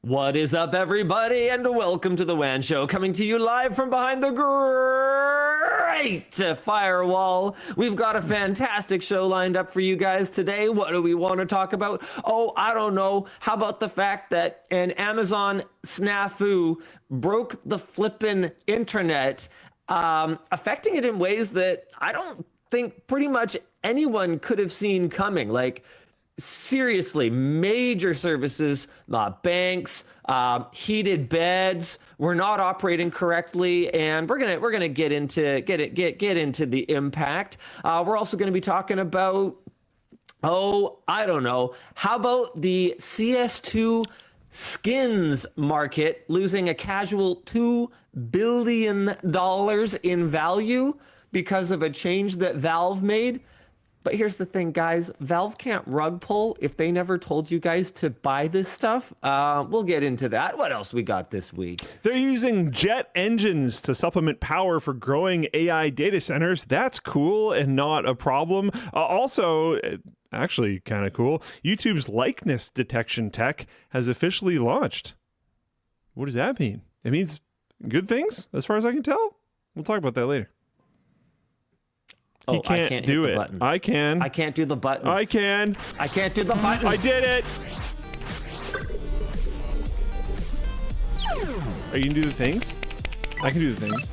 What is up, everybody, and welcome to the WAN Show, coming to you live from behind the great firewall. We've got a fantastic show lined up for you guys today. What do we want to talk about? Oh, I don't know. How about the fact that an Amazon snafu broke the flippin' internet, affecting it in ways that I don't think pretty much anyone could have seen coming. Like, seriously, major services, banks, heated beds were not operating correctly, and we're gonna get into the impact. We're also going to be talking about, I don't know, how about the CS2 skins market losing a casual $2 billion in value because of a change that Valve made. But here's the thing, guys. Valve can't rug pull if they never told you guys to buy this stuff. We'll get into that. What else we got this week? They're using jet engines to supplement power for growing AI data centers. That's cool and not a problem. Also, actually kind of cool, YouTube's likeness detection tech has officially launched. What does that mean? It means good things, as far as I can tell. We'll talk about that later. He can't I can't do hit the it. button. I can. I can't do the button. I can. I can't do the button. I did it. Are you gonna do the things? I can do the things.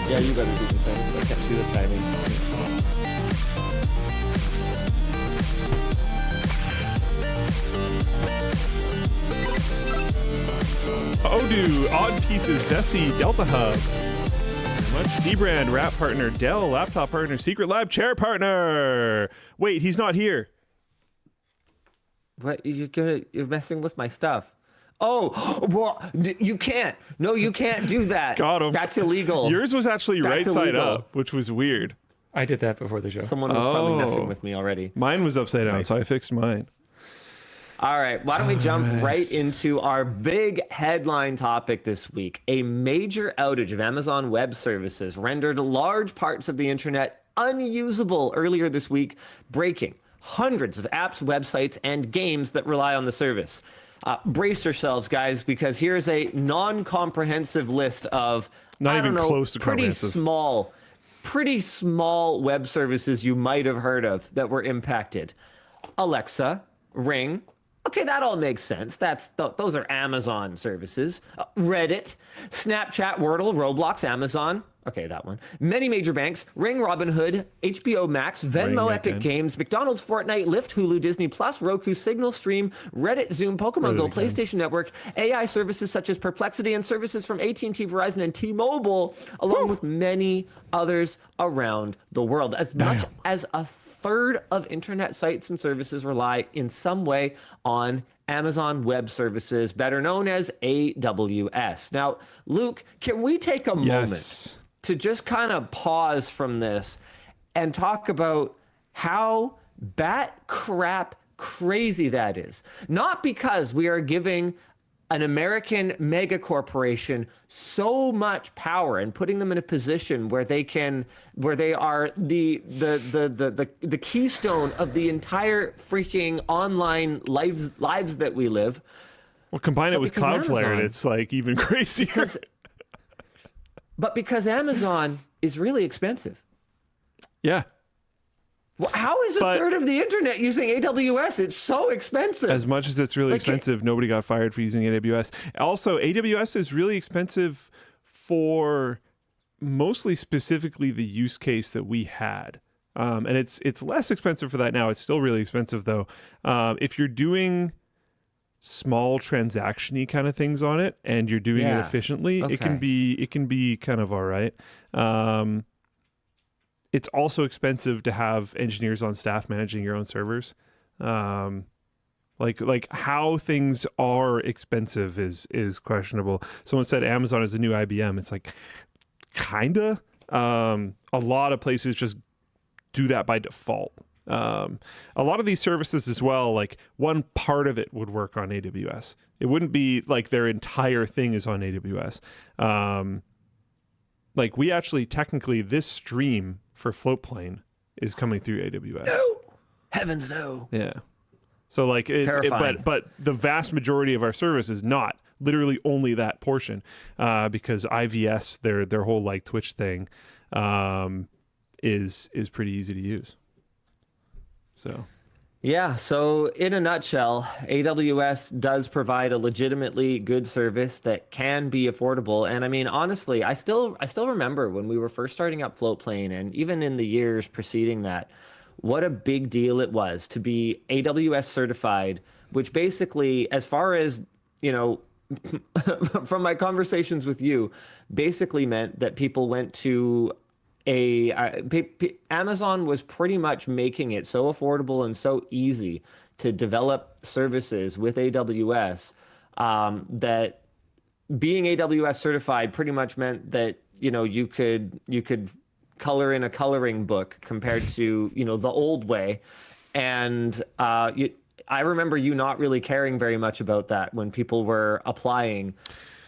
Yeah, you better do the thing. I can't do the timing. Odoo, Odd Pieces, Vessi, DeltaHub. Much dbrand, wrap partner, Dell, laptop partner, Secret Lab chair partner. Wait, he's not here. What? You're messing with my stuff. Oh, well, you can't. No, you can't do that. Got him. That's illegal. Yours was actually That's right side illegal. up, which was weird. I did that before the show. Someone was probably messing with me already. Mine was upside down, so I fixed mine. All right, why don't we jump right into our big headline topic this week? A major outage of Amazon Web Services rendered large parts of the internet unusable earlier this week, breaking hundreds of apps, websites, and games that rely on the service. Brace yourselves, guys, because here's a non-comprehensive list of, Not even close to comprehensive. pretty small web services you might have heard of that were impacted. Alexa, Ring. Okay, that all makes sense. Those are Amazon services. Reddit, Snapchat, Wordle, Roblox, Amazon. Okay, that one. Many major banks: Ring, Robinhood, HBO Max, Venmo, Ring Epic again. Games, McDonald's, Fortnite, Lyft, Hulu, Disney Plus, Roku, Signal, Stream, Reddit, Zoom, Pokemon Go, again. PlayStation Network, AI services such as Perplexity, and services from AT&T, Verizon, and T-Mobile, along with many others around the world. As much as a third of internet sites and services rely in some way on Amazon Web Services, better known as AWS. Now, Luke, can we take a moment to just kind of pause from this and talk about how bat crap crazy that is? Not because we are giving an American mega corporation so much power and putting them in a position where they are the keystone of the entire freaking online lives that we live. Well, combine it with Cloudflare, Amazon, and it's like even crazier. But because Amazon is really expensive. Yeah. Well, how is a third of the internet using AWS? It's so expensive. As much as it's really expensive, nobody got fired for using AWS. Also, AWS is really expensive for mostly specifically the use case that we had. And it's less expensive for that now. It's still really expensive, though. If you're doing small transaction-y kind of things on it and you're doing it efficiently, it can be kind of all right. It's also expensive to have engineers on staff managing your own servers. Like how things are expensive is questionable. Someone said Amazon is the new IBM. It's like, kinda. A lot of places just do that by default. A lot of these services as well, like one part of it would work on AWS. It wouldn't be like their entire thing is on AWS. Like we actually technically this stream for Floatplane is coming through AWS. No, heavens no. Yeah. So like, Terrifying. but the vast majority of our service is not literally only that portion, because IVS, their whole like Twitch thing, is pretty easy to use. So. Yeah, so in a nutshell, AWS does provide a legitimately good service that can be affordable. And I mean, honestly, I still remember when we were first starting up Floatplane, and even in the years preceding that, what a big deal it was to be AWS certified, which basically, as far as, you know, from my conversations with you, basically meant that people went to Amazon was pretty much making it so affordable and so easy to develop services with AWS, that being AWS certified pretty much meant that, you know, you could color in a coloring book compared to, you know, the old way. And I remember you not really caring very much about that when people were applying.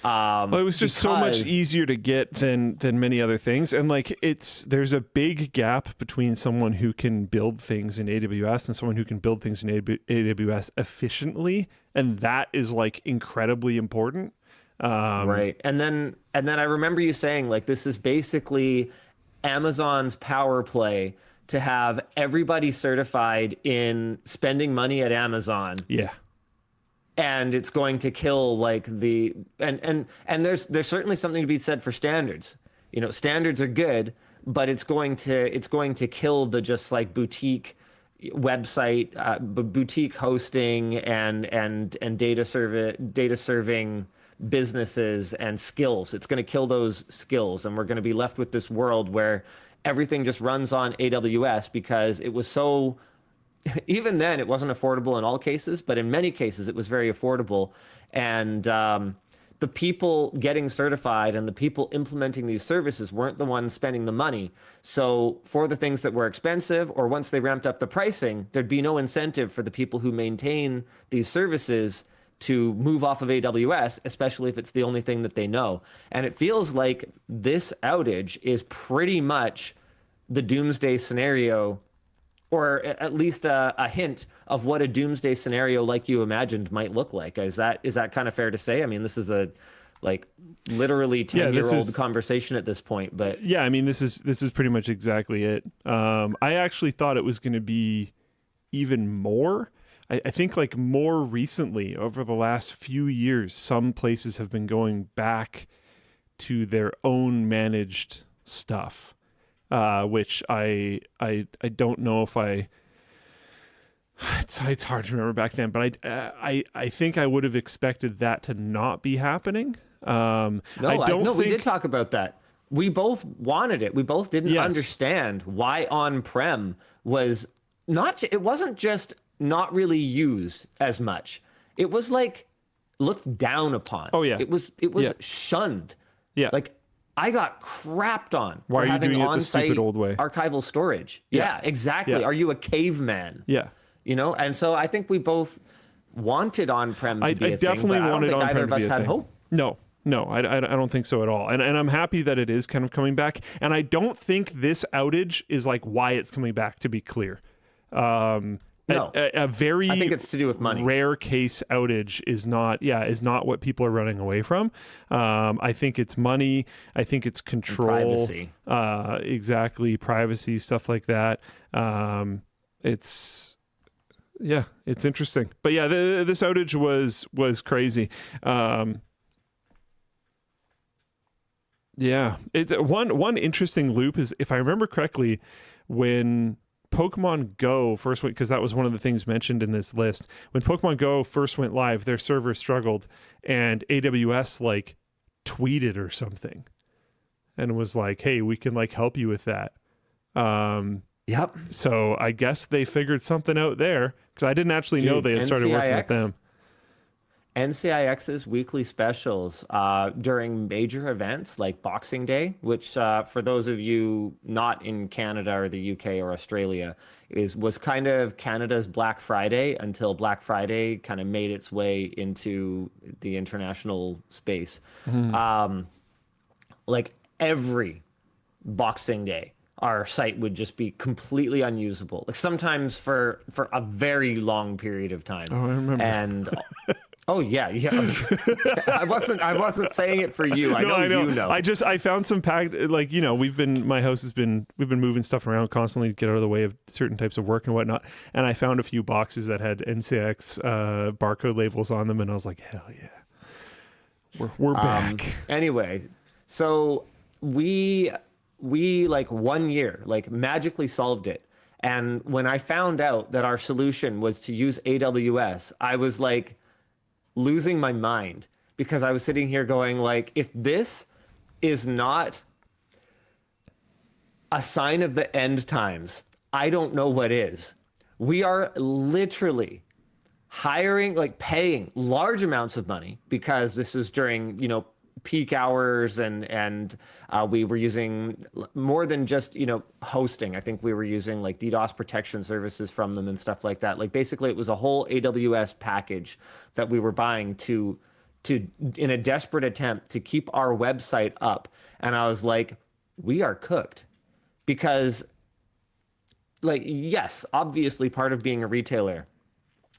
Well, it was just so much easier to get than many other things. And like, there's a big gap between someone who can build things in AWS and someone who can build things in AWS efficiently. And that is like incredibly important. Right. And then I remember you saying, like, this is basically Amazon's power play to have everybody certified in spending money at Amazon. Yeah. And it's going to kill like and there's certainly something to be said for standards. You know, standards are good, but it's going to kill the just like boutique website, boutique hosting and data serving businesses and skills. It's going to kill those skills, and we're going to be left with this world where everything just runs on AWS because it was so. Even then, it wasn't affordable in all cases, but in many cases, it was very affordable. And the people getting certified and the people implementing these services weren't the ones spending the money. So for the things that were expensive, or once they ramped up the pricing, there'd be no incentive for the people who maintain these services to move off of AWS, especially if it's the only thing that they know. And it feels like this outage is pretty much the doomsday scenario, or at least a hint of what a doomsday scenario like you imagined might look like. Is that kind of fair to say? I mean, this is a like literally 10-year-old conversation at this point, but yeah, I mean, this is pretty much exactly it. I actually thought it was going to be even more. I think like more recently, over the last few years, some places have been going back to their own managed stuff. Which I don't know if it's hard to remember back then, but I think I would have expected that to not be happening. We did talk about that. We both wanted it. We both didn't understand why on-prem was not. It wasn't just not really used as much. It was like looked down upon. Oh yeah. It was shunned. Yeah. Like, I got crapped on Why for are you having doing it the on-site stupid old way? archival storage. Yeah, exactly. Yeah. Are you a caveman? Yeah. You know, and so I think we both wanted on-prem to be a thing, but I don't think either of us had hope. No, I don't think so at all. And I'm happy that it is kind of coming back. And I don't think this outage is like why it's coming back, to be clear. No, a very I think it's to do with money. Rare case outage is not what people are running away from. I think it's money. I think it's control, and privacy. Exactly, privacy, stuff like that. It's interesting. But yeah, this outage was crazy. Yeah, one interesting loop is, if I remember correctly, when Pokemon Go first went, because that was one of the things mentioned in this list. When Pokemon Go first went live, their server struggled, and AWS like tweeted or something, and was like, "Hey, we can like help you with that." Yep. So I guess they figured something out there, because I didn't actually know they had started working with them. NCIX's weekly specials during major events like Boxing Day, which for those of you not in Canada or the UK or Australia, was kind of Canada's Black Friday until Black Friday kind of made its way into the international space. Like every Boxing Day our site would just be completely unusable. Like sometimes for a very long period of time. Oh, I remember. And oh yeah. I wasn't saying it for you. I know you know. I found some like, you know, we've been moving stuff around constantly to get out of the way of certain types of work and whatnot. And I found a few boxes that had NCIX barcode labels on them, and I was like, hell yeah, we're back. Anyway, so we like 1 year like magically solved it. And when I found out that our solution was to use AWS, I was like losing my mind, because I was sitting here going like, if this is not a sign of the end times, I don't know what is. We are literally hiring, like paying large amounts of money, because this is during, you know, peak hours, and we were using more than just, you know, hosting. I think we were using like DDoS protection services from them and stuff like that. Like basically it was a whole AWS package that we were buying to in a desperate attempt to keep our website up. And I was like, we are cooked, because like, yes, obviously part of being a retailer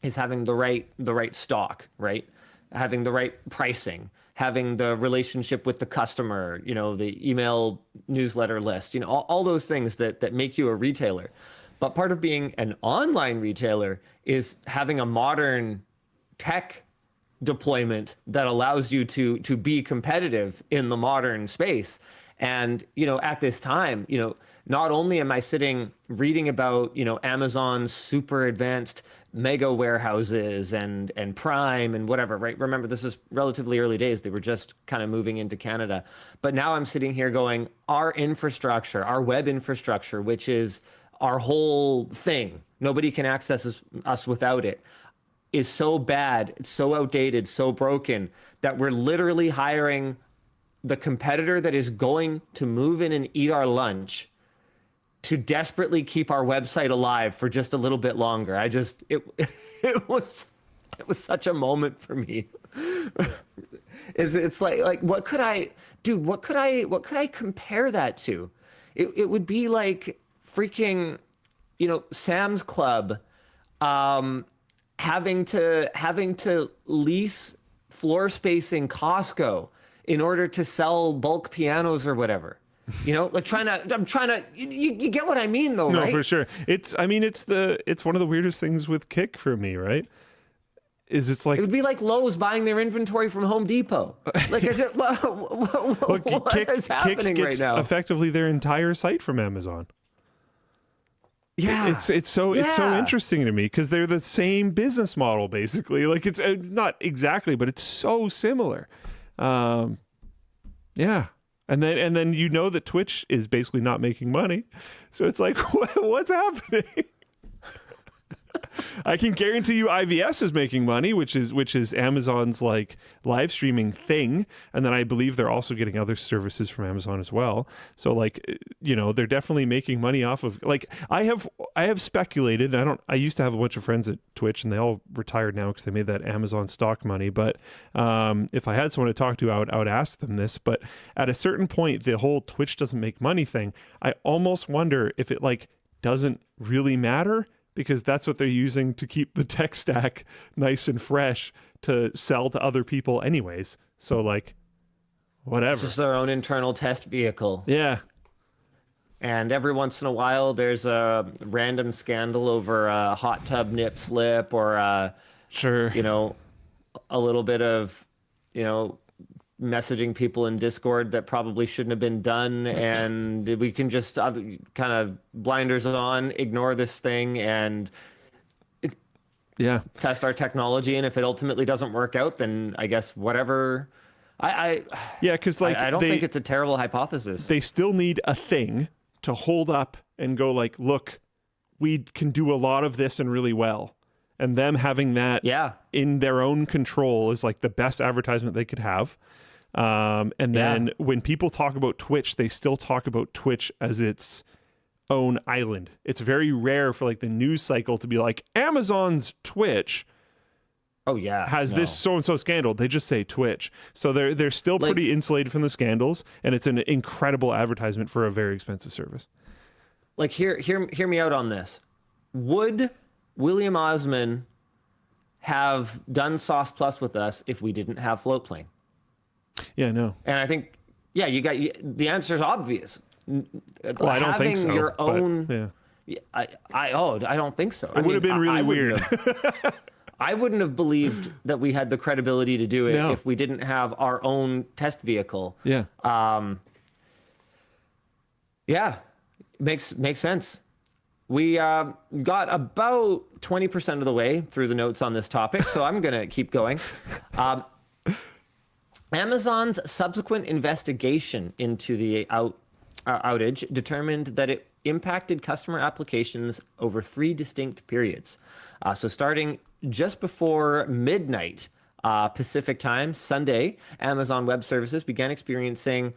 is having the right stock, right? Having the right pricing, having the relationship with the customer, you know, the email newsletter list, you know, all those things that make you a retailer. But part of being an online retailer is having a modern tech deployment that allows you to be competitive in the modern space. And, you know, at this time, you know, not only am I sitting reading about, you know, Amazon's super advanced mega warehouses and Prime and whatever, right? Remember, this is relatively early days. They were just kind of moving into Canada. But now I'm sitting here going, our infrastructure, our web infrastructure, which is our whole thing, nobody can access us without it, is so bad, it's so outdated, so broken, that we're literally hiring the competitor that is going to move in and eat our lunch to desperately keep our website alive for just a little bit longer. It was such a moment for me. It's like what could I compare that to? It would be like freaking, you know, Sam's Club having to lease floor space in Costco in order to sell bulk pianos or whatever. You know, like I'm trying to, you get what I mean though, right? No, for sure. It's one of the weirdest things with Kik for me, right? It's like, it would be like Lowe's buying their inventory from Home Depot. Like, what is happening Kik right gets now? effectively their entire site from Amazon. Yeah, it's so interesting to me, because they're the same business model basically. Like, it's not exactly, but it's so similar. Yeah. And then you know that Twitch is basically not making money. So it's like, what's happening? I can guarantee you IVS is making money, which is Amazon's like live streaming thing. And then I believe they're also getting other services from Amazon as well. So like, you know, they're definitely making money off of, like, I have speculated. I used to have a bunch of friends at Twitch, and they all retired now because they made that Amazon stock money. But if I had someone to talk to, I would ask them this. But at a certain point, the whole Twitch doesn't make money thing, I almost wonder if it like doesn't really matter, because that's what they're using to keep the tech stack nice and fresh to sell to other people anyways. So like, whatever. It's just their own internal test vehicle. Yeah. And every once in a while, there's a random scandal over a hot tub nip slip, or sure, you know, a little bit of, you know, messaging people in Discord that probably shouldn't have been done, and we can just kind of blinders on, ignore this thing, and test our technology. And if it ultimately doesn't work out, then I guess whatever. Because like, I don't think it's a terrible hypothesis. They still need a thing to hold up and go like, look, we can do a lot of this and really well. And them having that in their own control is like the best advertisement they could have. And then when people talk about Twitch, they still talk about Twitch as its own island. It's very rare for like the news cycle to be like, Amazon's Twitch has this so-and-so scandal. They just say Twitch. So they're still pretty insulated from the scandals, and it's an incredible advertisement for a very expensive service. like hear me out on this. Would William Osman have done Sauce Plus with us if we didn't have Floatplane? Yeah, no. And I think, yeah, the answer is obvious. Well, I don't think so. Your own, yeah. I don't think so. It would have been really weird. I wouldn't have believed that we had the credibility to do it No. if we didn't have our own test vehicle. Yeah. Yeah, makes sense. We got about 20% of the way through the notes on this topic, so I'm going to keep going. Amazon's subsequent investigation into the outage determined that it impacted customer applications over 3 distinct periods. So starting just before midnight Pacific time, Sunday, Amazon Web Services began experiencing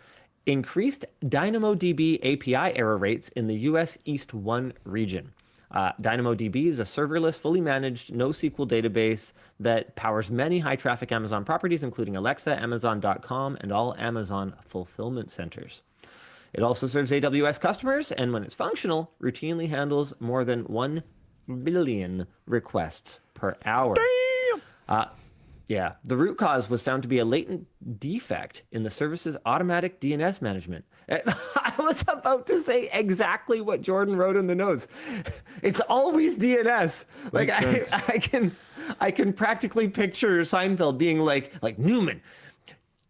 increased DynamoDB API error rates in the US East 1 region. DynamoDB is a serverless, fully managed NoSQL database that powers many high-traffic Amazon properties, including Alexa, Amazon.com, and all Amazon fulfillment centers. It also serves AWS customers, and when it's functional, routinely handles more than 1 billion requests per hour. Damn! Yeah, the root cause was found to be a latent defect in the service's automatic DNS management. I was about to say exactly what Jordan wrote in the notes. It's always DNS. Like I can practically picture Seinfeld being like Newman,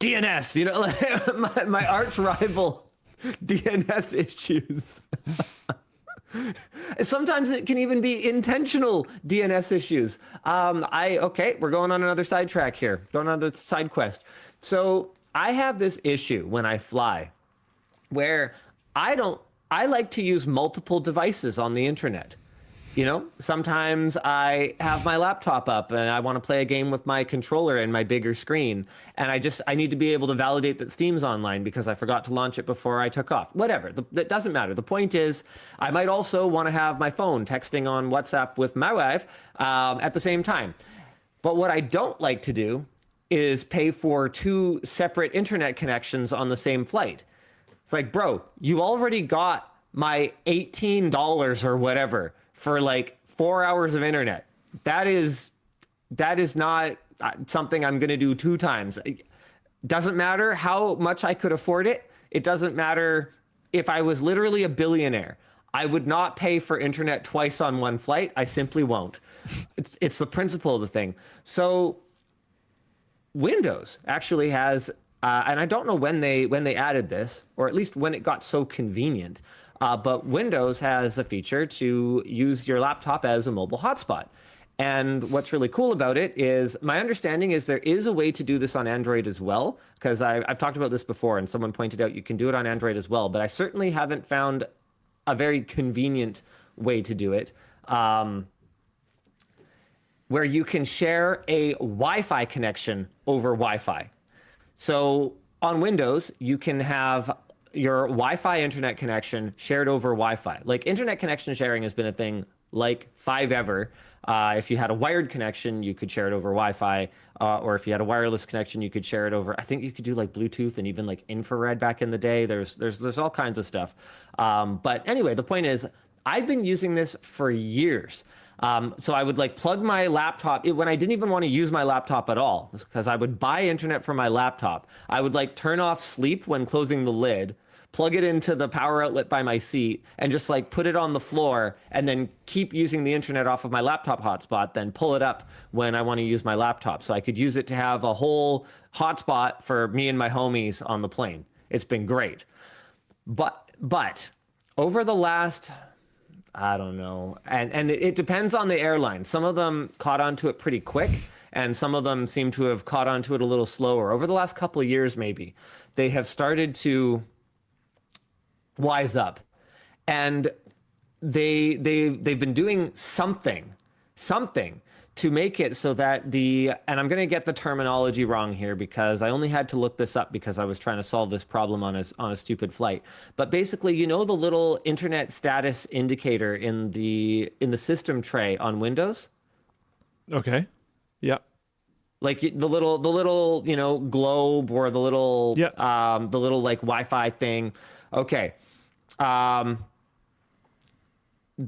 DNS. You know, like my arch rival, DNS issues. Sometimes it can even be intentional DNS issues. Okay, we're going on another sidetrack here, going on another side quest. So I have this issue when I fly where I like to use multiple devices on the internet. You know, sometimes I have my laptop up and I want to play a game with my controller and my bigger screen. And I need to be able to validate that Steam's online because I forgot to launch it before I took off. Whatever, that doesn't matter. The point is, I might also want to have my phone texting on WhatsApp with my wife at the same time. But what I don't like to do is pay for 2 separate internet connections on the same flight. It's like, bro, you already got my $18 or whatever for like 4 hours of internet. That is not something I'm going to do 2 times. It doesn't matter how much I could afford it. It doesn't matter if I was literally a billionaire. I would not pay for internet twice on one flight. I simply won't. It's the principle of the thing. So Windows actually has, and I don't know when they added this, or at least when it got so convenient, but Windows has a feature to use your laptop as a mobile hotspot. And what's really cool about it is, my understanding is there is a way to do this on Android as well, because I've talked about this before and someone pointed out you can do it on Android as well, but I certainly haven't found a very convenient way to do it, where you can share a Wi-Fi connection over Wi-Fi. So on Windows, you can have your Wi-Fi internet connection shared over Wi-Fi. Like, internet connection sharing has been a thing like 5 ever. If you had a wired connection, you could share it over Wi-Fi, or if you had a wireless connection, you could share it over, I think you could do like Bluetooth and even like infrared back in the day. There's all kinds of stuff. But anyway, the point is, I've been using this for years. So I would like plug my laptop when I didn't even want to use my laptop at all, because I would buy internet from my laptop. I would like turn off sleep when closing the lid, plug it into the power outlet by my seat, and just like put it on the floor, and then keep using the internet off of my laptop hotspot, then pull it up when I want to use my laptop. So I could use it to have a whole hotspot for me and my homies on the plane. It's been great. But over the last, I don't know, and it depends on the airline. Some of them caught on to it pretty quick, and some of them seem to have caught on to it a little slower. Over the last couple of years, maybe, they have started to wise up, and they've been doing something to make it so that and I'm going to get the terminology wrong here because I only had to look this up because I was trying to solve this problem on a stupid flight. But basically, you know, the little internet status indicator in the system tray on Windows? Okay. Yeah. Like the little, you know, globe, or the little, the little like Wi-Fi thing. Okay.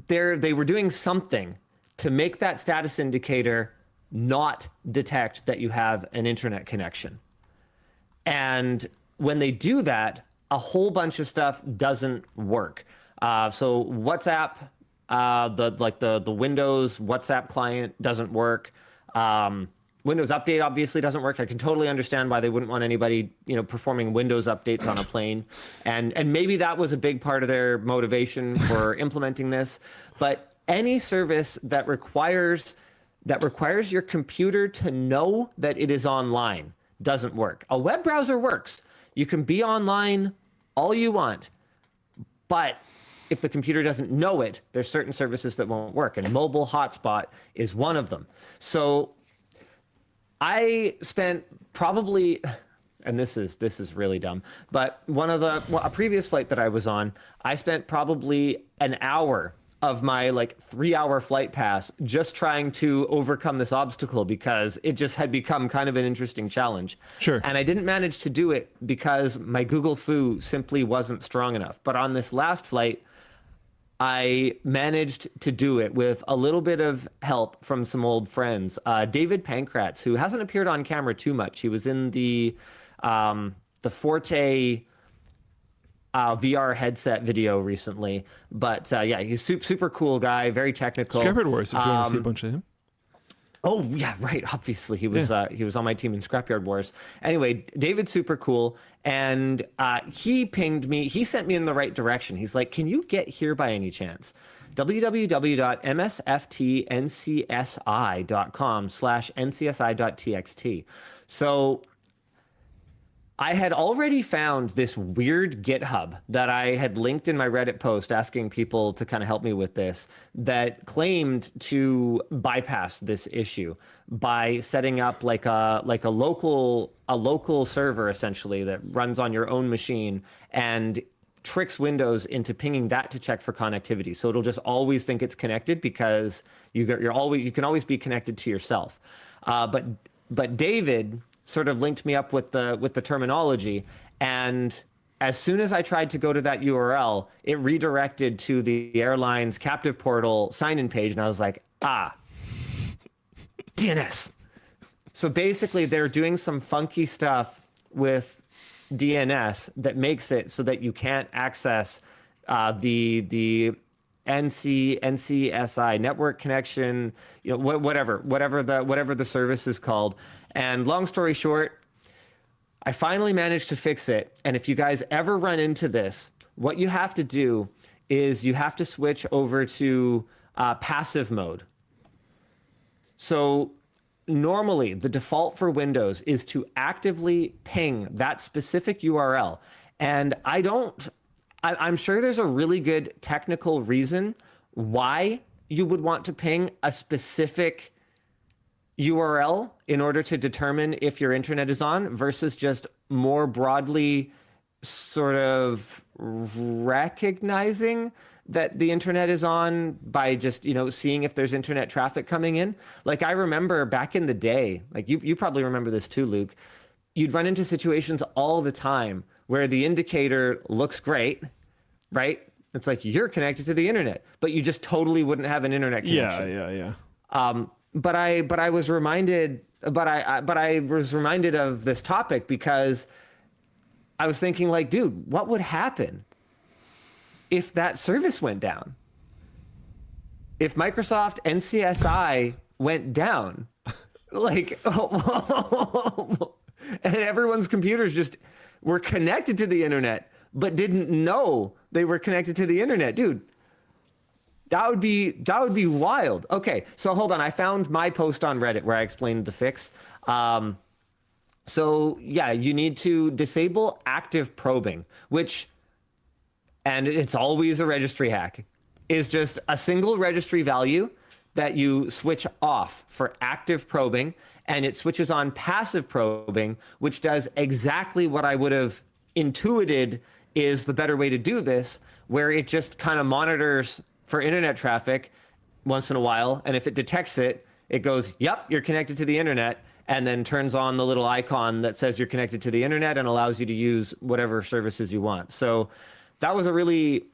they were doing something to make that status indicator not detect that you have an internet connection. And when they do that, a whole bunch of stuff doesn't work. So WhatsApp, the Windows WhatsApp client doesn't work. Windows Update obviously doesn't work. I can totally understand why they wouldn't want anybody, performing Windows updates on a plane. And maybe that was a big part of their motivation for implementing this. But any service that requires your computer to know that it is online doesn't work. A web browser works. You can be online all you want, but if the computer doesn't know it, there's certain services that won't work, and mobile hotspot is one of them. So I spent probably, and this is really dumb, but a previous flight that I was on, I spent probably an hour of my 3-hour flight pass just trying to overcome this obstacle because it just had become kind of an interesting challenge. Sure. And I didn't manage to do it because my Google Foo simply wasn't strong enough. But on this last flight, I managed to do it with a little bit of help from some old friends. David Pankratz, who hasn't appeared on camera too much. He was in the Forte VR headset video recently, but yeah, he's super cool guy, very technical. Scrapyard Wars, if you want to see a bunch of him. Oh yeah, right. Obviously, he was on my team in Scrapyard Wars. Anyway, David's super cool, and he pinged me. He sent me in the right direction. He's like, "Can you get here by any chance? www.msftncsi.com/ncsi.txt." So I had already found this weird GitHub that I had linked in my Reddit post asking people to kind of help me with this, that claimed to bypass this issue by setting up like a local server essentially that runs on your own machine and tricks Windows into pinging that to check for connectivity. So it'll just always think it's connected because you can always be connected to yourself. But David sort of linked me up with the terminology, and as soon as I tried to go to that URL, it redirected to the airline's captive portal sign-in page, and I was like, DNS. So basically, they're doing some funky stuff with DNS that makes it so that you can't access the NCSI network connection, whatever the service is called. And long story short, I finally managed to fix it. And if you guys ever run into this, what you have to do is you have to switch over to passive mode. So normally the default for Windows is to actively ping that specific URL. And I'm sure there's a really good technical reason why you would want to ping a specific URL in order to determine if your internet is on versus just more broadly sort of recognizing that the internet is on by just, seeing if there's internet traffic coming in. Like I remember back in the day, like you probably remember this too, Luke, you'd run into situations all the time where the indicator looks great, right? It's like you're connected to the internet, but you just totally wouldn't have an internet connection. Yeah. But I was reminded of this topic because I was thinking like, dude, what would happen if that service went down? If Microsoft NCSI went down, and everyone's computers just were connected to the internet, but didn't know they were connected to the internet, dude. That would be wild. Okay, so hold on. I found my post on Reddit where I explained the fix. So yeah, you need to disable active probing, and it's always a registry hack, is just a single registry value that you switch off for active probing, and it switches on passive probing, which does exactly what I would have intuited is the better way to do this, where it just kind of monitors for internet traffic once in a while, and if it detects it, it goes, yep, you're connected to the internet, and then turns on the little icon that says you're connected to the internet and allows you to use whatever services you want. So that was a really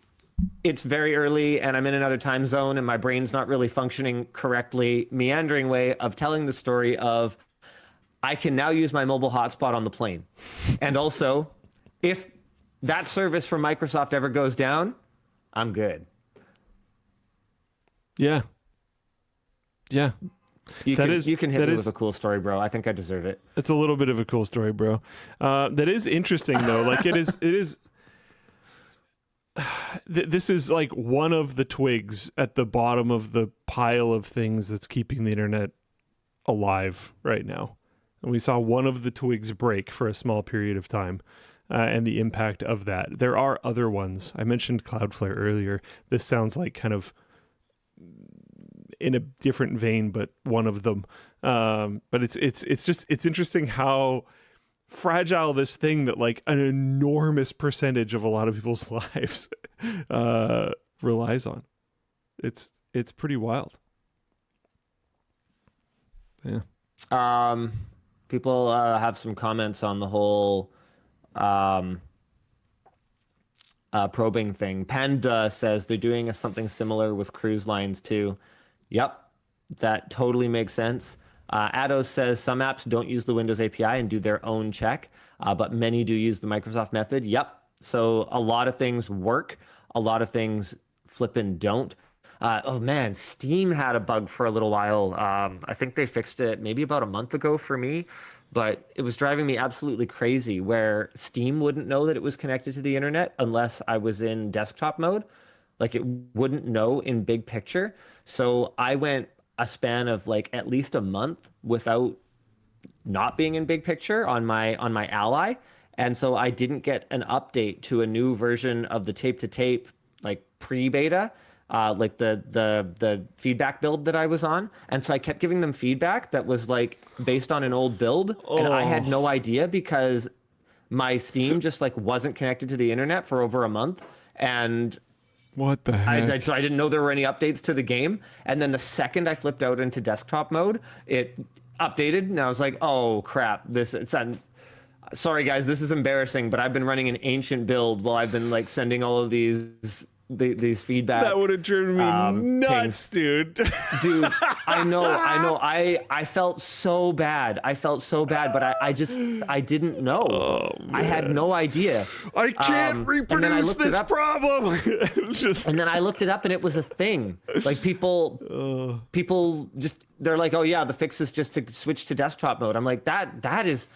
it's very early and I'm in another time zone and my brain's not really functioning correctly, meandering way of telling the story of I can now use my mobile hotspot on the plane. And also, if that service from Microsoft ever goes down, I'm good. Yeah. Yeah. You can hit me with a cool story, bro. I think I deserve it. It's a little bit of a cool story, bro. That is interesting, though. Like, it is. This is like one of the twigs at the bottom of the pile of things that's keeping the internet alive right now. And we saw one of the twigs break for a small period of time, and the impact of that. There are other ones. I mentioned Cloudflare earlier. This sounds like kind of in a different vein, but one of them. But it's interesting how fragile this thing that like an enormous percentage of a lot of people's lives relies on. It's pretty wild. Yeah. People have some comments on the whole probing thing. Panda says they're doing something similar with cruise lines too. Yep, that totally makes sense. Ados says some apps don't use the Windows API and do their own check, but many do use the Microsoft method. Yep, so a lot of things work, a lot of things flippin' don't. Oh man, Steam had a bug for a little while. I think they fixed it maybe about a month ago for me, but it was driving me absolutely crazy where Steam wouldn't know that it was connected to the internet unless I was in desktop mode. Like it wouldn't know in big picture. So I went a span of like at least a month without not being in big picture on my Ally. And so I didn't get an update to a new version of the tape to tape, like pre-beta, like the feedback build that I was on. And so I kept giving them feedback that was like based on an old build. And I had no idea because my Steam just like wasn't connected to the internet for over a month. And what the heck? So I didn't know there were any updates to the game. And then the second I flipped out into desktop mode, it updated. And I was like, oh, crap. Sorry, guys, this is embarrassing, but I've been running an ancient build while I've been like sending all of these feedback. That would have driven me nuts, dude. Dude, I know. I felt so bad. But I didn't know. Oh, I had no idea. I can't reproduce this problem. And then I looked it up and it was a thing. Like people just, they're like, oh yeah, the fix is just to switch to desktop mode. I'm like, that is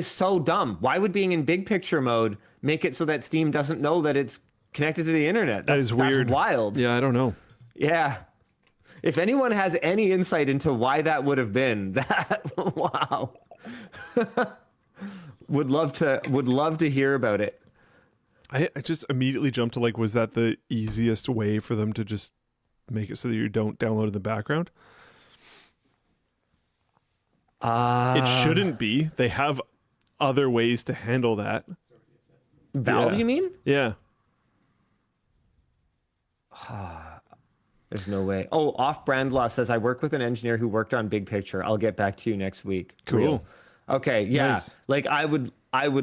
so dumb. Why would being in big picture mode make it so that Steam doesn't know that it's connected to the internet? That is weird. That's wild. Yeah, I don't know. Yeah. If anyone has any insight into why that would have been, wow. would love to hear about it. I just immediately jumped to like, was that the easiest way for them to just make it so that you don't download in the background? It shouldn't be. They have other ways to handle that. Valve, you mean? Yeah. There's no way. Oh, Off-Brand Law says, I work with an engineer who worked on Big Picture. I'll get back to you next week. Cool. Real. Okay, yeah. Nice. Like I would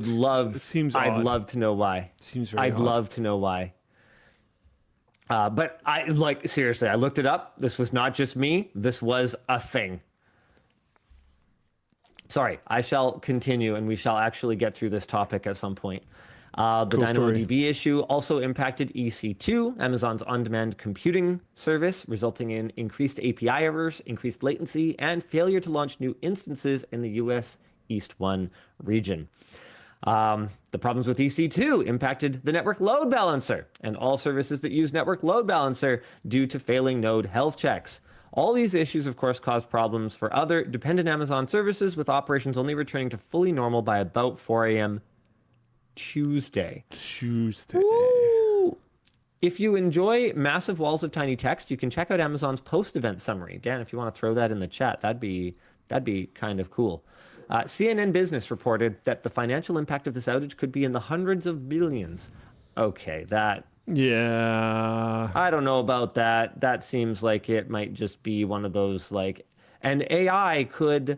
love. It seems I'd odd. love to know why. It seems very odd. love to know why. But I like seriously. I looked it up. This was not just me. This was a thing. Sorry, I shall continue, and we shall actually get through this topic at some point. The Cool story. DynamoDB issue also impacted EC2, Amazon's on-demand computing service, resulting in increased API errors, increased latency, and failure to launch new instances in the US East 1 region. The problems with EC2 impacted the network load balancer and all services that use network load balancer due to failing node health checks. All these issues, of course, caused problems for other dependent Amazon services, with operations only returning to fully normal by about 4 a.m. Tuesday. Woo! If you enjoy massive walls of tiny text, you can check out Amazon's post-event summary. Dan, if you want to throw that in the chat, that'd be kind of cool. CNN Business reported that the financial impact of this outage could be in the hundreds of billions. Okay, Yeah. I don't know about that. That seems like it might just be one of those like, and AI could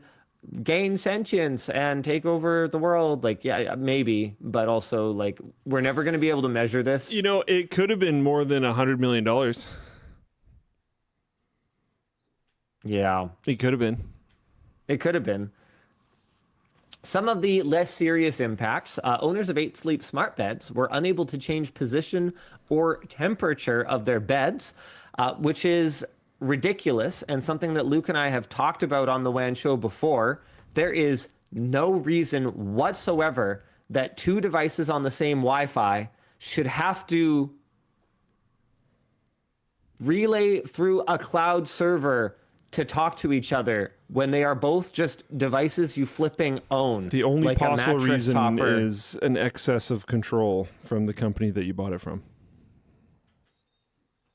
gain sentience and take over the world. Like, yeah, maybe, but also like we're never going to be able to measure this. You know, it could have been more than $100 million. Yeah, It could have been. it could have been. Some of the less serious impacts, owners of 8 Sleep smart beds were unable to change position or temperature of their beds, which is ridiculous and something that Luke and I have talked about on the WAN show before. There is no reason whatsoever that 2 devices on the same Wi-Fi should have to relay through a cloud server to talk to each other when they are both just devices you flipping own. The only like possible reason topper. is an excess of control from the company that you bought it from.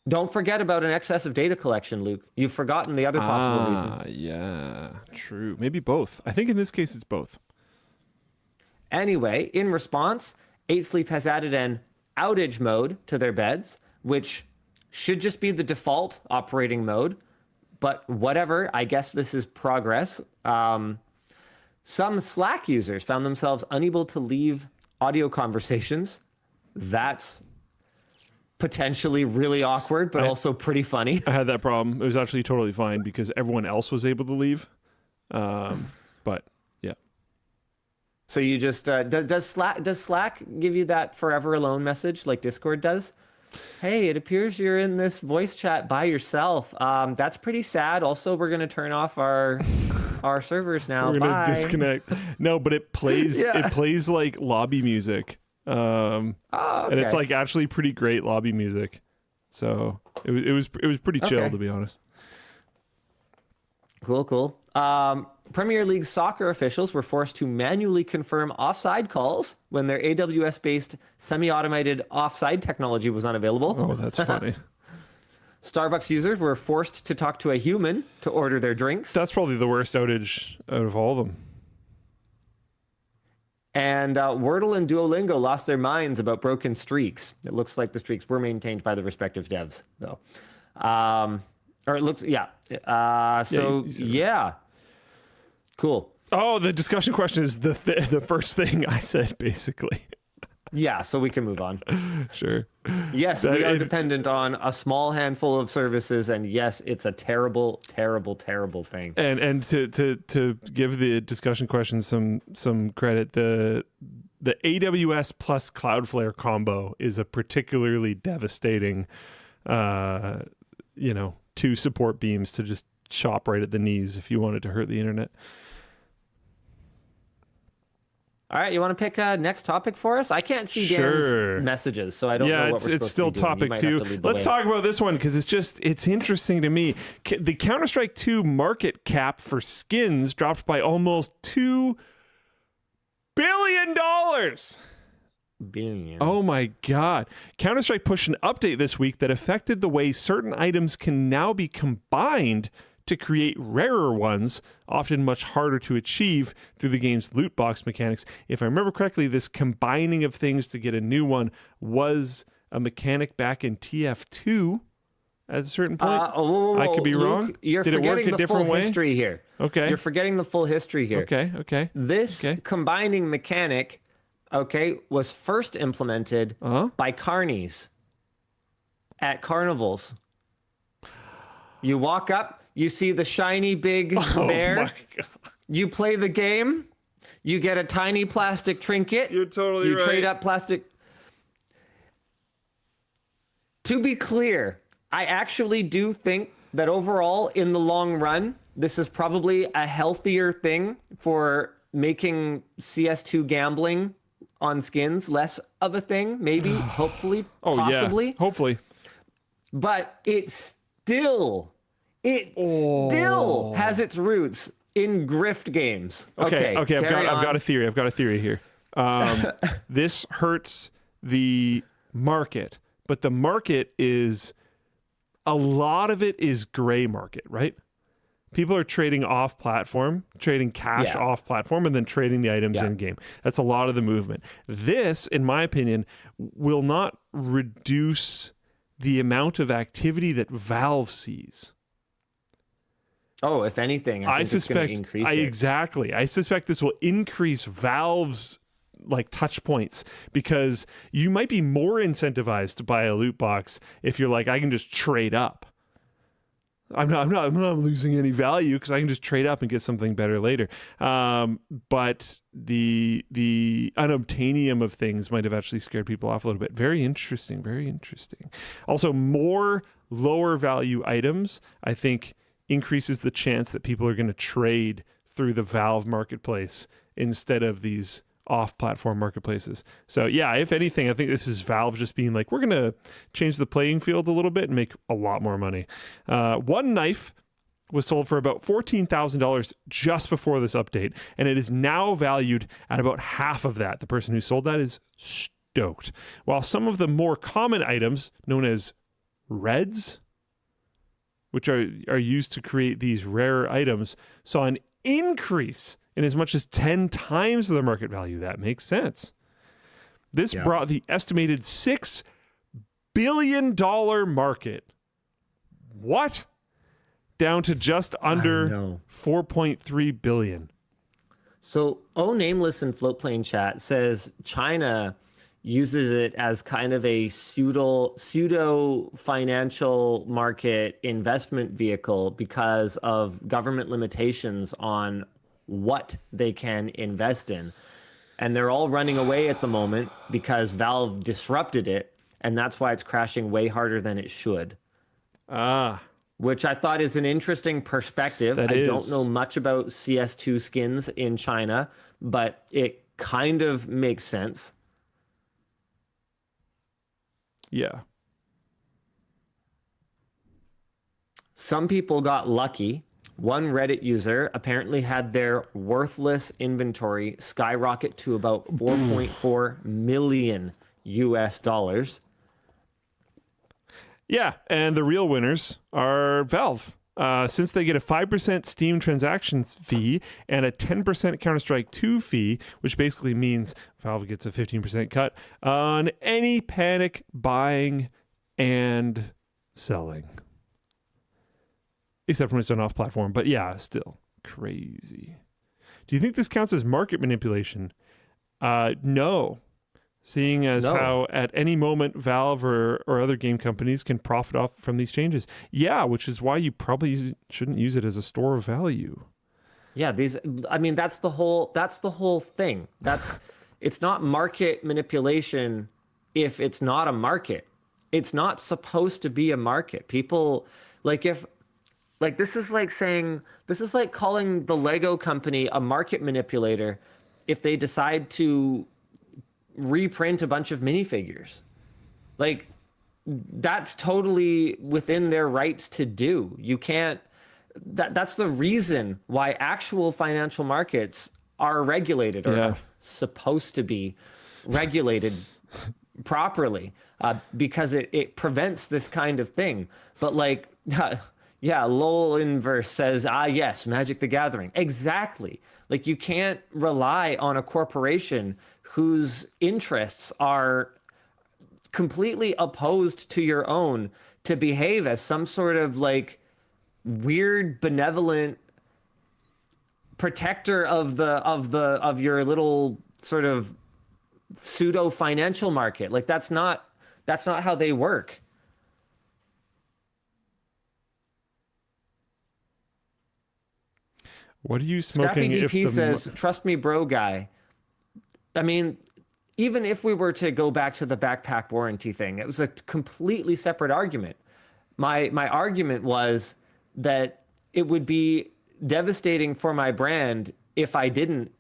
Don't forget about an excess of data collection, Luke. You've forgotten the other possible reason. Yeah, true. Maybe both. I think in this case it's both. Anyway, in response, 8 Sleep has added an outage mode to their beds, which should just be the default operating mode. But whatever, I guess this is progress. Some Slack users found themselves unable to leave audio conversations. That's potentially really awkward, but also pretty funny. I had that problem. It was actually totally fine because everyone else was able to leave. But yeah. So you just does Slack give you that forever alone message like Discord does? Hey, it appears you're in this voice chat by yourself. That's pretty sad. Also, we're gonna turn off our servers now. We're gonna Bye. disconnect. No, but it plays Yeah. it plays like lobby music. Oh, okay. And it's like actually pretty great lobby music. So it was pretty chill, Okay. to be honest. Cool. Premier League soccer officials were forced to manually confirm offside calls when their AWS-based semi-automated offside technology was unavailable. Oh, that's funny. Starbucks users were forced to talk to a human to order their drinks. That's probably the worst outage out of all of them. And Wordle and Duolingo lost their minds about broken streaks. It looks like the streaks were maintained by the respective devs, though. Or it looks, yeah. So, you said yeah. Cool. Oh, the discussion question is the first thing I said, basically. Yeah, so we can move on. Sure. Yes, we are dependent on a small handful of services, and yes, it's a terrible, terrible, terrible thing. And to give the discussion question some credit, the AWS plus Cloudflare combo is a particularly devastating, 2 support beams to just chop right at the knees if you wanted to hurt the internet. All right, you want to pick a next topic for us? I can't see Sure. Dan's messages, so I don't know what we're supposed it's still to be doing. You topic might 2. have to lead the Let's way. talk about this one because it's interesting to me. The Counter-Strike 2 market cap for skins dropped by almost $2 billion. Billion. Oh my God. Counter-Strike pushed an update this week that affected the way certain items can now be combined to create rarer ones, often much harder to achieve through the game's loot box mechanics. If I remember correctly, this combining of things to get a new one was a mechanic back in TF2 at a certain point. I could be Luke, wrong. You're Did it forgetting work a the different full way? history here. Okay. You're forgetting the full history here. Okay. This Okay. combining mechanic, was first implemented by carnies at carnivals. You walk up, you see the shiny big bear. Oh my God. You play the game, you get a tiny plastic trinket. You're totally You right. trade up plastic. To be clear, I actually do think that overall, in the long run, this is probably a healthier thing for making CS2 gambling on skins less of a thing, maybe, hopefully, possibly. Yeah. Hopefully. But it still has its roots in grift games. Okay. I've carry on. got a theory. I've got a theory here. This hurts the market, but the market is a lot of it is gray market, right? People are trading off platform, trading cash off platform, and then trading the items in game. That's a lot of the movement. This, in my opinion, will not reduce the amount of activity that Valve sees. Oh, if anything, I think it's going to increase it. Exactly. I suspect this will increase Valve's like touch points, because you might be more incentivized to buy a loot box if you're like, I can just trade up. I'm not losing any value because I can just trade up and get something better later. But the unobtainium of things might have actually scared people off a little bit. Very interesting. Very interesting. Also, more lower value items, I think, increases the chance that people are going to trade through the Valve marketplace instead of these off-platform marketplaces. So yeah, if anything, I think this is Valve just being like, we're going to change the playing field a little bit and make a lot more money. One knife was sold for about $14,000 just before this update, and it is now valued at about half of that. The person who sold that is stoked. While some of the more common items, known as reds, which are used to create these rare items, saw an increase in as much as 10 times the market value. That makes sense. This brought the estimated $6 billion market, down to just under $4.3 billion. So, Nameless in Floatplane Chat says China uses it as kind of a pseudo financial market investment vehicle because of government limitations on what they can invest in. And they're all running away at the moment because Valve disrupted it, and that's why it's crashing way harder than it should. Which I thought is an interesting perspective. I don't know much about CS2 skins in China, but it kind of makes sense. Yeah. Some people got lucky. One Reddit user apparently had their worthless inventory skyrocket to about 4.4 million US dollars. Yeah, and the real winners are Valve. Since they get a 5% Steam transactions fee and a 10% Counter-Strike 2 fee, which basically means Valve gets a 15% cut on any panic buying and selling. Except when it's done off-platform. But yeah, still crazy. Do you think this counts as market manipulation? No. Seeing as how at any moment Valve or other game companies can profit off from these changes. Yeah, which is why you probably shouldn't use it as a store of value. Yeah, that's the whole thing. It's not market manipulation if it's not a market. It's not supposed to be a market. People this is like calling the Lego company a market manipulator if they decide to reprint a bunch of minifigures. Like, that's totally within their rights to do. You can't, that's the reason why actual financial markets are regulated or are supposed to be regulated properly, because it prevents this kind of thing. But like, LOL Inverse says, yes, Magic the Gathering. Exactly. Like, you can't rely on a corporation whose interests are completely opposed to your own to behave as some sort of like weird benevolent protector of your little sort of pseudo financial market. Like, that's not how they work. What are you smoking? Scrappy DP says, trust me, bro guy. I mean, even if we were to go back to the backpack warranty thing, it was a completely separate argument. My argument was that it would be devastating for my brand if I didn't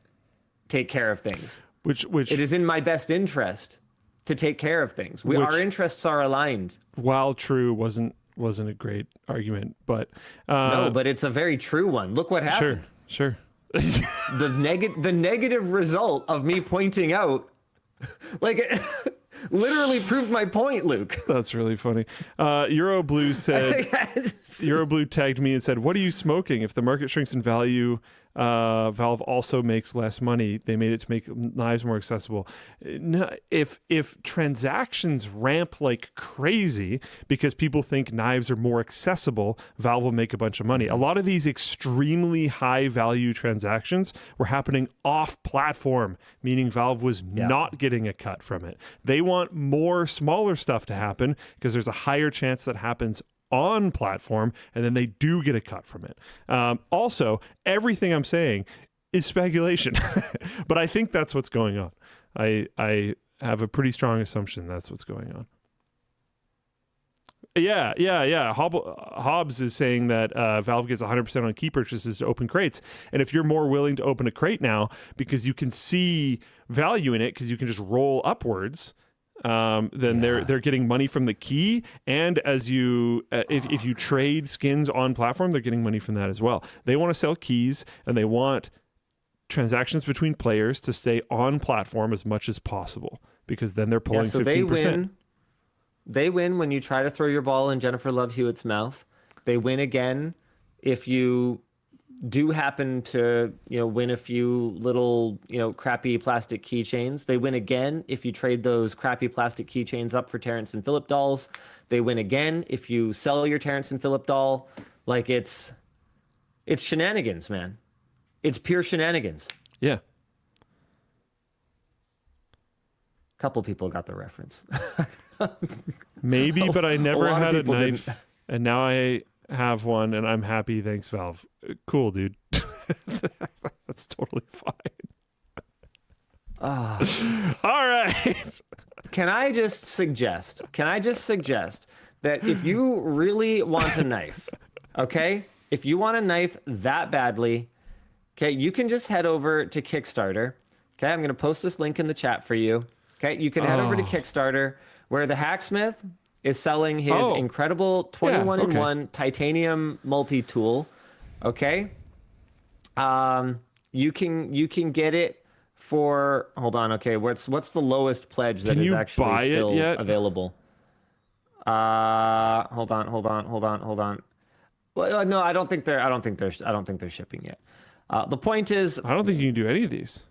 take care of things. Which it is in my best interest to take care of things. Our interests are aligned. While true, wasn't a great argument, but no, but it's a very true one. Look what happened. Sure. The negative result of me pointing out, like, it literally proved my point, Luke. That's really funny. Euroblue said, Euroblue tagged me and said, what are you smoking? If the market shrinks in value, Valve also makes less money. They made it to make knives more accessible. If transactions ramp like crazy because people think knives are more accessible, Valve will make a bunch of money. A lot of these extremely high value transactions were happening off platform, meaning Valve was not getting a cut from it. They want more smaller stuff to happen because there's a higher chance that happens on platform, and then they do get a cut from it. Also, everything I'm saying is speculation, but I think that's what's going on. I have a pretty strong assumption that's what's going on. Yeah. Hobbs is saying that Valve gets 100% on key purchases to open crates. And if you're more willing to open a crate now because you can see value in it because you can just roll upwards, then they're getting money from the key, and as you if you trade skins on platform, they're getting money from that as well. They want to sell keys, and they want transactions between players to stay on platform as much as possible, because then they're pulling 15%. They win when you try to throw your ball in Jennifer Love Hewitt's mouth. They win again if you do happen to, win a few little, crappy plastic keychains. They win again if you trade those crappy plastic keychains up for Terrence and Phillip dolls. They win again if you sell your Terrence and Phillip doll. Like, it's shenanigans, man. It's pure shenanigans. Yeah. Couple people got the reference. Maybe, but I never had a knife, didn't. And now I have one, and I'm happy. Thanks, Valve. Cool, dude. That's totally fine. All right. Can I just suggest that if you really want a knife, okay? If you want a knife that badly, okay, you can just head over to Kickstarter. Okay, I'm going to post this link in the chat for you. Okay, you can head over to Kickstarter, where the Hacksmith is selling his incredible 21-in-1 titanium multi-tool. Okay? You can get it for, hold on, okay, what's the lowest pledge that is actually still available? Hold on. Well, no, I don't think they're shipping yet. The point is, I don't think you can do any of these.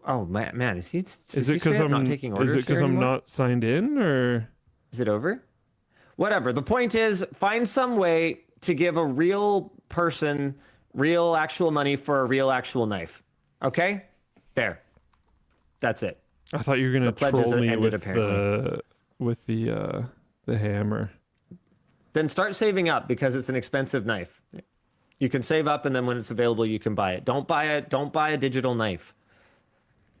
Oh man, is it because I'm not taking orders? Is it because I'm anymore? not signed in, or is it over? Whatever. The point is, find some way to give a real person real actual money for a real actual knife. Okay? There. That's it. I thought you were gonna troll me ended, with the hammer. Then start saving up, because it's an expensive knife. You can save up, and then when it's available, you can buy it. Don't buy a digital knife.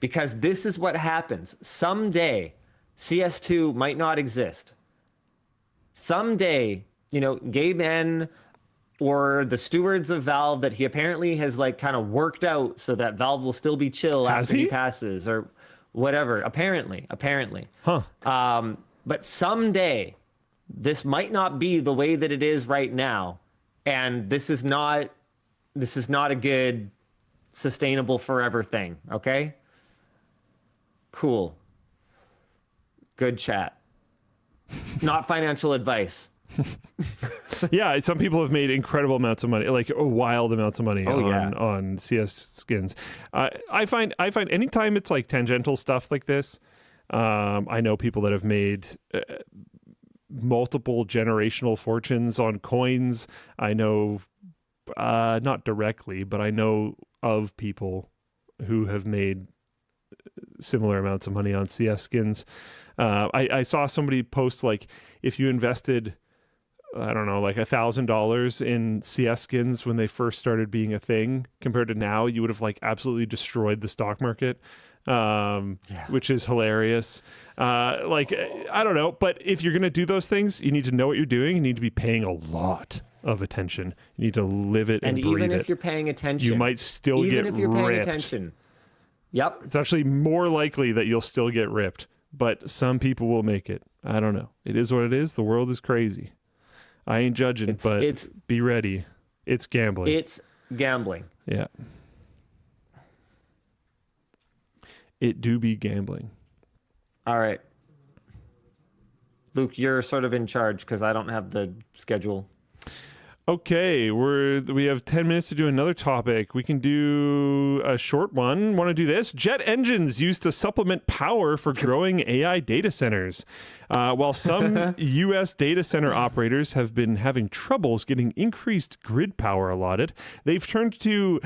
Because this is what happens. Someday, CS2 might not exist. Someday, Gabe N, or the stewards of Valve that he apparently has kind of worked out so that Valve will still be chill after he passes, or whatever. Apparently. Huh. But someday, this might not be the way that it is right now, and this is not a good, sustainable forever thing. Okay. Cool. Good chat. Not financial advice. Yeah, some people have made incredible amounts of money, like wild amounts of money on CS skins. I find anytime it's like tangential stuff like this, I know people that have made multiple generational fortunes on coins. I know, not directly, but I know of people who have made similar amounts of money on CS skins. I saw somebody post, like, if you invested, I don't know, like $1,000 in CS skins when they first started being a thing, compared to now, you would have absolutely destroyed the stock market, which is hilarious. I don't know, but if you're going to do those things, you need to know what you're doing. You need to be paying a lot of attention. You need to live it and breathe it. And even if you're paying attention, you might still get ripped. Even if you're paying attention. Yep. It's actually more likely that you'll still get ripped, but some people will make it. I don't know. It is what it is. The world is crazy. I ain't judging, but be ready. It's gambling. It's gambling. Yeah. It do be gambling. All right. Luke, you're sort of in charge because I don't have the schedule. Okay, we have 10 minutes to do another topic. We can do a short one. Want to do this? Jet engines used to supplement power for growing AI data centers. While some U.S. data center operators have been having troubles getting increased grid power allotted, they've turned to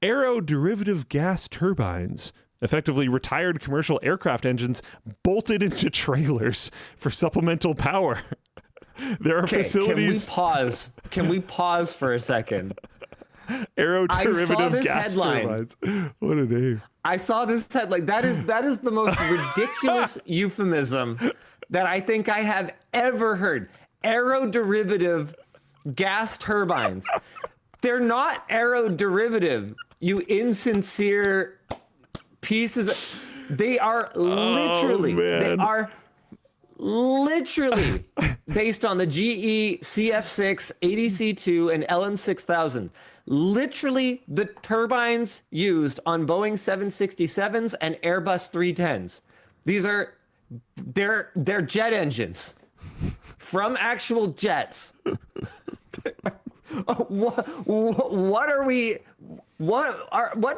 aeroderivative gas turbines, effectively retired commercial aircraft engines bolted into trailers for supplemental power. There are facilities. Can we pause for a second? Aeroderivative gas turbines. What a name. I saw this headline. That is the most ridiculous euphemism that I think I have ever heard. Aeroderivative gas turbines. They're not aeroderivative, you insincere pieces. They are literally, based on the GE CF6, ADC2, and LM6000. Literally the turbines used on Boeing 767s and Airbus 310s. They're jet engines from actual jets. What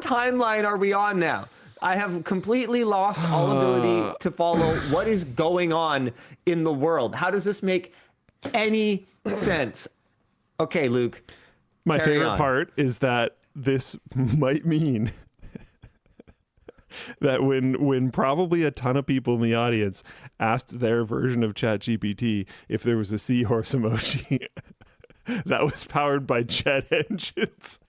timeline are we on now? I have completely lost all ability to follow what is going on in the world. How does this make any sense? Okay, Luke. My favorite part is that this might mean that when probably a ton of people in the audience asked their version of ChatGPT if there was a seahorse emoji that was powered by jet engines.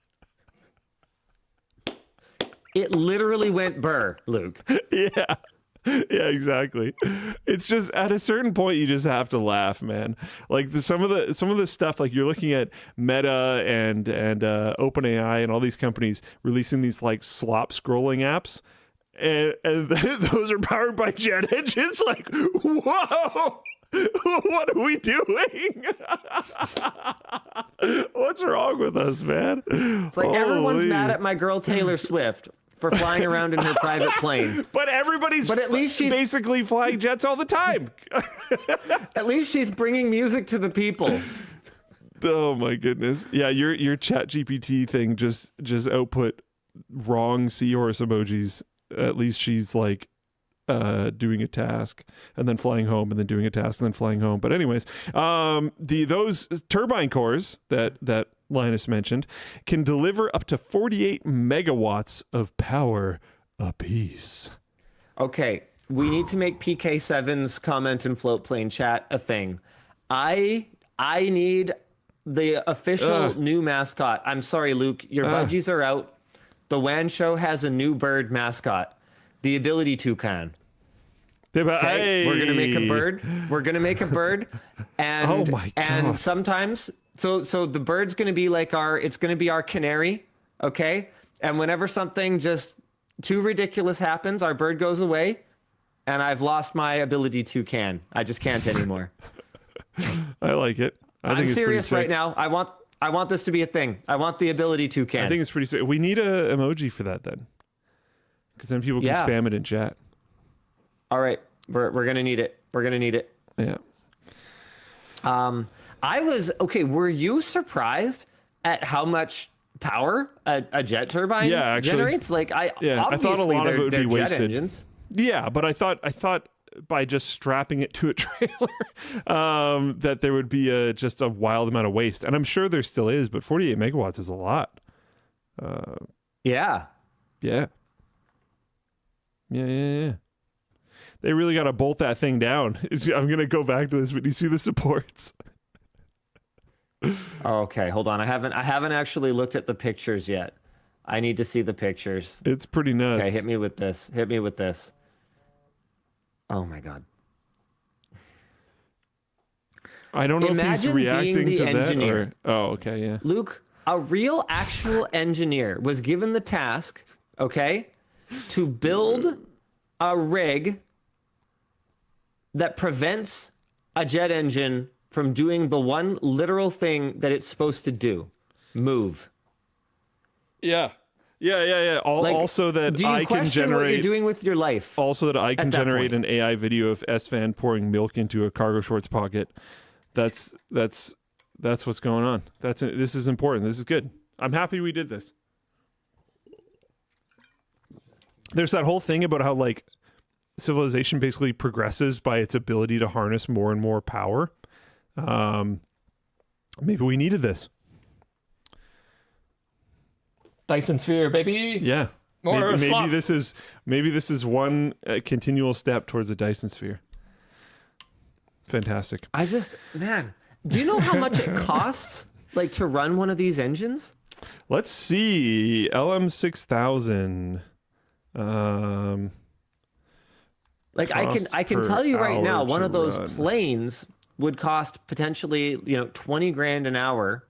It literally went burr, Luke. Yeah. Yeah, exactly. It's just at a certain point you just have to laugh, man. Like some of the stuff, like you're looking at Meta and OpenAI and all these companies releasing these like slop scrolling apps, and those are powered by jet engines. Like, whoa, what are we doing? What's wrong with us, man? It's like everyone's mad at my girl Taylor Swift for flying around in her private plane. But at least she's basically flying jets all the time. At least she's bringing music to the people. Oh my goodness. Yeah, your ChatGPT thing just output wrong seahorse emojis. At least she's like doing a task and then flying home and then doing a task and then flying home. But anyways, those turbine cores that Linus mentioned can deliver up to 48 megawatts of power apiece. Okay, we need to make PK7's comment and float plane chat a thing. I need the official new mascot. I'm sorry, Luke, your budgies are out. The WAN show has a new bird mascot, the Ability Toucan. Okay, we're gonna make a bird. We're gonna make a bird, and oh my God. And sometimes, so the bird's gonna be like it's gonna be our canary, okay? And whenever something just too ridiculous happens, our bird goes away, and I've lost my Ability Toucan. I just can't anymore. I like it. I'm serious right now. I want this to be a thing. I want the Ability Toucan. I think it's pretty sick. We need a emoji for that then, because then people can spam it in chat. All right, we're gonna need it. We're gonna need it. Yeah. Were you surprised at how much power a jet turbine generates? Like I thought a lot of it would be wasted. Engines. Yeah, but I thought by just strapping it to a trailer, that there would be just a wild amount of waste, and I'm sure there still is. But 48 megawatts is a lot. Yeah. They really got to bolt that thing down. I'm going to go back to this, but you see the supports. Oh, okay, hold on. I haven't actually looked at the pictures yet. I need to see the pictures. It's pretty nuts. Okay, hit me with this. Oh my God. I don't know if he's reacting to engineer. that. Oh, okay, yeah. Luke, a real actual engineer was given the task, okay, to build a rig that prevents a jet engine from doing the one literal thing that it's supposed to do: move. Yeah. Also that I can generate what you're doing with your life. Also that I can generate an AI video of S-Van pouring milk into a cargo shorts pocket. That's That's what's going on. This is important. This is good. I'm happy we did this. There's that whole thing about how like civilization basically progresses by its ability to harness more and more power. Maybe we needed this. Dyson Sphere, baby. Yeah. Maybe this is one continual step towards a Dyson Sphere. Fantastic. Man, do you know how much it costs like to run one of these engines? Let's see. LM6000. Like I can tell you right now, one of those planes would cost potentially, 20 grand an hour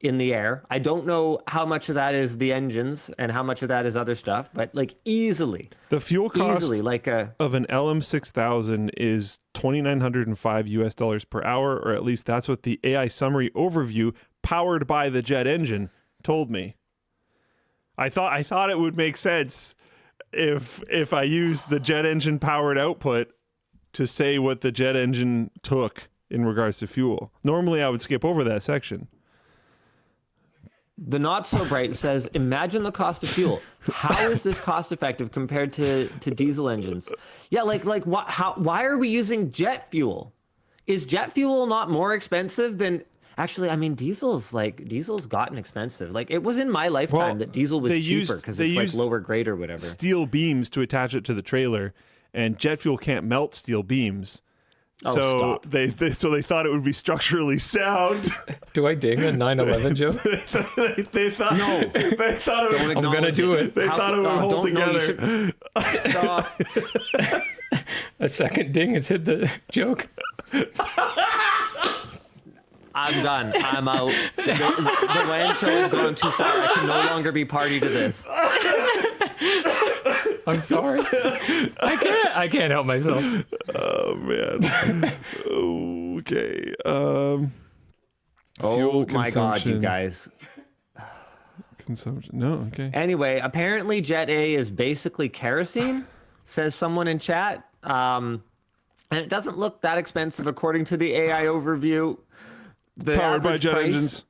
in the air. I don't know how much of that is the engines and how much of that is other stuff, but like easily. The fuel cost of an LM6000 is $2,905 per hour, or at least that's what the AI summary overview powered by the jet engine told me. I thought it would make sense if I used the jet engine powered output to say what the jet engine took in regards to fuel. Normally I would skip over that section. The Not So Bright says, imagine the cost of fuel. How is this cost effective compared to diesel engines? Yeah, why are we using jet fuel? Is jet fuel not more expensive than... Actually, I mean, diesel's gotten expensive. Like, it was in my lifetime that diesel was cheaper because it's like lower grade or whatever. Steel beams to attach it to the trailer, and jet fuel can't melt steel beams. So they thought it would be structurally sound. Do I ding a 9/11 joke? they thought no. They thought it would, I'm gonna do it. They thought it would hold together. Stop. A second ding has hit the joke. I'm done. I'm out. The WAN show has gone too far. I can no longer be party to this. I'm sorry. I can't help myself. Oh man. Okay. Oh my god, you guys. Consumption. No, okay. Anyway, apparently Jet A is basically kerosene, says someone in chat. And it doesn't look that expensive according to the AI overview. The Powered by jet price engines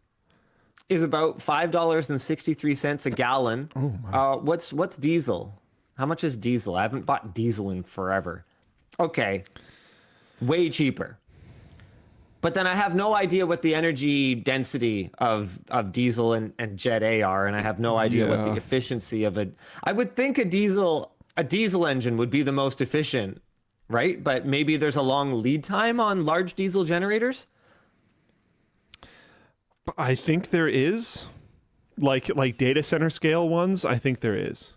is about $5.63 a gallon. Oh my. What's diesel? How much is diesel? I haven't bought diesel in forever. Okay. Way cheaper. But then I have no idea what the energy density of diesel and Jet A are, and I have no idea what the efficiency of it. I would think a diesel engine would be the most efficient, right? But maybe there's a long lead time on large diesel generators. I think there is, like data center scale ones. I think there is.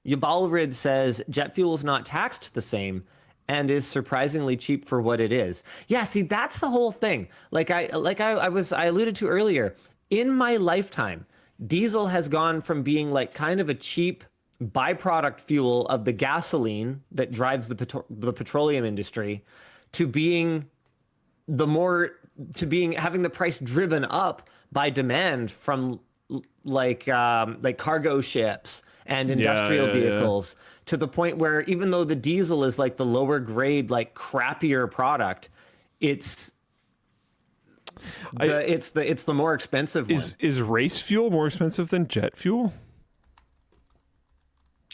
Yabalrid says jet fuel is not taxed the same and is surprisingly cheap for what it is. Yeah, see, that's the whole thing. I alluded to earlier. In my lifetime, diesel has gone from being like kind of a cheap byproduct fuel of the gasoline that drives the petroleum industry to being having the price driven up by demand from like cargo ships and industrial vehicles to the point where even though the diesel is like the lower grade, like crappier product, it's the more expensive one. Is race fuel more expensive than jet fuel?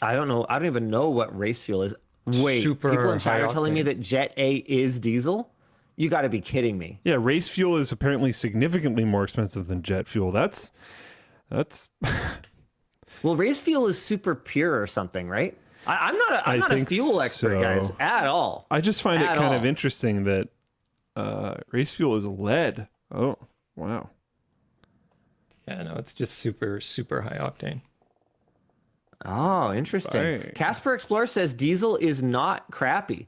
I don't know. I don't even know what race fuel is. Wait, people in chat are telling me that Jet A is diesel? You got to be kidding me. Yeah, race fuel is apparently significantly more expensive than jet fuel. That's Well, race fuel is super pure or something, right? I'm not a fuel expert, guys, at all. I just find it kind of interesting that race fuel is lead. Oh, wow. Yeah, no, it's just super, super high octane. Oh, interesting. Right. Casper Explorer says diesel is not crappy.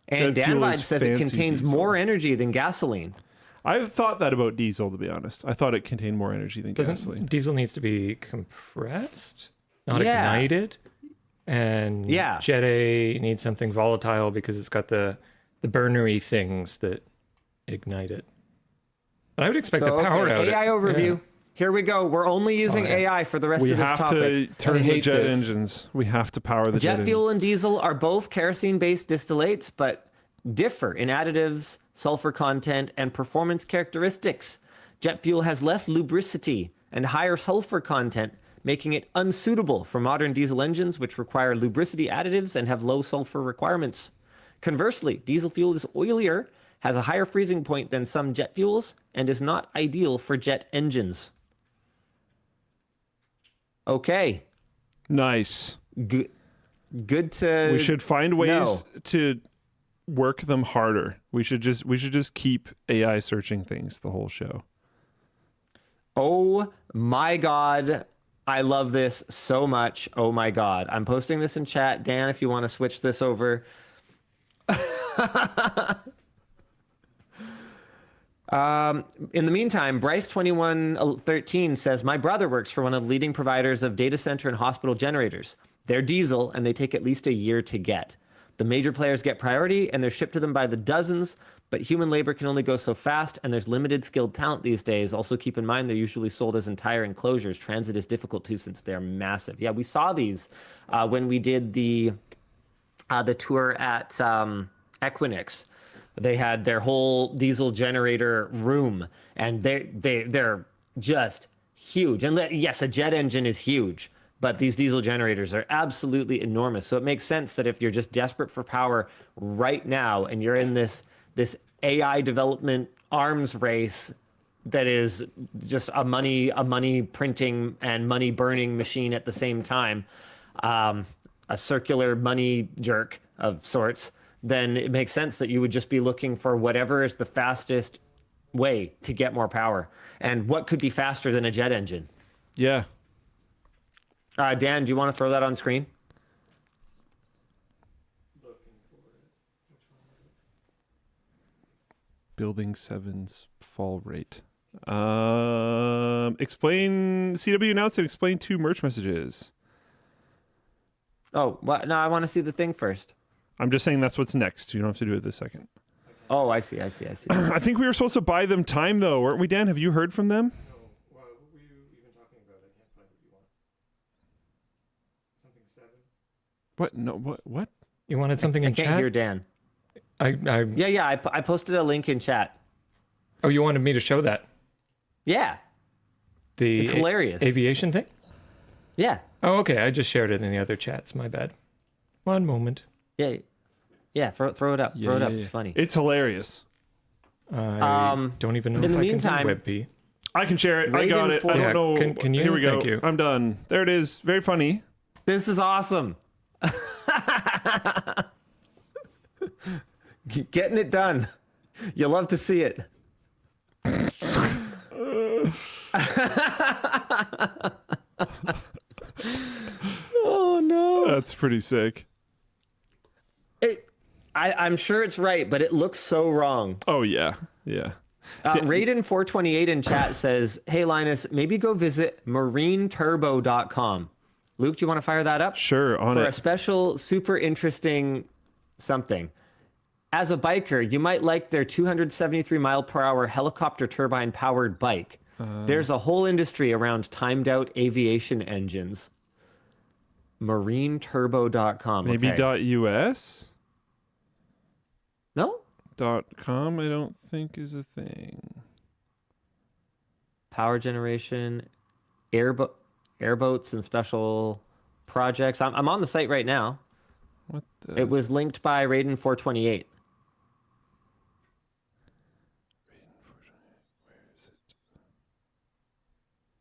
And Jet Dan fuel Vibe is says it fancy contains diesel. more energy than gasoline. I've thought that about diesel, to be honest. I thought it contained more energy than gasoline. Diesel needs to be compressed, not ignited. And Jet A needs something volatile because it's got the burnery things that ignite it. But I would expect the power out. AI overview. Yeah. Here we go. We're only using AI for the rest of this topic. We have to turn the jet engines. We have to power the jet engines. Jet fuel and diesel are both kerosene-based distillates, but differ in additives, sulfur content, and performance characteristics. Jet fuel has less lubricity and higher sulfur content, making it unsuitable for modern diesel engines, which require lubricity additives and have low sulfur requirements. Conversely, diesel fuel is oilier, has a higher freezing point than some jet fuels, and is not ideal for jet engines. Okay. Nice. Good to We should find ways know. to work them harder. We should just keep AI searching things the whole show. Oh my God. I love this so much. Oh my God. I'm posting this in chat. Dan, if you want to switch this over. In the meantime, Bryce2113 says, my brother works for one of the leading providers of data center and hospital generators. They're diesel and they take at least a year to get. The major players get priority and they're shipped to them by the dozens, but human labor can only go so fast and there's limited skilled talent these days. Also keep in mind they're usually sold as entire enclosures. Transit is difficult too since they're massive. Yeah, we saw these when we did the tour at Equinix. They had their whole diesel generator room, and they're just huge. And yes, a jet engine is huge, but these diesel generators are absolutely enormous. So it makes sense that if you're just desperate for power right now, and you're in this AI development arms race that is just a money printing and money burning machine at the same time, a circular money jerk of sorts, then it makes sense that you would just be looking for whatever is the fastest way to get more power. And what could be faster than a jet engine? Yeah. Dan, do you want to throw that on screen? Building 7's fall rate. Explain CW announced and explain 2 merch messages. Oh, well, no, I want to see the thing first. I'm just saying that's what's next. You don't have to do it this second. Oh, I see. I think we were supposed to buy them time, though, weren't we, Dan? Have you heard from them? No. What were you even talking about? I can't find what you want. Something 7? What? No, what? You wanted something in I chat? can't hear Dan. I I posted a link in chat. Oh, you wanted me to show that? Yeah. The It's hilarious. Aviation thing? Yeah. Oh, okay. I just shared it in the other chats. My bad. One moment. Yeah. Throw it up. Throw it up. It's funny. It's hilarious. I don't even know in if the I meantime, can do WebP. I can share it. I got it. I Yeah, don't know. can you? Here we go. Thank you. I'm done. There it is. Very funny. This is awesome. Getting it done. You'll love to see it. Oh no. That's pretty sick. I'm sure it's right, but it looks so wrong. Oh, yeah. Yeah. Raiden428 in chat says, hey, Linus, maybe go visit MarineTurbo.com. Luke, do you want to fire that up? Sure, on For it. a special, super interesting something. As a biker, you might like their 273 mile per hour helicopter turbine powered bike. There's a whole industry around timed out aviation engines. MarineTurbo.com. Maybe okay. .us? No? .com, I don't think is a thing. Power generation, airboats and special projects. I'm on the site right now. What the? It was linked by Raiden428.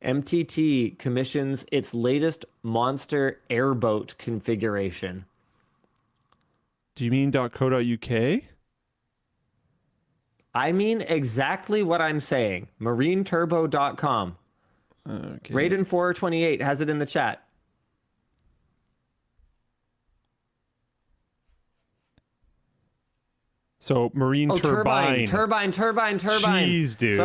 MTT commissions its latest monster airboat configuration. Do you mean .co.uk? I mean exactly what I'm saying. MarineTurbo.com. Okay. Raiden428 has it in the chat. So MarineTurbine. Turbine. Jeez, dude.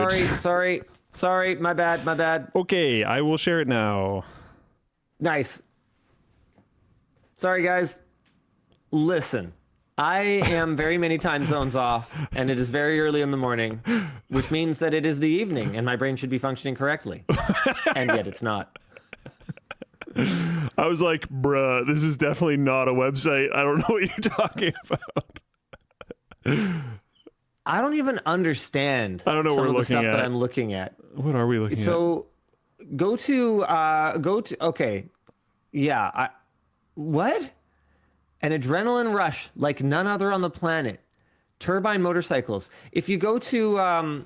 Sorry. My bad. Okay, I will share it now. Nice. Sorry, guys. Listen, I am very many time zones off, and it is very early in the morning, which means that it is the evening, and my brain should be functioning correctly. And yet it's not. I was like, bruh, this is definitely not a website. I don't know what you're talking about. I don't even understand. I don't know what some we're of the looking stuff at. that I'm looking at. What are we looking at? So go to okay. Yeah, what? An adrenaline rush like none other on the planet. Turbine motorcycles. If you go to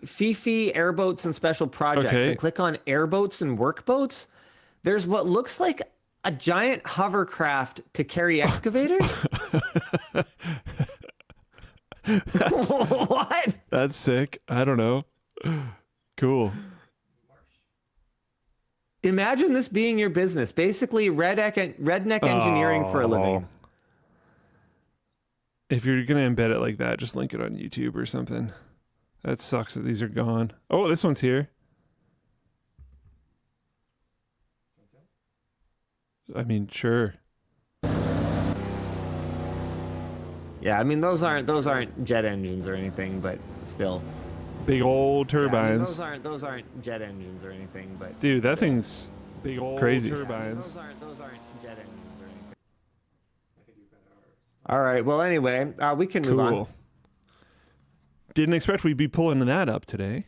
Fifi Airboats and Special Projects and click on airboats and workboats, there's what looks like a giant hovercraft to carry excavators. What? That's sick. I don't know. Cool. Imagine this being your business. Basically, redneck engineering for a living. If you're going to embed it like that, just link it on YouTube or something. That sucks that these are gone. Oh, this one's here. I mean, sure. Yeah, I mean those aren't jet engines or anything, but still. Big old turbines. Yeah, I mean, those aren't jet engines or anything, but dude, that thing's big old crazy. Turbines. Yeah, those aren't jet engines or anything. All right. Well, anyway, we can move on. Didn't expect we'd be pulling that up today.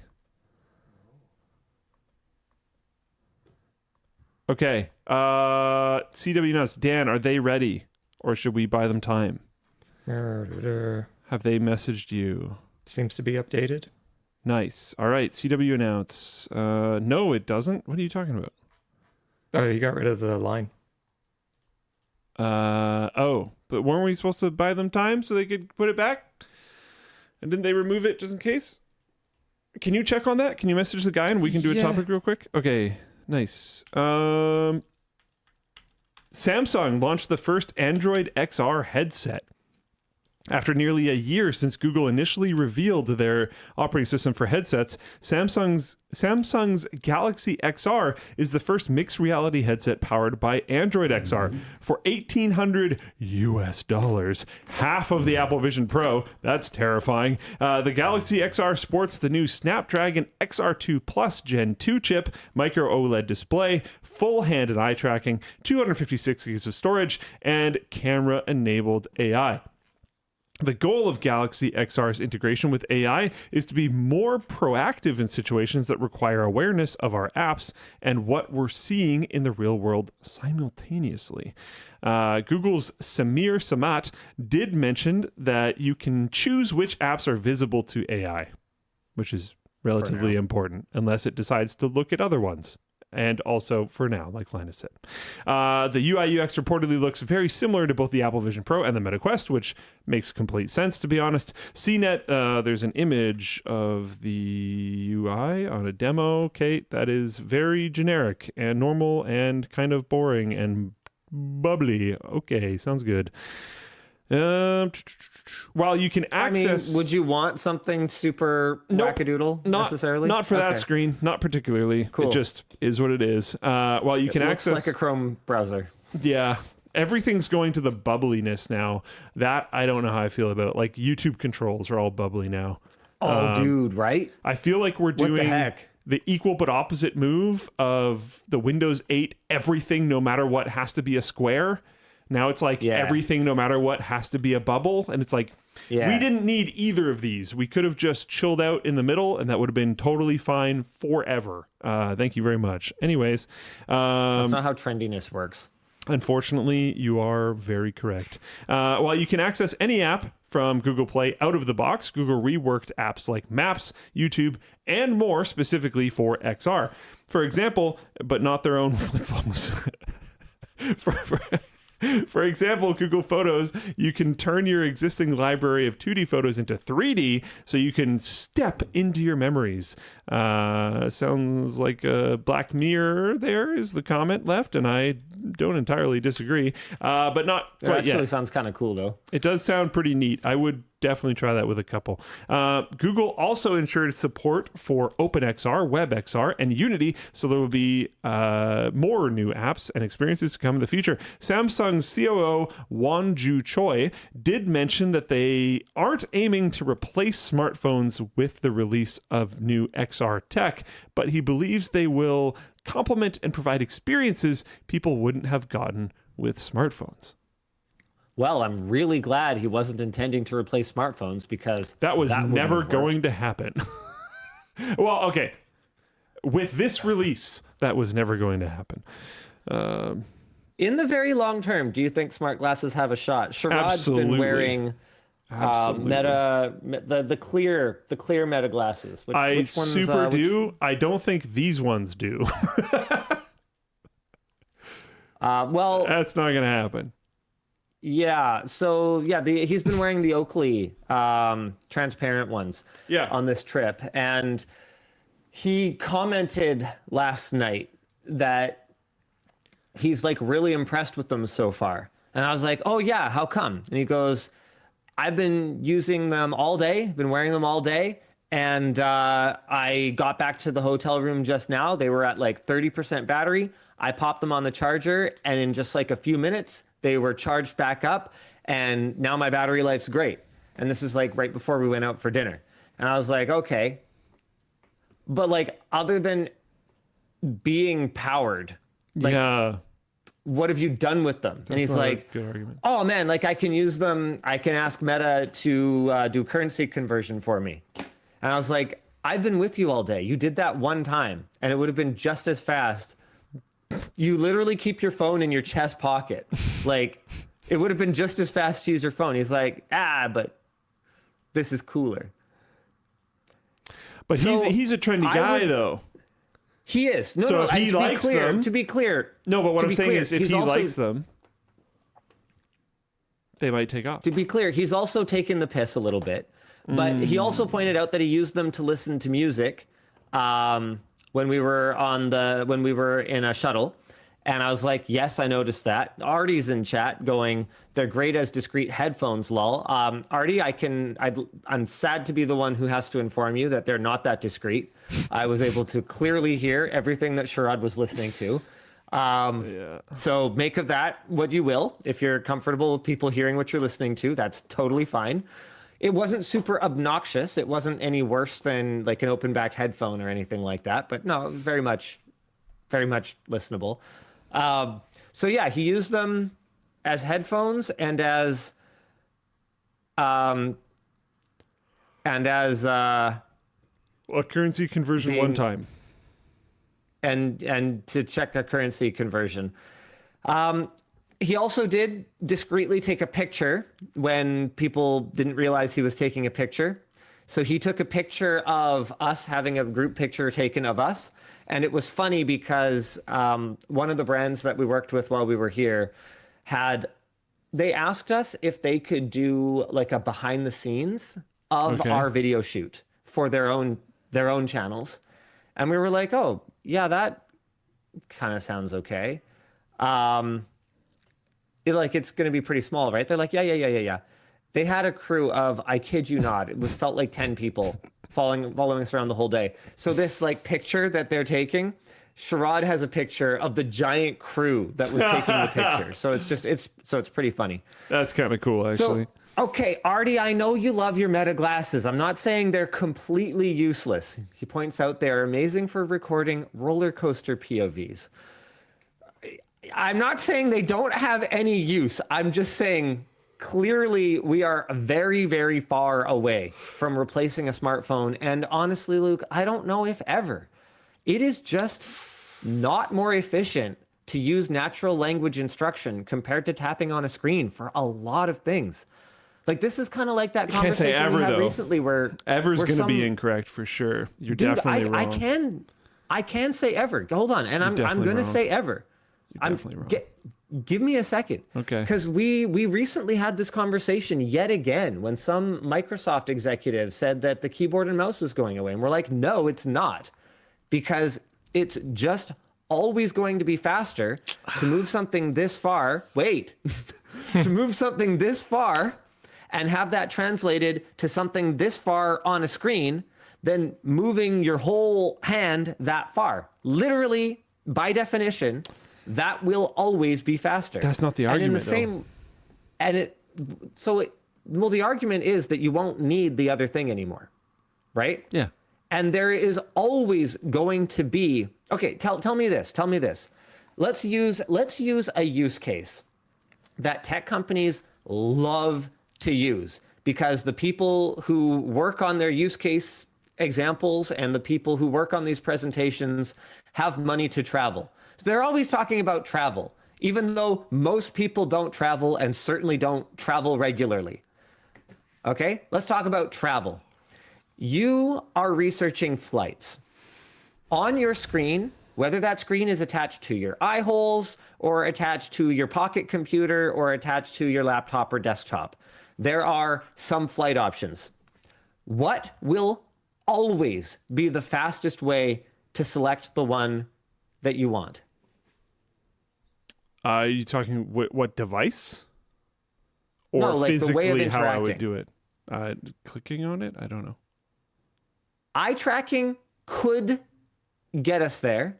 Okay. CW Nuts. Dan, are they ready? Or should we buy them time? Have they messaged you? Seems to be updated. Nice. All right. CW announce. No, it doesn't. What are you talking about? Oh, you got rid of the line. Oh, but weren't we supposed to buy them time so they could put it back? And didn't they remove it just in case? Can you check on that? Can you message the guy and we can do a topic real quick? Okay, nice. Samsung launched the first Android XR headset. After nearly a year since Google initially revealed their operating system for headsets, Samsung's Galaxy XR is the first mixed reality headset powered by Android XR for $1,800 US, half of the Apple Vision Pro. That's terrifying. The Galaxy XR sports the new Snapdragon XR2 Plus Gen 2 chip, micro OLED display, full hand and eye tracking, 256 gigs of storage, and camera-enabled AI. The goal of Galaxy XR's integration with AI is to be more proactive in situations that require awareness of our apps and what we're seeing in the real world simultaneously. Google's Samir Samat did mention that you can choose which apps are visible to AI, which is relatively important, unless it decides to look at other ones. And also for now, like Linus said. The UI UX reportedly looks very similar to both the Apple Vision Pro and the Meta Quest, which makes complete sense, to be honest. CNET, there's an image of the UI on a demo, Kate, that is very generic and normal and kind of boring and bubbly. Okay, sounds good. While you can access... I mean, would you want something super wackadoodle necessarily? Not for that screen, not particularly. Cool. It just is what it is. While you can access... looks like a Chrome browser. Yeah. Everything's going to the bubbliness now. That I don't know how I feel about. Like YouTube controls are all bubbly now. Oh, dude, right? I feel like we're doing... What the heck? The equal but opposite move of the Windows 8, everything no matter what has to be a square. Now it's like everything, no matter what, has to be a bubble. And it's like, we didn't need either of these. We could have just chilled out in the middle and that would have been totally fine forever. Thank you very much. Anyways. That's not how trendiness works. Unfortunately, you are very correct. While you can access any app from Google Play out of the box, Google reworked apps like Maps, YouTube, and more specifically for XR. For example, but not their own flip phones. For example, Google Photos, you can turn your existing library of 2D photos into 3D so you can step into your memories. Sounds like a Black Mirror there is the comment left, and I don't entirely disagree, but not quite yet. It actually sounds kind of cool, though. It does sound pretty neat. I would definitely try that with a couple. Google also ensured support for OpenXR, WebXR, and Unity, so there will be more new apps and experiences to come in the future. Samsung's COO, Wonju Choi, did mention that they aren't aiming to replace smartphones with the release of new XR tech, but he believes they will complement and provide experiences people wouldn't have gotten with smartphones. Well, I'm really glad he wasn't intending to replace smartphones, because That was wouldn't never have worked. going to happen. Well, okay. With this release, that was never going to happen. In the very long term, do you think smart glasses have a shot? Sharad's Absolutely. been wearing the clear Meta glasses. Which ones, super do. I don't think these ones do. Well, That's not going to happen. yeah. So yeah, he's been wearing the Oakley transparent ones. Yeah. On this trip, and he commented last night that he's like really impressed with them so far. And I was like, oh yeah, how come? And he goes, I've been using them all day, been wearing them all day. And I got back to the hotel room just now. They were at like 30% battery. I popped them on the charger, and in just like a few minutes, they were charged back up. And now my battery life's great. And this is like right before we went out for dinner. And I was like, okay. But like, other than being powered, like, yeah. what have you done with them? And he's not a like, good argument. oh man, like I can use them. I can ask Meta to do currency conversion for me. And I was like, I've been with you all day. You did that one time, and it would have been just as fast. You literally keep your phone in your chest pocket. Like, it would have been just as fast to use your phone. He's like, but this is cooler. But So, he's a trendy guy, though. He is. No, So no, if he to be likes clear, them- to be clear. No, but what to I'm be saying clear, is if he's he also- likes them, they might take off. To be clear, he's also taken the piss a little bit, but he also pointed out that he used them to listen to music when we were in a shuttle. And I was like, yes, I noticed that. Artie's in chat going, they're great as discrete headphones, lol. Artie, I'm sad to be the one who has to inform you that they're not that discrete. I was able to clearly hear everything that Sharad was listening to. So make of that what you will. If you're comfortable with people hearing what you're listening to, that's totally fine. It wasn't super obnoxious. It wasn't any worse than like an open back headphone or anything like that, but no, very much listenable. So yeah, he used them as headphones and as A currency conversion one time. and to check a currency conversion. He also did discreetly take a picture when people didn't realize he was taking a picture. So he took a picture of us, having a group picture taken of us. And it was funny because one of the brands that we worked with while we were here they asked us if they could do like a behind the scenes of our video shoot for their own channels. And we were like, oh, yeah, that kind of sounds okay. It's going to be pretty small, right? They're like, yeah. They had a crew of, I kid you not, it felt like 10 people following us around the whole day. So this like picture that they're taking, Sharad has a picture of the giant crew that was taking the picture. So it's pretty funny. That's kind of cool, actually. So, okay, Artie, I know you love your Meta glasses. I'm not saying they're completely useless. He points out they are amazing for recording roller coaster POVs. I'm not saying they don't have any use. I'm just saying clearly we are very, very far away from replacing a smartphone. And honestly, Luke, I don't know if ever. It is just not more efficient to use natural language instruction compared to tapping on a screen for a lot of things. Like, this is kind of like that conversation we had recently where ever's going to be incorrect for sure. You're definitely wrong. I can say ever. Hold on, and I'm going to say ever. You're definitely wrong. Give me a second. Okay. Because we recently had this conversation yet again when some Microsoft executive said that the keyboard and mouse was going away. And we're like, no, it's not. Because it's just always going to be faster to move something this far. To move something this far and have that translated to something this far on a screen than moving your whole hand that far. Literally, by definition, that will always be faster. That's not the argument, though. The argument is that you won't need the other thing anymore, right? Yeah. And there is always going to be, okay, tell me this. Let's use a use case that tech companies love to use, because the people who work on their use case examples and the people who work on these presentations have money to travel. So they're always talking about travel, even though most people don't travel and certainly don't travel regularly. Okay, let's talk about travel. You are researching flights. On your screen, whether that screen is attached to your eye holes or attached to your pocket computer or attached to your laptop or desktop, there are some flight options. What will always be the fastest way to select the one that you want? Are you talking what device? Or no, like physically the way of how I interacting. would do it? Clicking on it? I don't know. Eye tracking could get us there,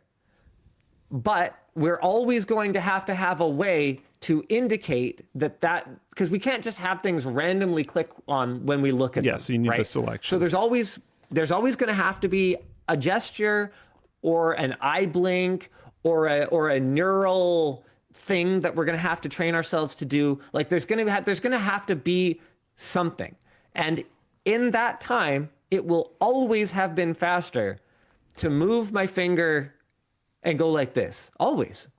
but we're always going to have a way to indicate that, because we can't just have things randomly click on when we look at them. Yeah, so you need right? the selection. So there's always going to have to be a gesture or an eye blink or a neural thing that we're going to have to train ourselves to do. Like there's going to have to be something. And in that time, it will always have been faster to move my finger and go like this. Always.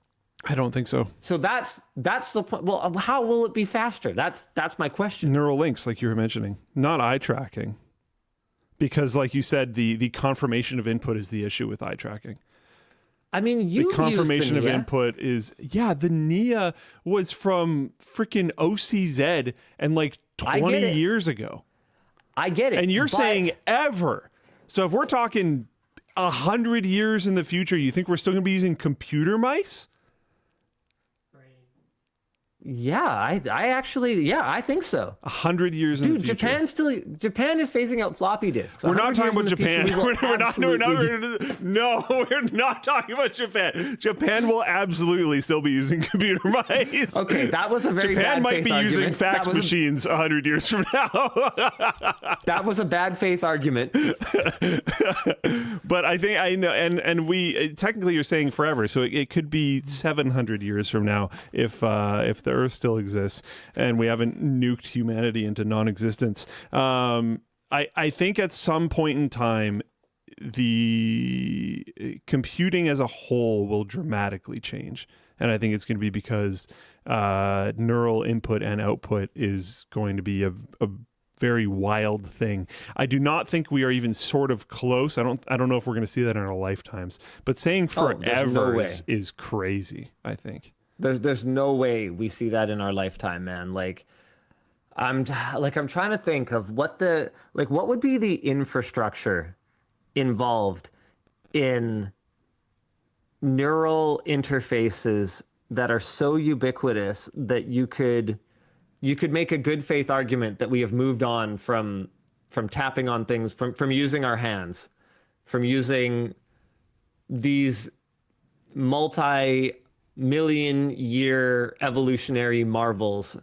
I don't think so. So that's the point. Well, how will it be faster? That's my question. Neural links, like you were mentioning, not eye tracking. Because like you said, the confirmation of input is the issue with eye tracking. I mean, the confirmation of input is, the NIA was from freaking OCZ and like 20 years ago. I get it. And you're saying ever. So if we're talking 100 years in the future, you think we're still going to be using computer mice? Yeah, I think so. 100 years in the future. Japan is phasing out floppy disks. We're not talking about Japan. We're not talking about Japan. Japan will absolutely still be using computer mice. Okay, that was a very Japan bad might be argument. using fax machines 100 years from now. That was a bad faith argument. But I think I know, and we technically you're saying forever, so it could be 700 years from now if the Earth still exists and we haven't nuked humanity into non-existence. I think at some point in time, the computing as a whole will dramatically change, and I think it's going to be because neural input and output is going to be a very wild thing. I do not think we are even sort of close. I don't know if we're going to see that in our lifetimes. But saying forever is crazy, I think. There's no way we see that in our lifetime, man. I'm trying to think of what would be the infrastructure involved in neural interfaces that are so ubiquitous that you could make a good faith argument that we have moved on from tapping on things, from using our hands, from using these multi-million-year evolutionary marvels.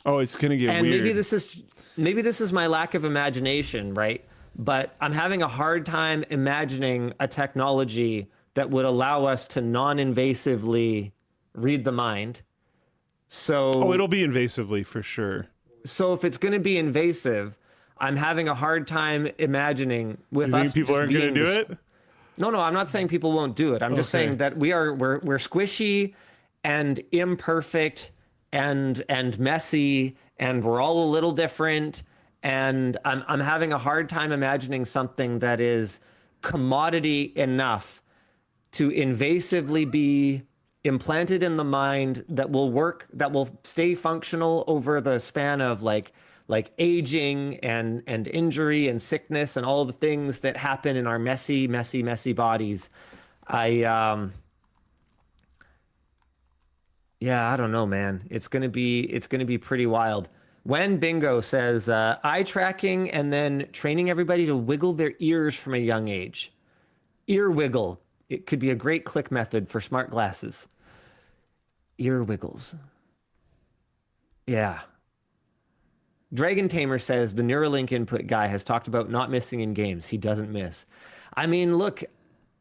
It's gonna get and weird. Maybe this is my lack of imagination, right? But I'm having a hard time imagining a technology that would allow us to non-invasively read the mind. So it'll be invasively for sure. So if it's going to be invasive, I'm having a hard time imagining with you think people aren't going to do it? No, I'm not saying people won't do it. I'm just saying that we're squishy and imperfect and messy, and we're all a little different. And I'm having a hard time imagining something that is commodity enough to invasively be implanted in the mind, that will work, that will stay functional over the span of like aging and injury and sickness and all the things that happen in our messy bodies. I don't know, man. It's gonna be pretty wild. When Bingo says eye tracking and then training everybody to wiggle their ears from a young age. Ear wiggle. It could be a great click method for smart glasses. Ear wiggles. Yeah. Dragon Tamer says the Neuralink input guy has talked about not missing in games. He doesn't miss. I mean, look,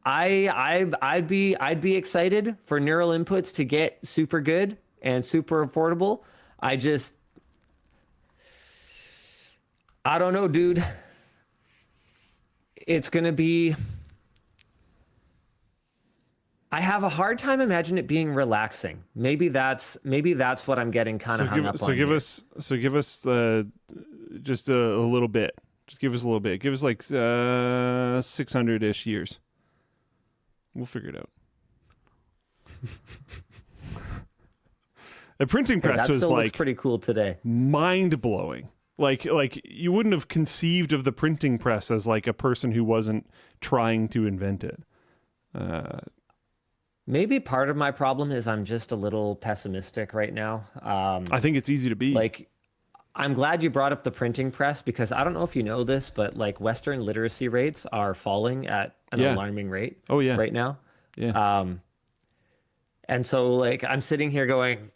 I'd be excited for neural inputs to get super good and super affordable. I don't know, dude. It's going to be... I have a hard time imagining it being relaxing. Maybe that's what I'm getting kind of hung up on. So give us just a little bit. Just give us a little bit. Give us like 600-ish years. We'll figure it out. The printing press was like pretty cool today. Mind blowing. Like you wouldn't have conceived of the printing press as like a person who wasn't trying to invent it. Maybe part of my problem is I'm just a little pessimistic right now. I think it's easy to be. Like, I'm glad you brought up the printing press, because I don't know if you know this, but like Western literacy rates are falling at an alarming rate. Oh yeah, right now. Yeah. And so like I'm sitting here going,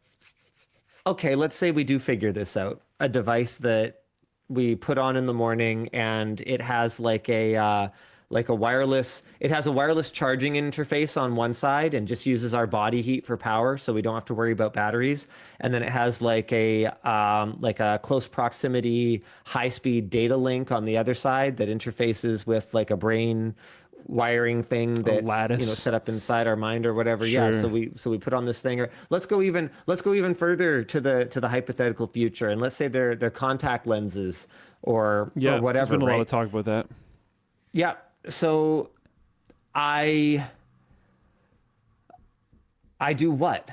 okay, let's say we do figure this out. A device that we put on in the morning, and it has like a wireless, it has a wireless charging interface on one side and just uses our body heat for power, so we don't have to worry about batteries. And then it has like a close proximity high speed data link on the other side that interfaces with like a brain wiring thing that's set up inside our mind or whatever. Sure. Yeah, so we put on this thing. Or let's go even further to the hypothetical future, and let's say they're contact lenses or whatever. There's been a right? lot of talk about that. Yeah. So I do what?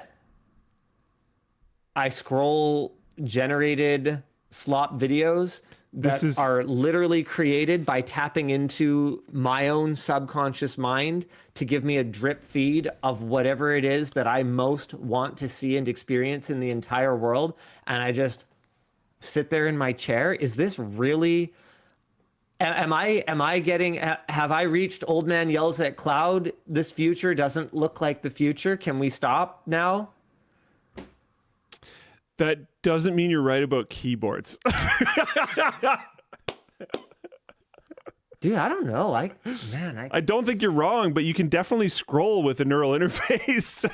I scroll generated slop videos that are literally created by tapping into my own subconscious mind to give me a drip feed of whatever it is that I most want to see and experience in the entire world. And I just sit there in my chair. Is this really... Am I getting... Have I reached old man yells at cloud? This future doesn't look like the future. Can we stop now? That doesn't mean you're right about keyboards. Dude, I don't know. I don't think you're wrong, but you can definitely scroll with a neural interface.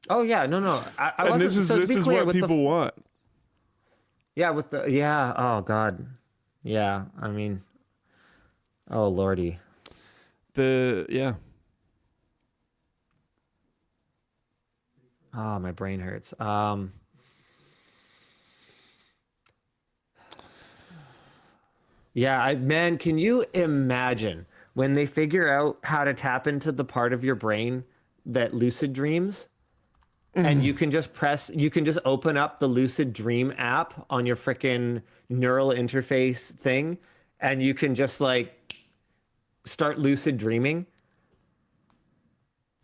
Oh yeah, no. I wasn't. This is what people want. Yeah, oh God. Yeah, I mean, oh Lordy. Oh, my brain hurts. Man, can you imagine when they figure out how to tap into the part of your brain that lucid dreams? And you can just open up the Lucid Dream app on your freaking neural interface thing, and you can just like start lucid dreaming.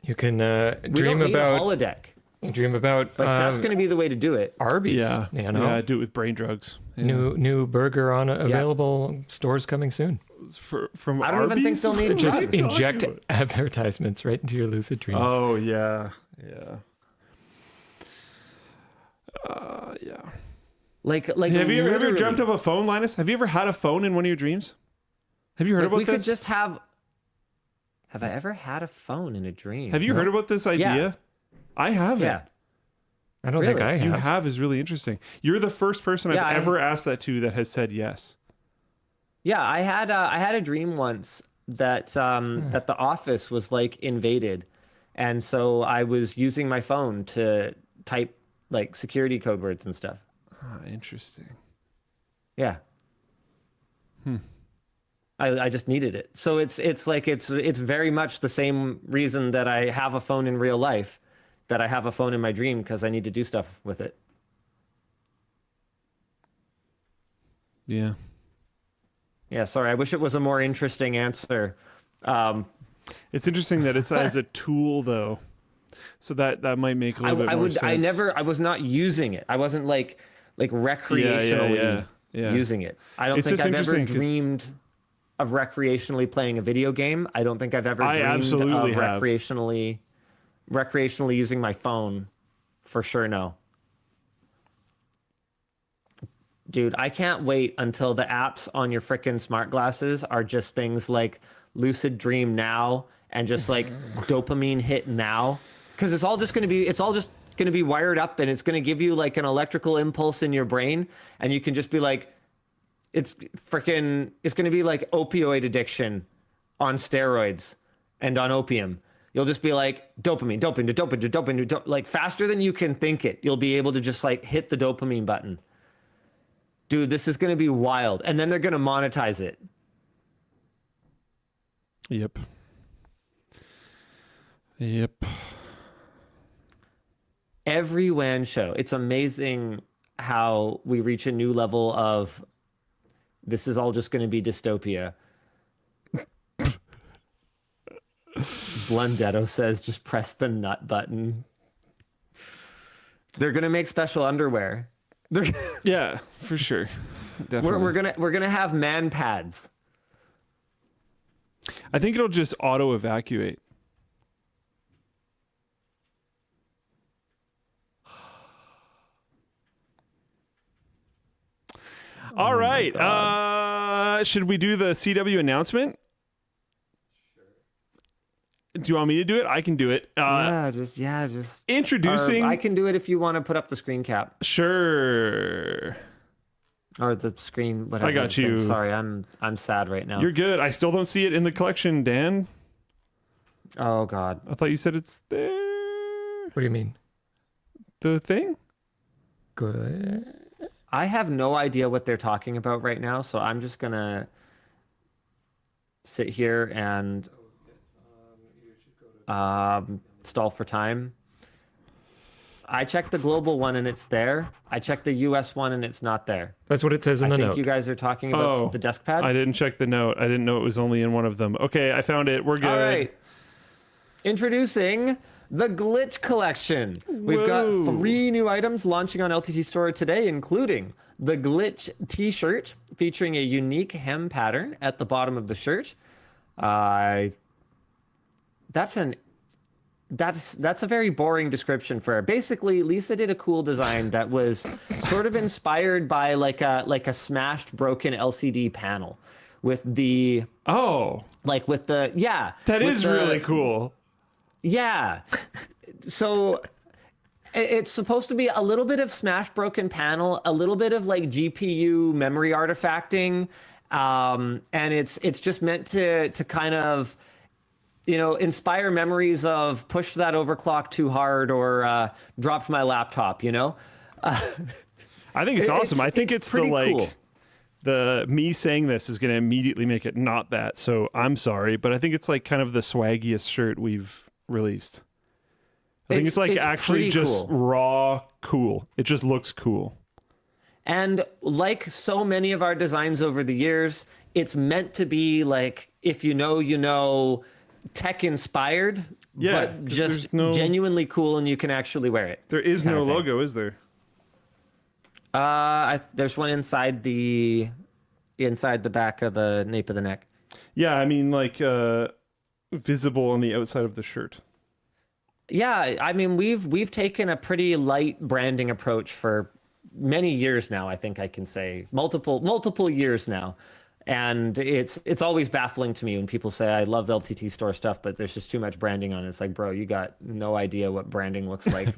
You can We don't need a holodeck. Dream about that's going to be the way to do it. Arby's. Yeah, do it with brain drugs. Yeah. New burger on available stores coming soon. From I don't Arby's? even think they'll need Just drugs. inject advertisements right into your lucid dreams. Oh yeah. Like have you ever dreamt of a phone, Linus? Have you ever had a phone in one of your dreams? Have you heard about we this? Could just have I ever had a phone in a dream? Have you heard about this idea? Yeah. I haven't. Yeah. I don't think I have. You have is really interesting. You're the first person I've ever asked that to that has said yes. Yeah, I had a dream once that that the office was like invaded, and so I was using my phone to type like security code words and stuff. Oh, interesting. Yeah. I just needed it. So it's very much the same reason that I have a phone in real life, that I have a phone in my dream, because I need to do stuff with it. Yeah. Yeah, sorry. I wish it was a more interesting answer. It's interesting that it's as a tool, though. So that might make a little bit more sense. I was not using it. I wasn't like recreationally using it. I don't think I've ever dreamed of recreationally playing a video game. I don't think I've ever dreamed of recreationally using my phone. For sure, no. Dude, I can't wait until the apps on your frickin' smart glasses are just things like Lucid Dream Now and just like dopamine hit now. Because it's all just going to be wired up, and it's going to give you like an electrical impulse in your brain, and you can just be like, it's going to be like opioid addiction on steroids and on opium. You'll just be like dopamine, like faster than you can think it. You'll be able to just like hit the dopamine button. Dude, this is going to be wild. And then they're going to monetize it. Yep. Every WAN show, it's amazing how we reach a new level of this is all just going to be dystopia. Blundetto says, just press the nut button. They're going to make special underwear. Yeah, for sure. Definitely. We're gonna have man pads. I think it'll just auto evacuate. All right. Should we do the CW announcement? Do you want me to do it? I can do it. Just introducing. I can do it if you want to put up the screen cap. Sure. Or the screen, whatever. I got you. Sorry, I'm sad right now. You're good. I still don't see it in the collection, Dan. Oh God. I thought you said it's there. What do you mean? The thing? Good. I have no idea what they're talking about right now, so I'm just gonna sit here and stall for time. I checked the global one and it's there. I checked the US one and it's not there. That's what it says in the I note. think you guys are talking about the desk pad. I didn't check the note. I didn't know it was only in one of them. Okay, I found it. We're good. All right. Introducing the Glitch Collection. We've got 3 new items launching on LTTStore today, including the Glitch T-shirt featuring a unique hem pattern at the bottom of the shirt. That's a very boring description for her. Basically, Lisa did a cool design that was sort of inspired by like a smashed, broken LCD panel with the that is really cool. Yeah. So it's supposed to be a little bit of smashed, broken panel, a little bit of like GPU memory artifacting, and it's just meant to kind of, you know, inspire memories of pushed that overclock too hard or dropped my laptop, you know? I think it's awesome. I think it's the like cool. The me saying this is going to immediately make it not that. So I'm sorry, but I think it's like kind of the swaggiest shirt we've released. I think it's actually just cool. Raw cool. It just looks cool. And like so many of our designs over the years, it's meant to be like, if you know, you know, tech inspired, but just genuinely cool, and you can actually wear it. There is no logo, is there? There's one inside the back of the nape of the neck. Yeah, I mean like visible on the outside of the shirt. Yeah, I mean we've taken a pretty light branding approach for many years now. I think I can say multiple years now. And it's always baffling to me when people say I love LTTStore stuff, but there's just too much branding on it. It's like, bro, you got no idea what branding looks like.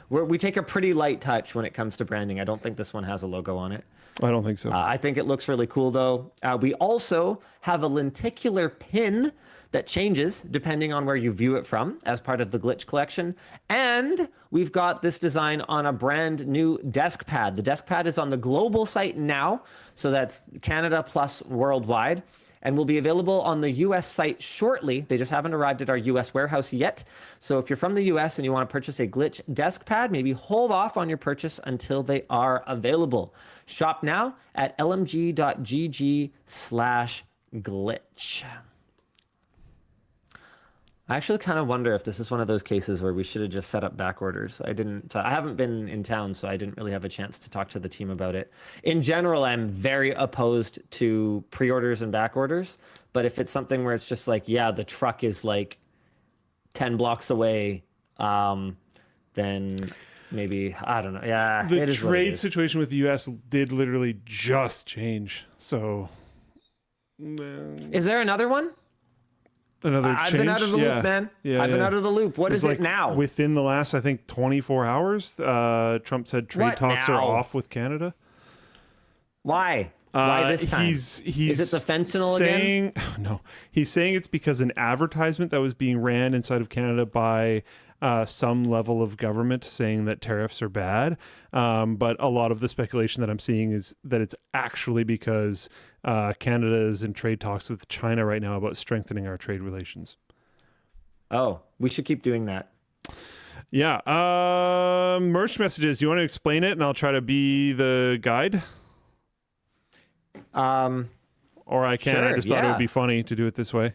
We take a pretty light touch when it comes to branding. I don't think this one has a logo on it. I don't think so. I think it looks really cool though. We also have a lenticular pin that changes depending on where you view it from as part of the Glitch collection. And we've got this design on a brand new desk pad. The desk pad is on the global site now, so that's Canada plus worldwide, and will be available on the US site shortly. They just haven't arrived at our US warehouse yet. So if you're from the US and you want to purchase a Glitch desk pad, maybe hold off on your purchase until they are available. Shop now at lmg.gg/glitch. I actually kind of wonder if this is one of those cases where we should have just set up back orders. I haven't been in town, so I didn't really have a chance to talk to the team about it. In general, I'm very opposed to pre-orders and back orders. But if it's something where it's just like, yeah, the truck is like 10 blocks away, then maybe, I don't know. Yeah, the trade situation with the US did literally just change. So, is there another one? I've been out of the loop, man. I've been out of the loop. What is it now? Within the last, I think, 24 hours, Trump said trade talks are off with Canada. Why? Why this time? He's is it the fentanyl again? No, he's saying it's because an advertisement that was being ran inside of Canada by some level of government saying that tariffs are bad. But a lot of the speculation that I'm seeing is that it's actually because Canada is in trade talks with China right now about strengthening our trade relations. Oh, we should keep doing that. Yeah. Merch messages. You want to explain it and I'll try to be the guide? Or I can. Sure, I just thought it would be funny to do it this way.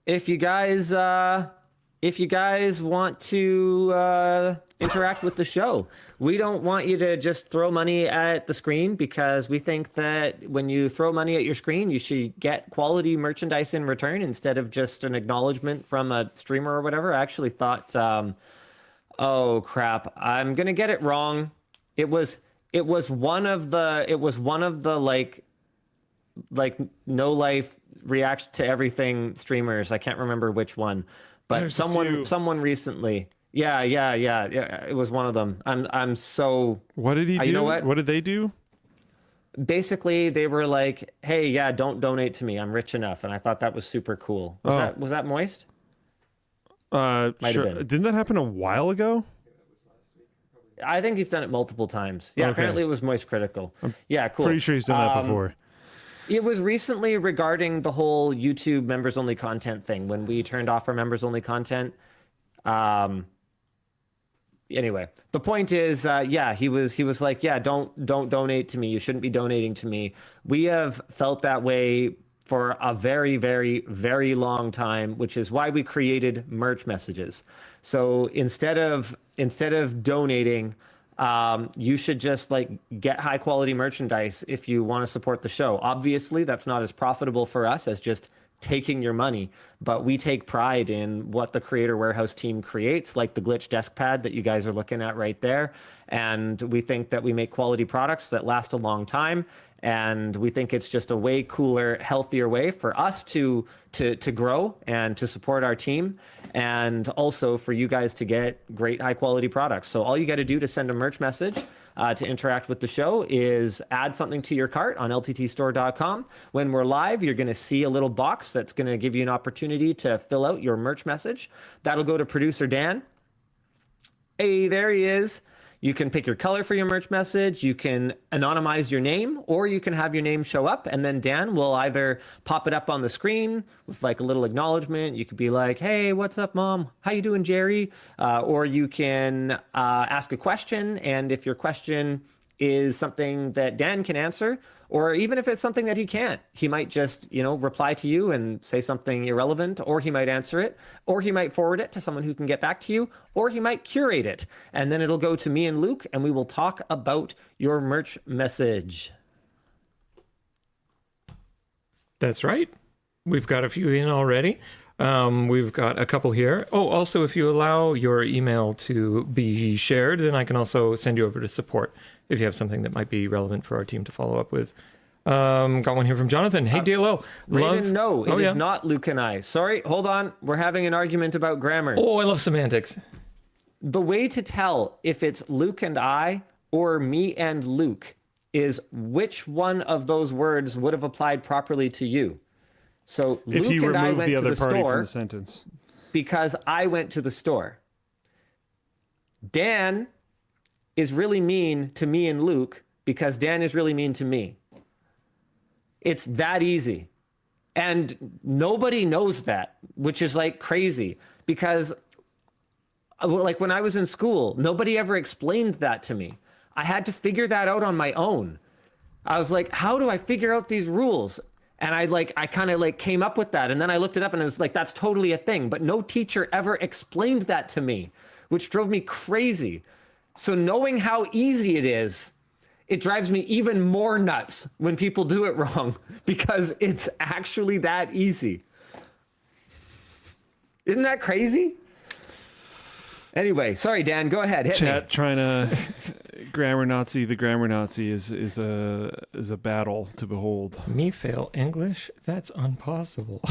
If you guys want to interact with the show, we don't want you to just throw money at the screen, because we think that when you throw money at your screen, you should get quality merchandise in return instead of just an acknowledgement from a streamer or whatever. I actually thought, oh crap, I'm gonna get it wrong. It was one of the like no life react to everything streamers. I can't remember which one, but There's someone recently. Yeah. It was one of them. I'm so. What did he do? You know what? What did they do? Basically, they were like, "Hey, yeah, don't donate to me. I'm rich enough," and I thought that was super cool. Was that Moist? Sure. Been. Didn't that happen a while ago? I think he's done it multiple times. Yeah, apparently it was Moist Critical. Yeah, cool. Pretty sure he's done that before. It was recently regarding the whole YouTube members only content thing when we turned off our members only content. Anyway, the point is, he was like, yeah, don't donate to me. You shouldn't be donating to me. We have felt that way for a very, very, very long time, which is why we created merch messages. So instead of donating, you should just like get high quality merchandise if you want to support the show. Obviously, that's not as profitable for us as just taking your money, but we take pride in what the Creator Warehouse team creates, like the Glitch desk pad that you guys are looking at right there. And we think that we make quality products that last a long time. And we think it's just a way cooler, healthier way for us to grow and to support our team, and also for you guys to get great high quality products. So all you got to do to send a merch message to interact with the show is add something to your cart on LTTStore.com. When we're live, you're going to see a little box that's going to give you an opportunity to fill out your merch message. That'll go to producer Dan. Hey, there he is. You can pick your color for your merch message. You can anonymize your name, or you can have your name show up, and then Dan will either pop it up on the screen with like a little acknowledgement. You could be like, "Hey, what's up, Mom? How you doing, Jerry?" Or you can ask a question, and if your question is something that Dan can answer, or even if it's something that he can't, he might just, reply to you and say something irrelevant, or he might answer it, or he might forward it to someone who can get back to you, or he might curate it. And then it'll go to me and Luke, and we will talk about your merch message. That's right. We've got a few in already. We've got a couple here. Oh, also, if you allow your email to be shared, then I can also send you over to support if you have something that might be relevant for our team to follow up with. Got one here from Jonathan. Hey, DLO. Raven, no, it is not Luke and I. Sorry, hold on. We're having an argument about grammar. Oh, I love semantics. The way to tell if it's Luke and I or me and Luke is which one of those words would have applied properly to you. So if Luke you and I remove went the to other the party store from the sentence, because I went to the store. Dan is really mean to me and Luke because Dan is really mean to me. It's that easy. And nobody knows that, which is like crazy, because like when I was in school, nobody ever explained that to me. I had to figure that out on my own. I was like, how do I figure out these rules? And I kind of came up with that. And then I looked it up and it was like, that's totally a thing. But no teacher ever explained that to me, which drove me crazy. So knowing how easy it is, it drives me even more nuts when people do it wrong, because it's actually that easy. Isn't that crazy? Anyway, sorry, Dan, go ahead. Hit Chat me. Trying to grammar Nazi. The grammar Nazi is a battle to behold. Me fail English? That's impossible.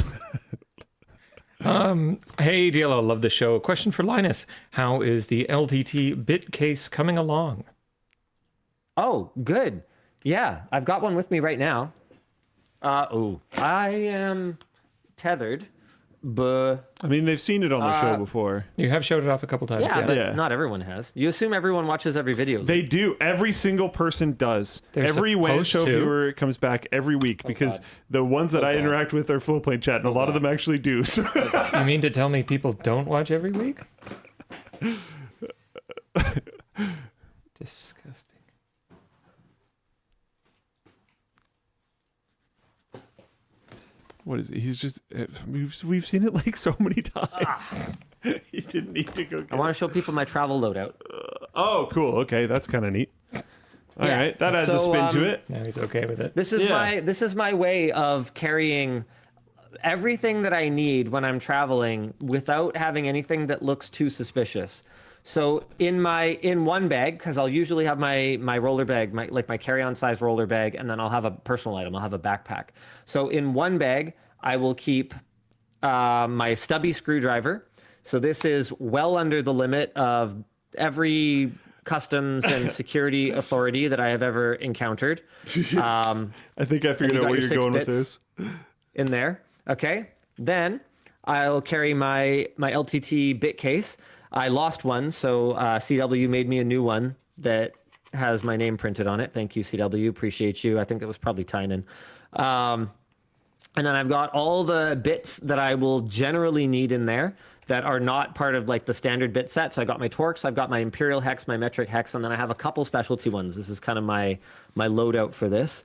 Hey, DLO, love the show. Question for Linus. How is the LTT bit case coming along? Oh, good. Yeah, I've got one with me right now. I am tethered, but I mean, they've seen it on the show before. You have showed it off a couple times. yeah, Yeah. but not everyone has. You assume everyone watches every video. They do. Every single person does. They're Every WAN supposed show to. viewer comes back every week because the ones that I interact with are Flowplane chat, and a lot of them actually do. So. You mean to tell me people don't watch every week? Disgusting. What is it? He's just we've seen it like so many times. You didn't need to go get I want to show people my travel loadout. Oh, cool. Okay, that's kind of neat. All right, Yeah. that adds a So, spin to it. Now he's okay with it. This is my way of carrying everything that I need when I'm traveling without having anything that looks too suspicious. So in one bag, because I'll usually have my roller bag, my carry-on size roller bag, and then I'll have a personal item. I'll have a backpack. So in one bag, I will keep my stubby screwdriver. So this is well under the limit of every customs and security authority that I have ever encountered. I think I figured you out got where your you're 6 going with bits this. in there. Okay. Then I'll carry my LTT bit case. I lost one, so CW made me a new one that has my name printed on it. Thank you, CW. Appreciate you. I think it was probably Tynan. And then I've got all the bits that I will generally need in there that are not part of like the standard bit set. So I got my Torx, I've got my Imperial Hex, my Metric Hex, and then I have a couple specialty ones. This is kind of my loadout for this.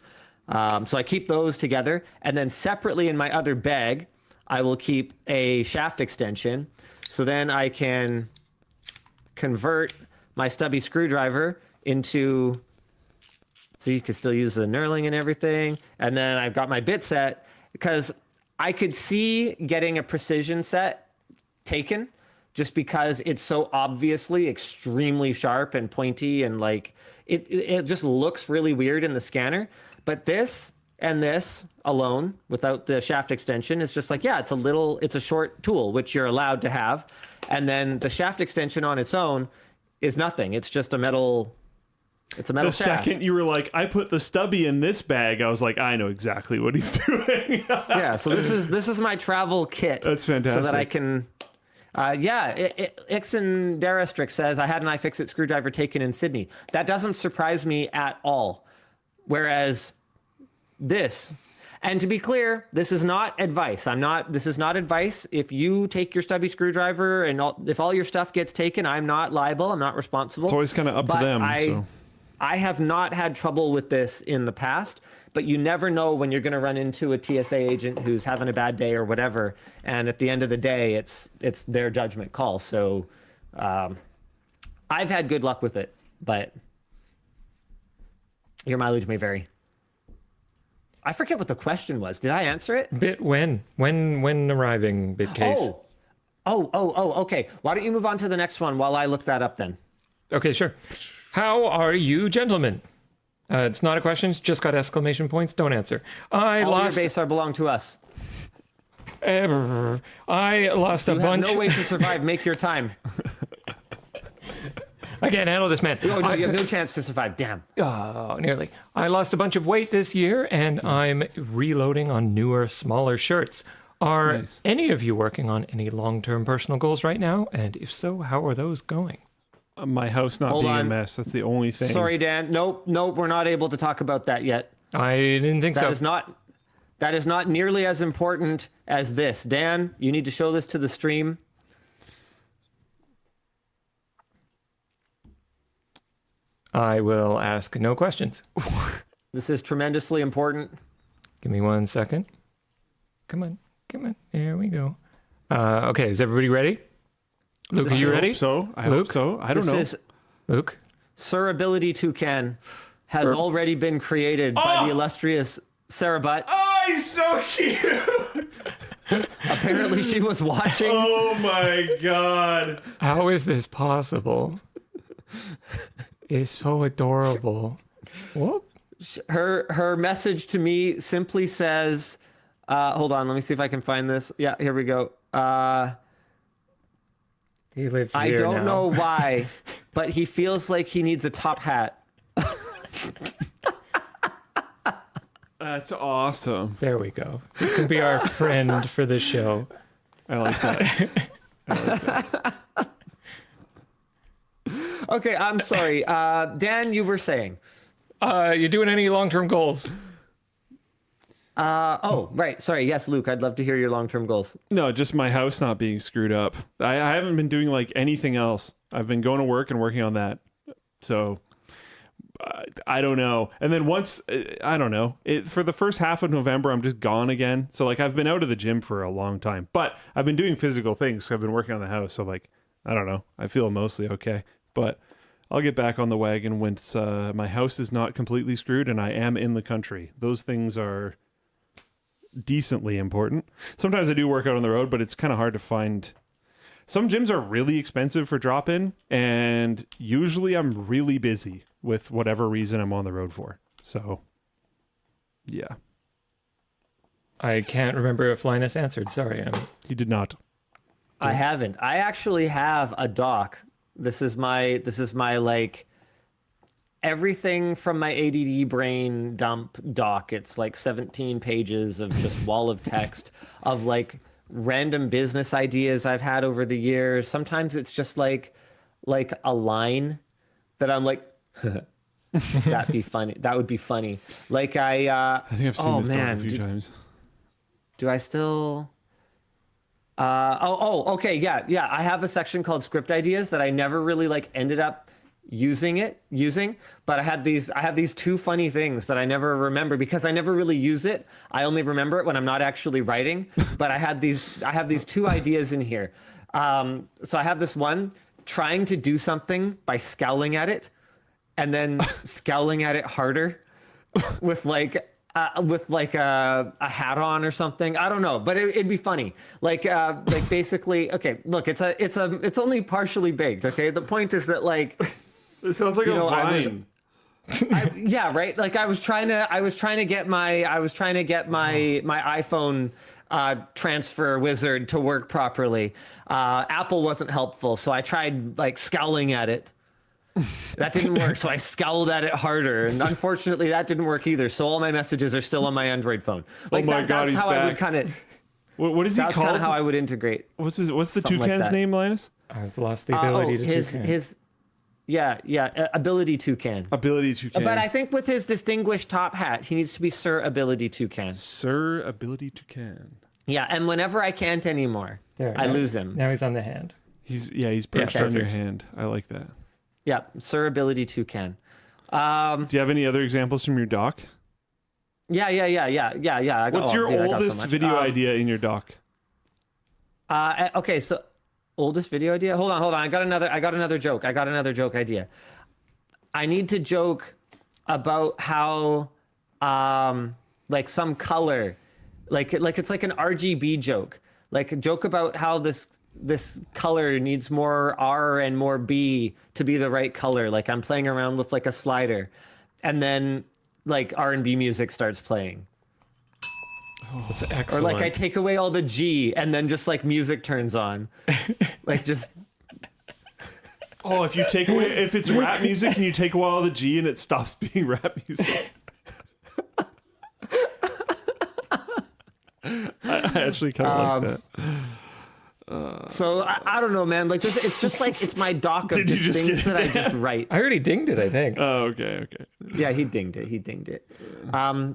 So I keep those together. And then separately in my other bag, I will keep a shaft extension. So then I can convert my stubby screwdriver into, so you can still use the knurling and everything. And then I've got my bit set because I could see getting a precision set taken just because it's so obviously extremely sharp and pointy and like it just looks really weird in the scanner. But this and this alone without the shaft extension is just like, yeah, it's a short tool, which you're allowed to have. And then the shaft extension on its own is nothing. It's just a metal, it's a metal The shaft. second you were like, I put the stubby in this bag, I was like, I know exactly what he's doing. Yeah, so this is my travel kit. That's fantastic. So that I can, Ixon Darastrick says, I had an iFixit screwdriver taken in Sydney. That doesn't surprise me at all. Whereas this, and to be clear, this is not advice. This is not advice. If you take your stubby screwdriver and if all your stuff gets taken, I'm not liable. I'm not responsible. It's always kind of up to them. I have not had trouble with this in the past, but you never know when you're going to run into a TSA agent who's having a bad day or whatever. And at the end of the day, it's their judgment call. So I've had good luck with it, but your mileage may vary. I forget what the question was. Did I answer it? Bit when arriving bit case. Okay. Why don't you move on to the next one while I look that up then? Okay, sure. How are you, gentlemen? It's not a question. It's just got exclamation points. Don't answer. All your base are belong to us. I lost a You bunch. have no way to survive. Make your time. I can't handle this, man. Oh, no, you have no chance to survive. Damn. Oh, nearly. I lost a bunch of weight this year, and I'm reloading on newer, smaller shirts. Are any of you working on any long-term personal goals right now? And if so, how are those going? My house not being a mess. That's the only thing. Sorry, Dan. Nope, we're not able to talk about that yet. I didn't think so. That is not nearly as important as this. Dan, you need to show this to the stream. I will ask no questions. This is tremendously important. Give me 1 second. Come on. Here we go. Okay, is everybody ready? Luke, are you ready? I hope so. I don't know. Luke? Sir Ability Toucan has already been created by the illustrious Sarah Butt. Oh, he's so cute. Apparently she was watching. Oh my God. How is this possible? It's so adorable. Whoop. Her message to me simply says, hold on, let me see if I can find this. Yeah, here we go. He lives here I don't now. know why, but he feels like he needs a top hat. That's awesome. There we go. You can be our friend for the show. I like that. Okay, I'm sorry. Dan, you were saying. You doing any long-term goals? Oh, right. Sorry. Yes, Luke, I'd love to hear your long-term goals. No, just my house not being screwed up. I haven't been doing like anything else. I've been going to work and working on that. So I don't know. And then once, I don't know. For the first half of November, I'm just gone again. So like I've been out of the gym for a long time, but I've been doing physical things. So I've been working on the house. So like, I don't know. I feel mostly okay, but I'll get back on the wagon once my house is not completely screwed and I am in the country. Those things are decently important. Sometimes I do work out on the road, but it's kind of hard to find. Some gyms are really expensive for drop-in, and usually I'm really busy with whatever reason I'm on the road for. So, yeah. I can't remember if Linus answered. Sorry. He did not. I haven't. I actually have a doc. This is my like everything from my ADD brain dump doc. It's like 17 pages of just wall of text of like random business ideas I've had over the years. Sometimes it's just like a line that I'm like, that'd be funny. That would be funny. Like I think I've seen this doc a few times. Do I still? Okay, yeah. I have a section called script ideas that I never really like ended up using, but I have these two funny things that I never remember because I never really use it. I only remember it when I'm not actually writing. But I have these two ideas in here. So I have this one, trying to do something by scowling at it, and then scowling at it harder with like a hat on or something. I don't know, but it'd be funny. Like basically, okay, look, it's only partially baked. Okay, the point is that like, it sounds like a Vine. Yeah, right. Like I was trying to get my iPhone transfer wizard to work properly. Apple wasn't helpful, so I tried like scowling at it. That didn't work, so I scowled at it harder, and unfortunately that didn't work either. So all my messages are still on my Android phone. Like oh my God, that's he's how back. I would kind of. What is he called? That's kind of how I would integrate. What's the something like toucan's that. name, Linus? I've lost the ability to toucan. Ability Toucan. Ability Toucan. But I think with his distinguished top hat, he needs to be Sir Ability Toucan. Sir Ability Toucan. Yeah, and whenever I can't anymore, I lose him. Now he's on the hand. He's perched on your hand. I like that. Yeah, Sir Ability Toucan. Do you have any other examples from your doc? Yeah. What's your oldest video idea in your doc? Okay, so oldest video idea. Hold on. I got another joke. I got another joke idea. I need to joke about how, like some color, like it's like an RGB joke. Like a joke about how this color needs more R and more B to be the right color. Like I'm playing around with like a slider, and then like R&B music starts playing. That's excellent. Or like I take away all the G, and then just like music turns on. Like just. Oh, if it's rap music and you take away all the G and it stops being rap music. I actually kind of like that. So I don't know, man. Like this, it's just like it's my doc of just things that I just write. I already dinged it, I think. Oh, okay. Yeah, he dinged it.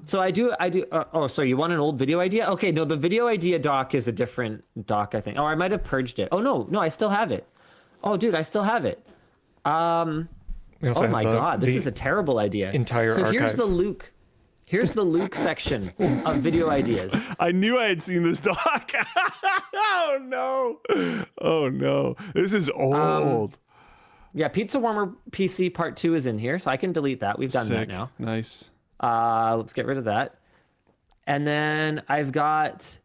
So I do. Oh, sorry. You want an old video idea? Okay, no, the video idea doc is a different doc, I think. Oh, I might have purged it. Oh no, I still have it. Oh, dude, I still have it. Oh my God, this is a terrible idea. Entire archive. Here's the Luke section of video ideas. I knew I had seen this doc. Oh no. This is old. Yeah, Pizza Warmer PC Part 2 is in here, so I can delete that. We've done that now. Nice. Let's get rid of that. And then I've got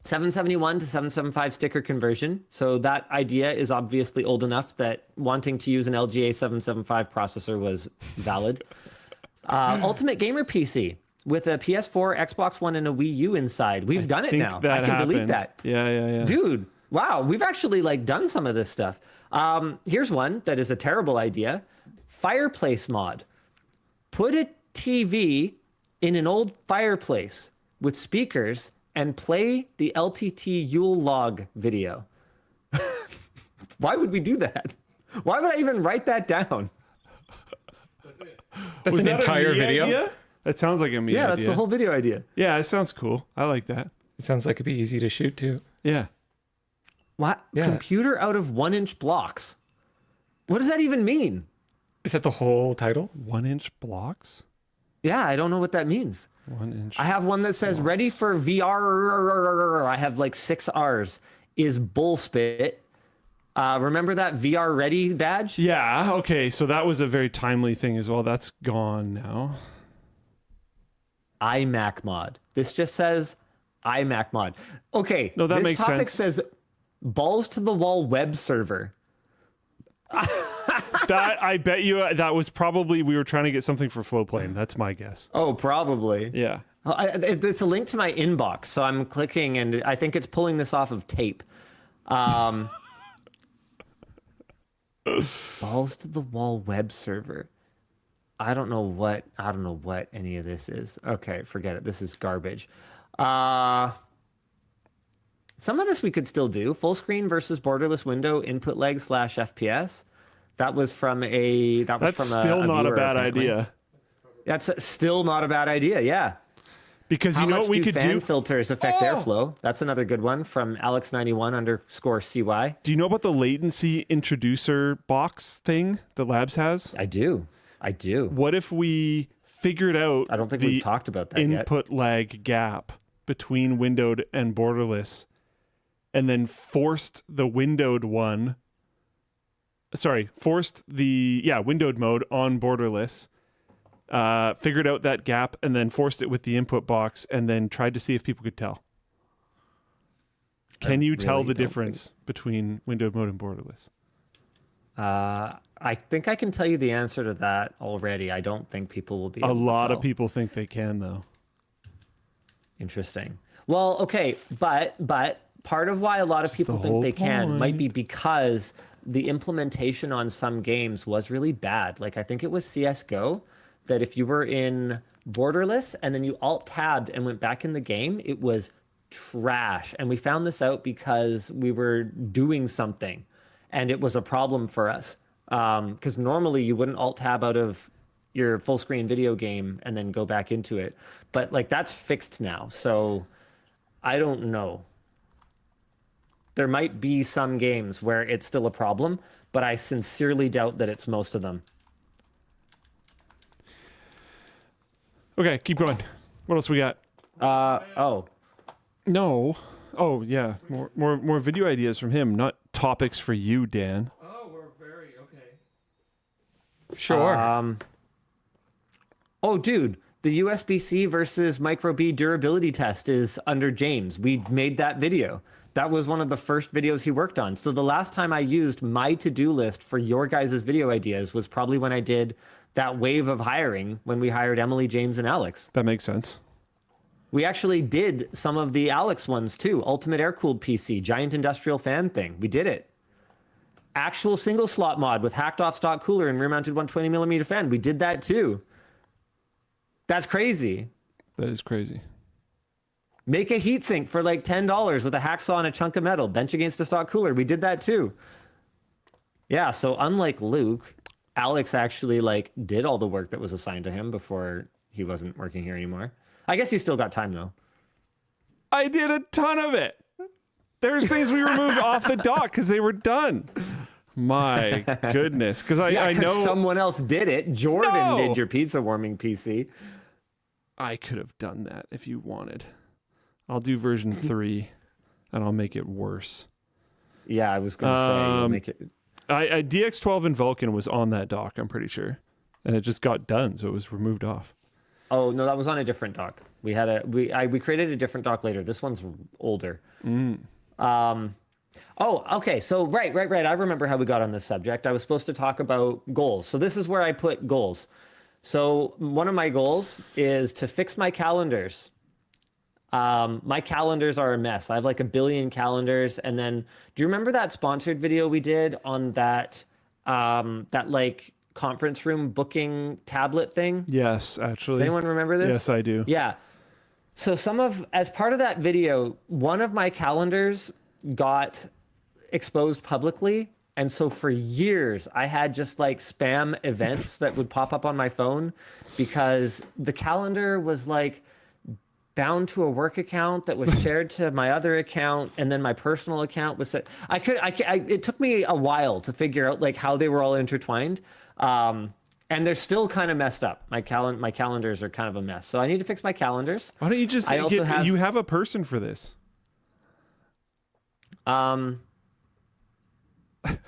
771 to 775 sticker conversion. So that idea is obviously old enough that wanting to use an LGA 775 processor was valid. Ultimate Gamer PC. with a PS4, Xbox One, and a Wii U inside. We've done it now. I can delete that. Yeah. Dude, wow, we've actually like done some of this stuff. Here's one that is a terrible idea. Fireplace mod. Put a TV in an old fireplace with speakers and play the LTT Yule log video. Why would we do that? Why would I even write that down? That's an entire video. Idea? That sounds like a me idea. Yeah, that's the whole video idea. Yeah, it sounds cool. I like that. It sounds like it'd be easy to shoot too. Yeah. What? Yeah. Computer out of 1-inch blocks. What does that even mean? Is that the whole title? 1-inch blocks? Yeah, I don't know what that means. 1-inch. I have one that says ready for VR. I have like 6 R's. Is bullspit. Remember that VR ready badge? Yeah, okay. So that was a very timely thing as well. That's gone now. iMac mod. This just says iMac mod. Okay. No, that this makes topic sense. says balls to the wall web server. That I bet you that was probably we were trying to get something for Flowplane. That's my guess. Oh, probably. Yeah. It's a link to my inbox, so I'm clicking, and I think it's pulling this off of tape. Balls to the wall web server. I don't know what any of this is. Okay, forget it. This is garbage. Some of this we could still do. Full screen versus borderless window input lag / FPS. That was from a That's still not a bad idea. That's still not a bad idea. Yeah. Because How you know much what we do could fan do? filters affect airflow? That's another good one from Alex91_CY. Do you know about the latency introducer box thing that Labs has? I do. What if we figured out I don't think the we've talked about that yet. input lag gap between windowed and borderless, and then forced the windowed one. Forced the windowed mode on borderless. Figured out that gap and then forced it with the input box and then tried to see if people could tell. Can you tell the difference between windowed mode and borderless? I think I can tell you the answer to that already. I don't think people will be able A lot to of tell. people think they can, though. Interesting. Well, okay, but part of why a lot of people the think whole they can might point. be because the implementation on some games was really bad. Like I think it was CS:GO that if you were in borderless and then you alt-tabbed and went back in the game, it was trash. And we found this out because we were doing something and it was a problem for us. Because normally you wouldn't alt-tab out of your full screen video game and then go back into it. But like that's fixed now. So I don't know. There might be some games where it's still a problem, but I sincerely doubt that it's most of them. Okay, keep going. What else we got? Oh, No. Oh yeah, more video ideas from him, not topics for you, Dan. Oh, we're very okay. Sure. oh, dude, the USB-C versus micro B durability test is under James. We made that video. That was one of the first videos he worked on. So the last time I used my to-do list for your guys' video ideas was probably when I did that wave of hiring when we hired Emily, James, and Alex. That makes sense. We actually did some of the Alex ones too. Ultimate air-cooled PC, giant industrial fan thing. We did it. Actual single slot mod with hacked off stock cooler and rear-mounted 120mm fan. We did that too. That's crazy. That is crazy. Make a heatsink for like $10 with a hacksaw and a chunk of metal. Bench against a stock cooler. We did that too. Yeah, so unlike Luke, Alex actually like did all the work that was assigned to him before he wasn't working here anymore. I guess he's still got time though. I did a ton of it. There's things we removed off the dock because they were done. My goodness. Because I know someone else did it. Jordan No! did your pizza warming PC. I could have done that if you wanted. I'll do version 3 and I'll make it worse. Yeah, I was going to say, you'll make it. I DX12 in Vulkan was on that dock, I'm pretty sure. And it just got done, so it was removed off. Oh, no, that was on a different dock. We created a different dock later. This one's older. Oh, okay. So, right. I remember how we got on this subject. I was supposed to talk about goals. So this is where I put goals. So one of my goals is to fix my calendars. My calendars are a mess. I have like 1 billion calendars. And then, do you remember that sponsored video we did on that like conference room booking tablet thing? Yes, actually. Does anyone remember this? Yes, I do. Yeah. So as part of that video, one of my calendars got exposed publicly. And so for years, I had just like spam events that would pop up on my phone because the calendar was like bound to a work account that was shared to my other account, and then my personal account was set. It took me a while to figure out like how they were all intertwined. And they're still kind of messed up. My calendars are kind of a mess. So I need to fix my calendars. Why don't you just you have a person for this?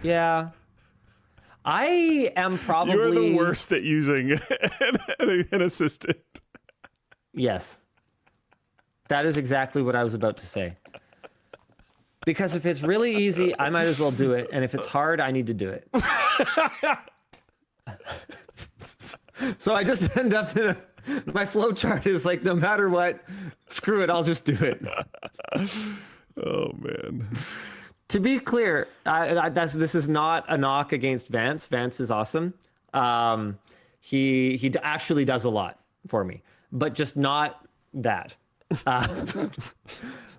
Yeah. I am probably... You're the worst at using an assistant. Yes. That is exactly what I was about to say. Because if it's really easy, I might as well do it. And if it's hard, I need to do it. So I just end up in my flow chart is like, no matter what, screw it, I'll just do it. Oh, man. To be clear, this is not a knock against Vance. Vance is awesome. He actually does a lot for me, but just not that.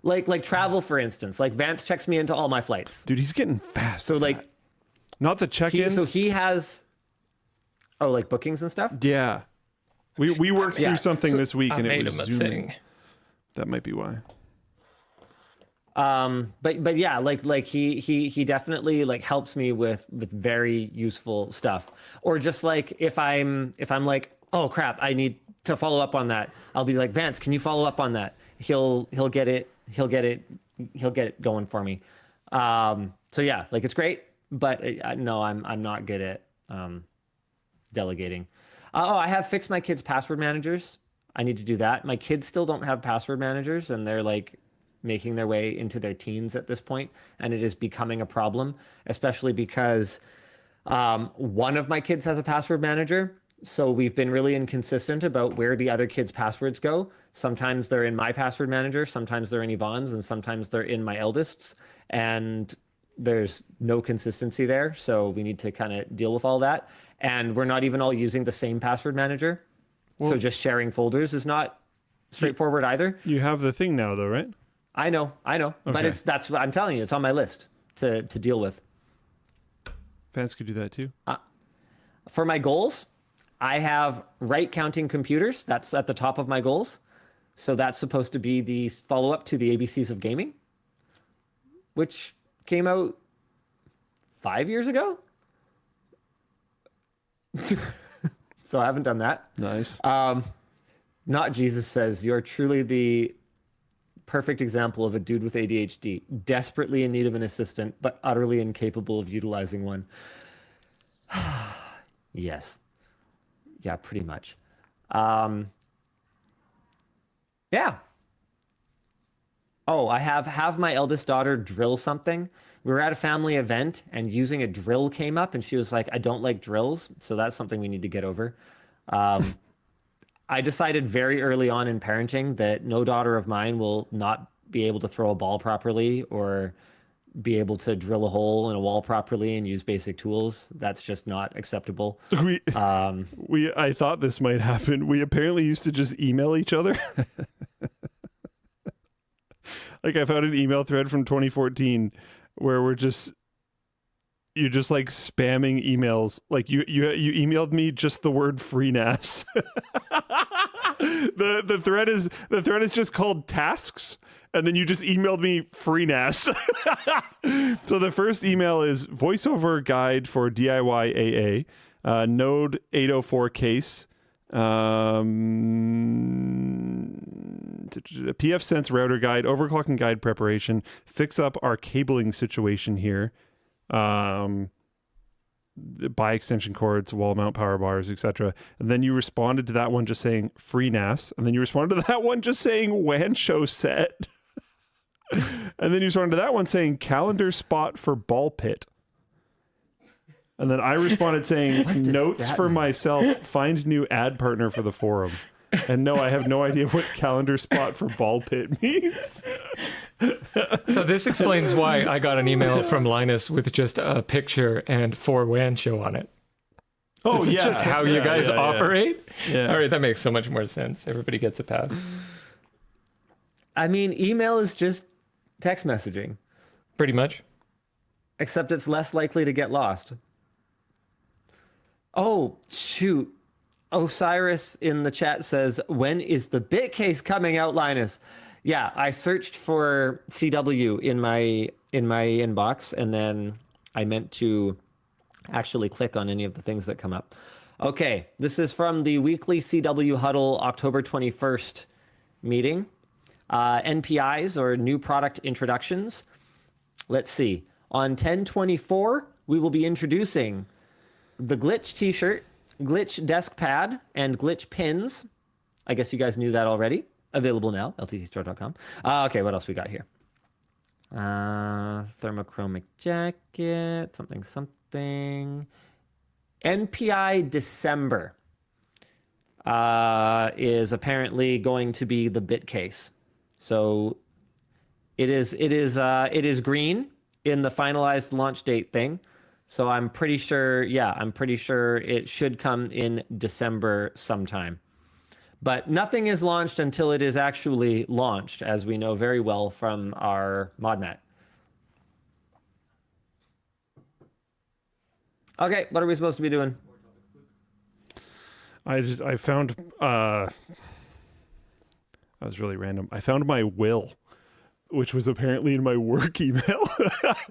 Like travel, for instance. Like Vance checks me into all my flights. Dude, he's getting fast. So like, not the check-ins. He has, like bookings and stuff. Yeah, we worked through something this week, and it was Zooming. That might be why. But yeah, like he definitely like helps me with very useful stuff. Or just like if I'm like, oh crap, I need to follow up on that, I'll be like, Vance, can you follow up on that? He'll get it going for me. So yeah, like it's great, but no, I'm not good at delegating. I have fixed my kids' password managers. I need to do that. My kids still don't have password managers, and they're like making their way into their teens at this point, and it is becoming a problem, especially because one of my kids has a password manager. So we've been really inconsistent about where the other kids' passwords go. Sometimes they're in my password manager, sometimes they're in Yvonne's, and sometimes they're in my eldest's. And there's no consistency there. So we need to kind of deal with all that. And we're not even all using the same password manager. Well, so just sharing folders is not straightforward either. You have the thing now though, right? I know. Okay. But that's what I'm telling you. It's on my list to deal with. Fans could do that too. For my goals, I have right counting computers. That's at the top of my goals. So that's supposed to be the follow-up to the ABCs of Gaming, which came out 5 years ago. So I haven't done that. Nice. Not Jesus says, you're truly the perfect example of a dude with ADHD, desperately in need of an assistant, but utterly incapable of utilizing one. Yes. Yeah, pretty much. Yeah. Oh, I have my eldest daughter drill something. We were at a family event and using a drill came up and she was like, I don't like drills. So that's something we need to get over. I decided very early on in parenting that no daughter of mine will not be able to throw a ball properly or be able to drill a hole in a wall properly and use basic tools. That's just not acceptable. I thought this might happen. We apparently used to just email each other. Like I found an email thread from 2014 where you're just like spamming emails. Like you emailed me just the word FreeNAS. The thread is just called tasks. And then you just emailed me FreeNAS. So the first email is voiceover guide for DIY AA, Node 804 case, PF Sense router guide, overclocking guide preparation, fix up our cabling situation here, buy extension cords, wall mount power bars, etc. And then you responded to that one just saying FreeNAS, and then you responded to that one just saying WAN show set. And then you responded to that one saying calendar spot for ball pit. And then I responded saying, notes for myself, find new ad partner for the forum. And no, I have no idea what calendar spot for ball pit means. So this explains why I got an email from Linus with just a picture and 4 WAN show on it. Oh, this is just how you guys operate? Yeah. All right, that makes so much more sense. Everybody gets a pass. I mean, email is just text messaging. Pretty much. Except it's less likely to get lost. Oh, shoot. Osiris in the chat says, when is the bit case coming out, Linus? Yeah, I searched for CW in my inbox, and then I meant to actually click on any of the things that come up. Okay, this is from the weekly CW Huddle October 21st meeting. NPIs, or new product introductions. Let's see. On 10/24, we will be introducing the Glitch t-shirt, Glitch desk pad, and Glitch pins. I guess you guys knew that already. Available now, LTTStore.com. Okay, what else we got here? Thermochromic jacket, something. NPI December is apparently going to be the bit case. So it is green in the finalized launch date thing. So I'm pretty sure it should come in December sometime. But nothing is launched until it is actually launched, as we know very well from our ModMat. Okay, what are we supposed to be doing? I found that was really random. I found my will, which was apparently in my work email.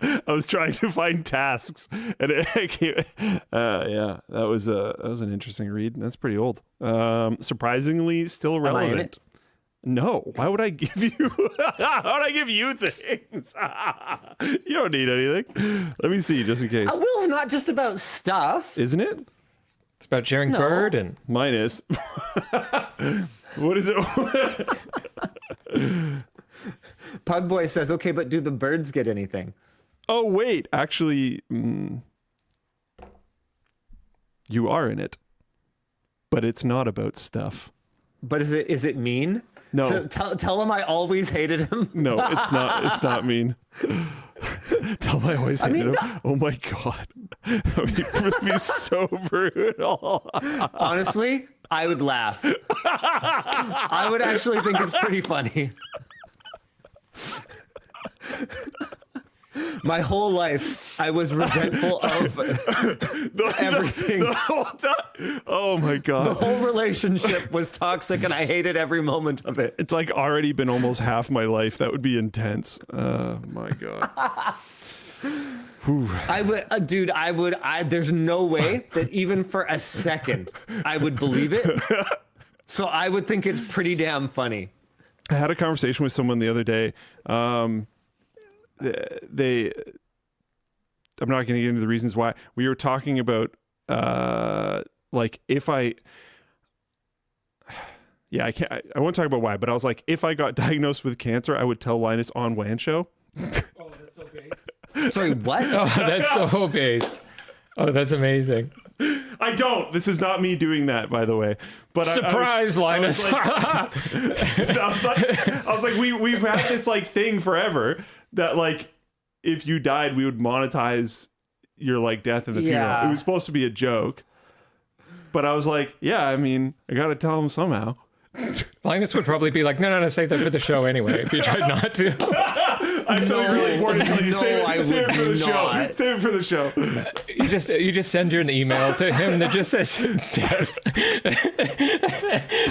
I was trying to find tasks, and it came, that was an interesting read. That's pretty old. Surprisingly, still relevant. Am I in it? No, why would I give you? Why would I give you things? You don't need anything. Let me see, just in case. A will's not just about stuff, Isn't it? It's about sharing bird and Mine is. What is it? Pugboy says, okay, but do the birds get anything? Oh, wait. Actually, you are in it. But it's not about stuff. But is it mean? No. So tell him I always hated him. No, it's not. It's not mean. Tell him I always hated him. no. Oh, my God. It would be so brutal. Honestly, I would laugh. I would actually think it's pretty funny. My whole life, I was resentful of everything. The whole time. Oh, my God. The whole relationship was toxic, and I hated every moment of it. It's like already been almost half my life. That would be intense. My God. I would, dude. There's no way that even for a second I would believe it. So I would think it's pretty damn funny. I had a conversation with someone the other day. I'm not going to get into the reasons why. We were talking about like if I won't talk about why, but I was like, if I got diagnosed with cancer, I would tell Linus on WAN show. oh, that's so based. Sorry, what? Oh, that's so based. Oh, that's amazing. I don't. This is not me doing that, by the way. But surprise, Linus. I was like, we've had this like thing forever that like if you died, we would monetize your like death in the funeral. It was supposed to be a joke, but I was like, yeah, I mean, I got to tell him somehow. Linus would probably be like, no, save that for the show anyway. If you tried not to. I tell you really important to you. Save it for the show. Save it for the show. You just send your email to him that just says death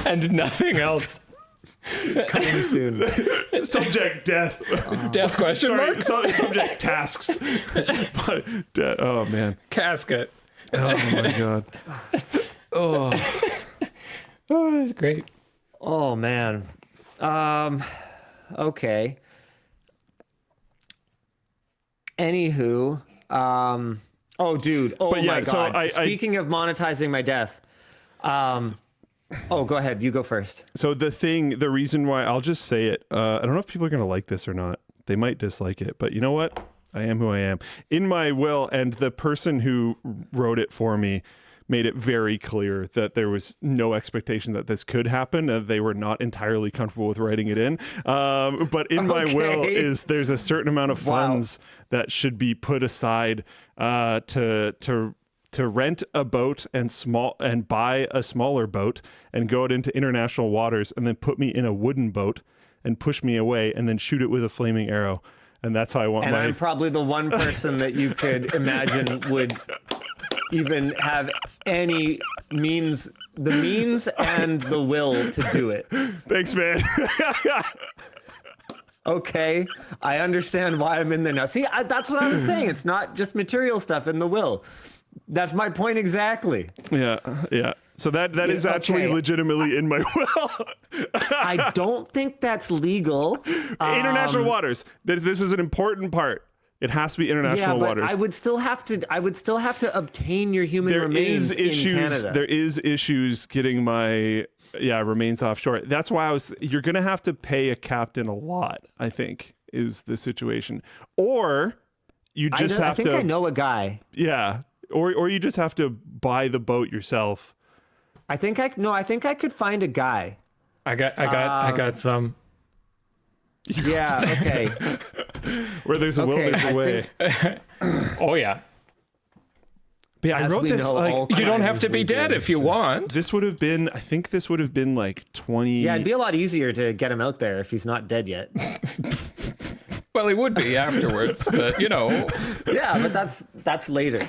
and nothing else. Coming soon. Subject death. Death question mark? Subject tasks. Oh man. Casket. Oh my God. Oh, that's great. Oh man. Okay. Anywho, oh dude, oh but yeah, my God. Speaking of monetizing my death, oh, go ahead. You go first. So the reason why, I'll just say it. I don't know if people are going to like this or not. They might dislike it, but you know what? I am who I am. In my will, and the person who wrote it for me made it very clear that there was no expectation that this could happen. They were not entirely comfortable with writing it in. But in my will there's a certain amount of funds that should be put aside to rent a boat and buy a smaller boat and go out into international waters and then put me in a wooden boat and push me away and then shoot it with a flaming arrow. And that's how I want I'm probably the one person that you could imagine would even have any means and the will to do it. Thanks, man. Okay, I understand why I'm in there now. See, that's what I was saying. It's not just material stuff in the will. That's my point exactly. Yeah. So that is actually legitimately in my will. I don't think that's legal. International waters. This is an important part. It has to be international waters. I would still have to obtain your human remains in Canada. There is issues getting my remains offshore. That's why you're going to have to pay a captain a lot, I think, is the situation. Or you just have to... I think I know a guy. Yeah. Or you just have to buy the boat yourself. I think I could find a guy. I got some. Yeah, okay. Where there's a will, there's a way. Oh yeah. But yeah, I wrote this you don't have to be dead if you want. This would have been, I think this would have been like 20. Yeah, it'd be a lot easier to get him out there if he's not dead yet. Well, he would be afterwards, but Yeah, but that's later.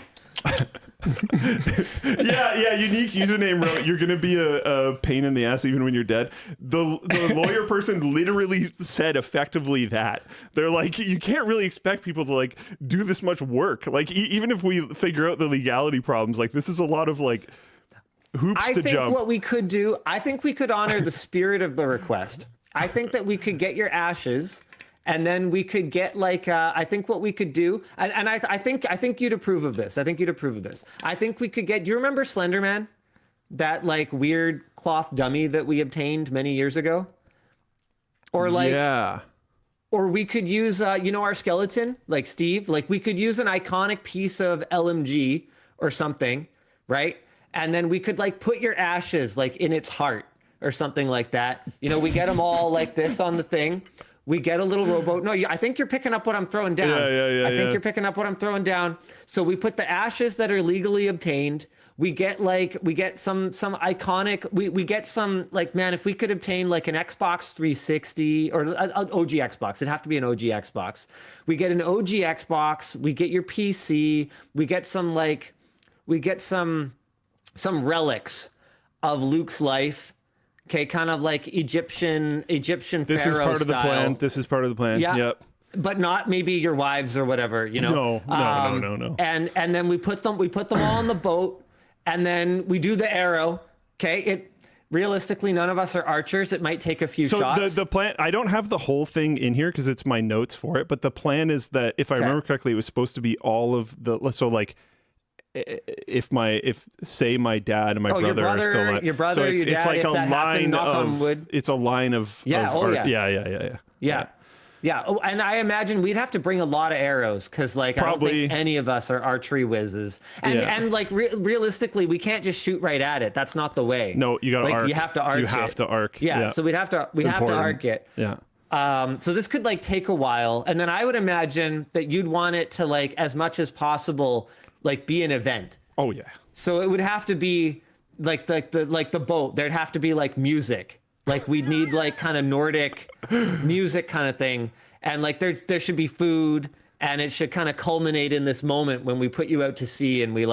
yeah, unique username wrote, you're gonna be a pain in the ass even when you're dead. The lawyer person literally said effectively that. They're like, you can't really expect people to like do this much work. Like even if we figure out the legality problems, like this is a lot of like hoops to jump. I think what we could do, I think we could honor the spirit of the request. I think that we could get your ashes. And then we could get like, I think what we could do, and I think you'd approve of this. I think we could get, do you remember Slenderman? That like weird cloth dummy that we obtained many years ago? Or like, yeah. Or we could use, our skeleton, like Steve, like we could use an iconic piece of LMG or something, right? And then we could like put your ashes like in its heart or something like that. We get them all like this on the thing. We get a little rowboat. No, I think you're picking up what I'm throwing down. Yeah. I think you're picking up what I'm throwing down. So we put the ashes that are legally obtained. We get some iconic. We get some like, man, if we could obtain like an Xbox 360 or an OG Xbox, it'd have to be an OG Xbox. We get an OG Xbox. We get your PC. We get some relics of Luke's life. Okay, kind of like Egyptian pharaoh This is part of the plan. This is part of the plan. Yeah. Yep. But not maybe your wives or whatever, No. And then we put them all on the boat, and then we do the arrow. Okay, realistically, none of us are archers. It might take a few shots. So the plan, I don't have the whole thing in here because it's my notes for it, but the plan is that if I remember correctly, it was supposed to be all of the, so like, if say my dad and my brother are still alive. Your brother, so it's, your dad, it's like if a that line happened, knock on wood. It's a line of Yeah. Oh, and I imagine we'd have to bring a lot of arrows because like Probably. I don't think any of us are archery whizzes. And like realistically, we can't just shoot right at it. That's not the way. No, you got to arc. You have to arc. You have to arc. Yeah. So we have to arc it. Yeah. So this could like take a while, and then I would imagine that you'd want it to like as much as possible like be an event. Oh yeah. So it would have to be like the boat. There'd have to be like music. Like we'd need like kind of Nordic music kind of thing. And like there should be food, and it should kind of culminate in this moment when we put you out to sea and we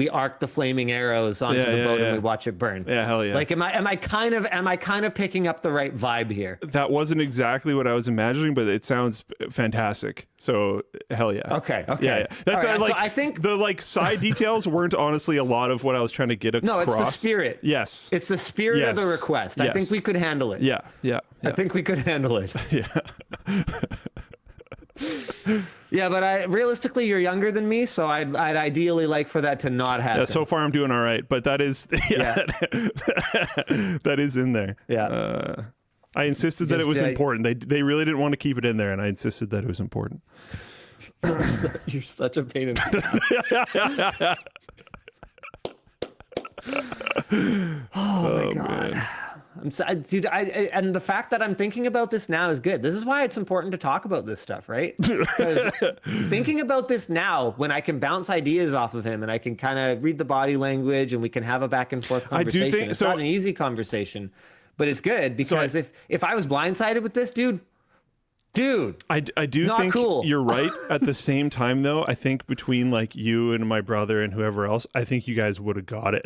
arc the flaming arrows onto the boat and we watch it burn. Yeah, hell yeah. Like am I kind of picking up the right vibe here? That wasn't exactly what I was imagining, but it sounds fantastic. So hell yeah. Okay. Yeah. That's right, like so I think the like side details weren't honestly a lot of what I was trying to get across. No, it's the spirit. Yes. It's the spirit of the request. I think we could handle it. Yeah. I think we could handle it. Yeah. Yeah, but realistically, you're younger than me, so I'd ideally like for that to not happen. Yeah, so far I'm doing all right, but that is that is in there. Yeah. I insisted that it was important. They really didn't want to keep it in there, and I insisted that it was important. You're such a pain in the ass. Oh my God. Man. Dude, and the fact that I'm thinking about this now is good. This is why it's important to talk about this stuff, right? Because thinking about this now, when I can bounce ideas off of him and I can kind of read the body language and we can have a back and forth conversation. It's not an easy conversation, but it's good because if I was blindsided with this, dude, I do not think cool. You're right. At the same time, though, I think between like you and my brother and whoever else, I think you guys would have got it.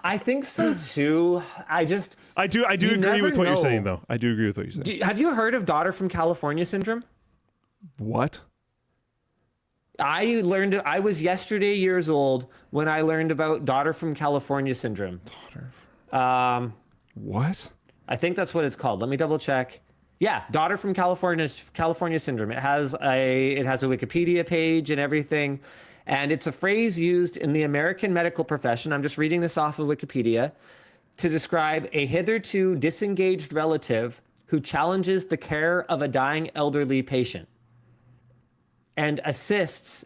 I think so too. I do agree with what you're saying, though. I do agree with what you're saying. Have you heard of daughter from California syndrome? What? I learned it. I was yesterday years old when I learned about daughter from California syndrome. What? I think that's what it's called. Let me double check. Yeah, daughter from California syndrome. It has a Wikipedia page and everything, and it's a phrase used in the American medical profession. I'm just reading this off of Wikipedia to describe a hitherto disengaged relative who challenges the care of a dying elderly patient and insists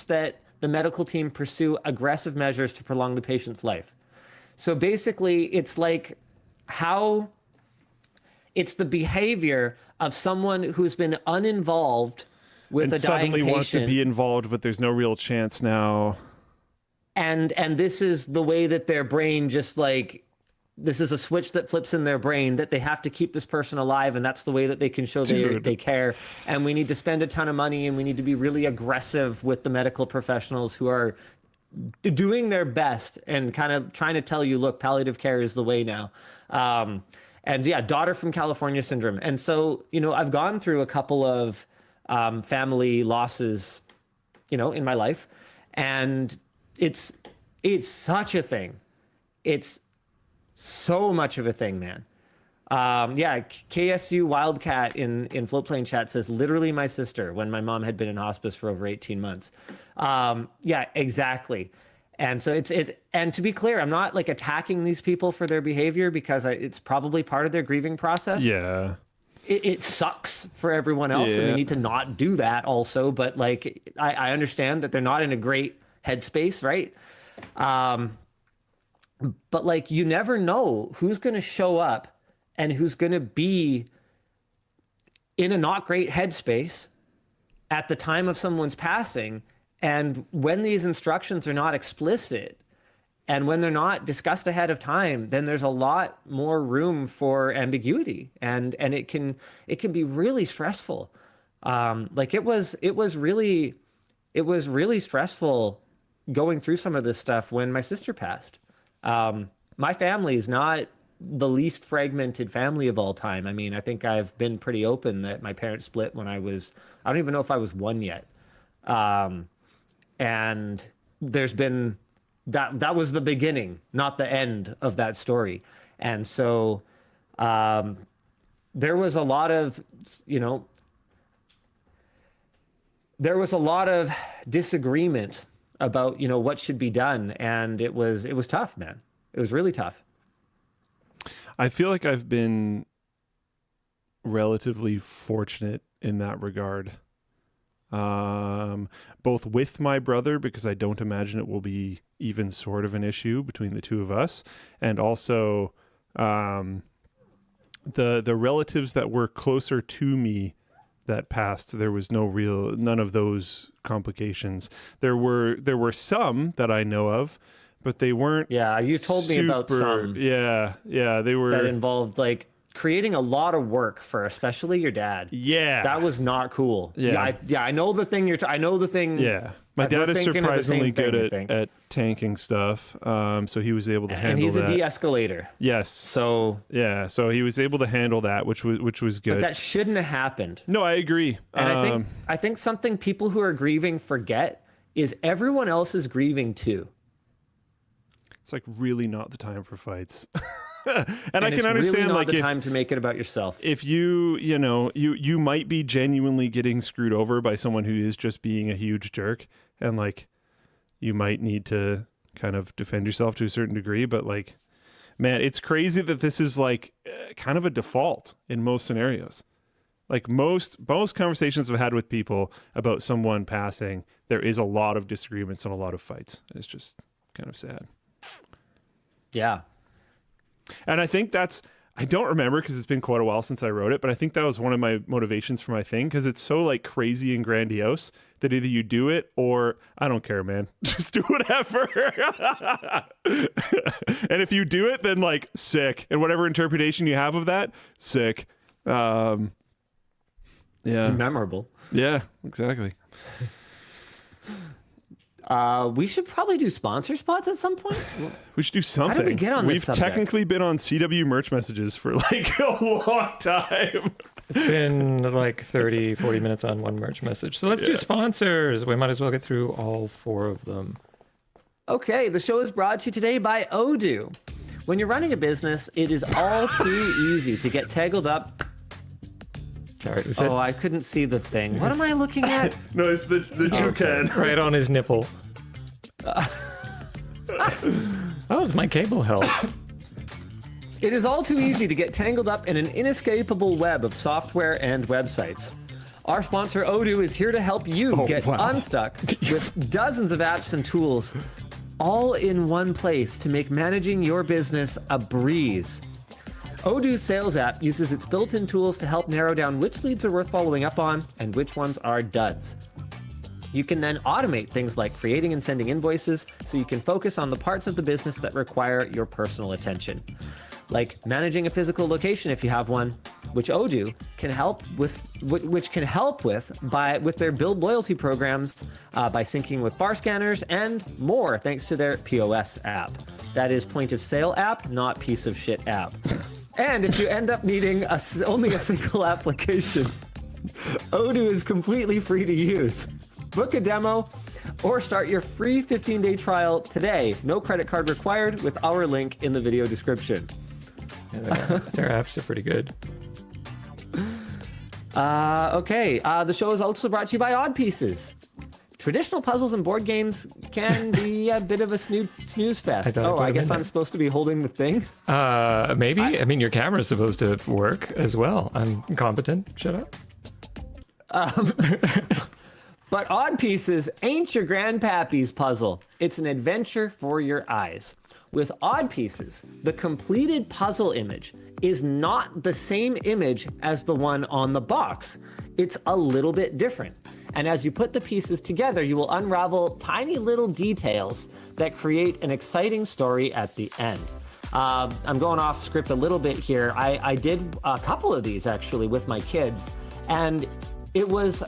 that the medical team pursue aggressive measures to prolong the patient's life. So basically, it's like how it's the behavior of someone who's been uninvolved with and a dying suddenly patient. Wants to be involved, but there's no real chance now. And this is the way that their brain just like, this is a switch that flips in their brain that they have to keep this person alive, and that's the way that they can show they care. And we need to spend a ton of money, and we need to be really aggressive with the medical professionals who are doing their best and kind of trying to tell you, look, palliative care is the way now. And yeah, daughter from California syndrome. And so, I've gone through a couple of family losses, in my life, and it's such a thing. It's so much of a thing, man. Yeah, KSU Wildcat in Floatplane chat says, literally my sister when my mom had been in hospice for over 18 months. Yeah, exactly. And so and to be clear, I'm not like attacking these people for their behavior because it's probably part of their grieving process. Yeah. It sucks for everyone else, and they need to not do that also. But like, I understand that they're not in a great headspace, right? But like, you never know who's going to show up and who's going to be in a not great headspace at the time of someone's passing. And when these instructions are not explicit and when they're not discussed ahead of time, then there's a lot more room for ambiguity, and it can be really stressful. Like it was really stressful going through some of this stuff when my sister passed. My family is not the least fragmented family of all time. I mean, I think I've been pretty open that my parents split when I don't even know if I was one yet. And there's been that was the beginning, not the end of that story. And so there was a lot of, disagreement about, what should be done. And it was tough, man. It was really tough. I feel like I've been relatively fortunate in that regard. Both with my brother, because I don't imagine it will be even sort of an issue between the two of us, and also the relatives that were closer to me that passed. There was none of those complications. There were some that I know of, but they weren't. Yeah, you told me about some. Yeah, they were that involved like creating a lot of work for especially your dad. Yeah, that was not cool. Yeah, I know the thing I know the thing. Yeah, my dad is surprisingly good at tanking stuff. So he was able to handle that. And he's a de-escalator. Yes. So he was able to handle that, which was good. But that shouldn't have happened. No, I agree. And I think something people who are grieving forget is everyone else is grieving too. It's like really not the time for fights. and I can it's understand really not like the if, time to make it about yourself. If you might be genuinely getting screwed over by someone who is just being a huge jerk, and like you might need to kind of defend yourself to a certain degree, but like, man, it's crazy that this is like kind of a default in most scenarios. Like most conversations I've had with people about someone passing, there is a lot of disagreements and a lot of fights. It's just kind of sad. Yeah. And I think I don't remember because it's been quite a while since I wrote it, but I think that was one of my motivations for my thing because it's so like crazy and grandiose that either you do it or I don't care, man. Just do whatever. And if you do it, then like sick. And whatever interpretation you have of that, sick. Yeah. Memorable. Yeah, exactly. We should probably do sponsor spots at some point. We should do something. How did we get on this We've subject? technically been on CW merch messages for like a long time. It's been like 30, 40 minutes on one merch message. So let's do sponsors. We might as well get through all 4 of them. Okay, the show is brought to you today by Odoo. When you're running a business, it is all too easy to get tangled up. Sorry. I couldn't see the thing. What am I looking at? No, it's the toucan. Right on his nipple. Is my cable held? It is all too easy to get tangled up in an inescapable web of software and websites. Our sponsor Odoo is here to help you get unstuck with dozens of apps and tools all in one place to make managing your business a breeze. Odoo's sales app uses its built-in tools to help narrow down which leads are worth following up on and which ones are duds. You can then automate things like creating and sending invoices so you can focus on the parts of the business that require your personal attention. Like managing a physical location if you have one, which Odoo can help with, with their build loyalty programs by syncing with bar scanners and more thanks to their POS app. That is point of sale app, not piece of shit app. And if you end up needing only a single application, Odoo is completely free to use. Book a demo or start your free 15-day trial today. No credit card required with our link in the video description. Yeah, their apps are pretty good. The show is also brought to you by Odd Pieces. Traditional puzzles and board games can be a bit of a snooze fest. I guess I'm supposed to be holding the thing? Maybe. I mean, your camera's supposed to work as well. I'm incompetent. Shut up. But Odd Pieces ain't your grandpappy's puzzle. It's an adventure for your eyes. With Odd Pieces, the completed puzzle image is not the same image as the one on the box. It's a little bit different. And as you put the pieces together, you will unravel tiny little details that create an exciting story at the end. I'm going off script a little bit here. I did a couple of these actually with my kids, and it was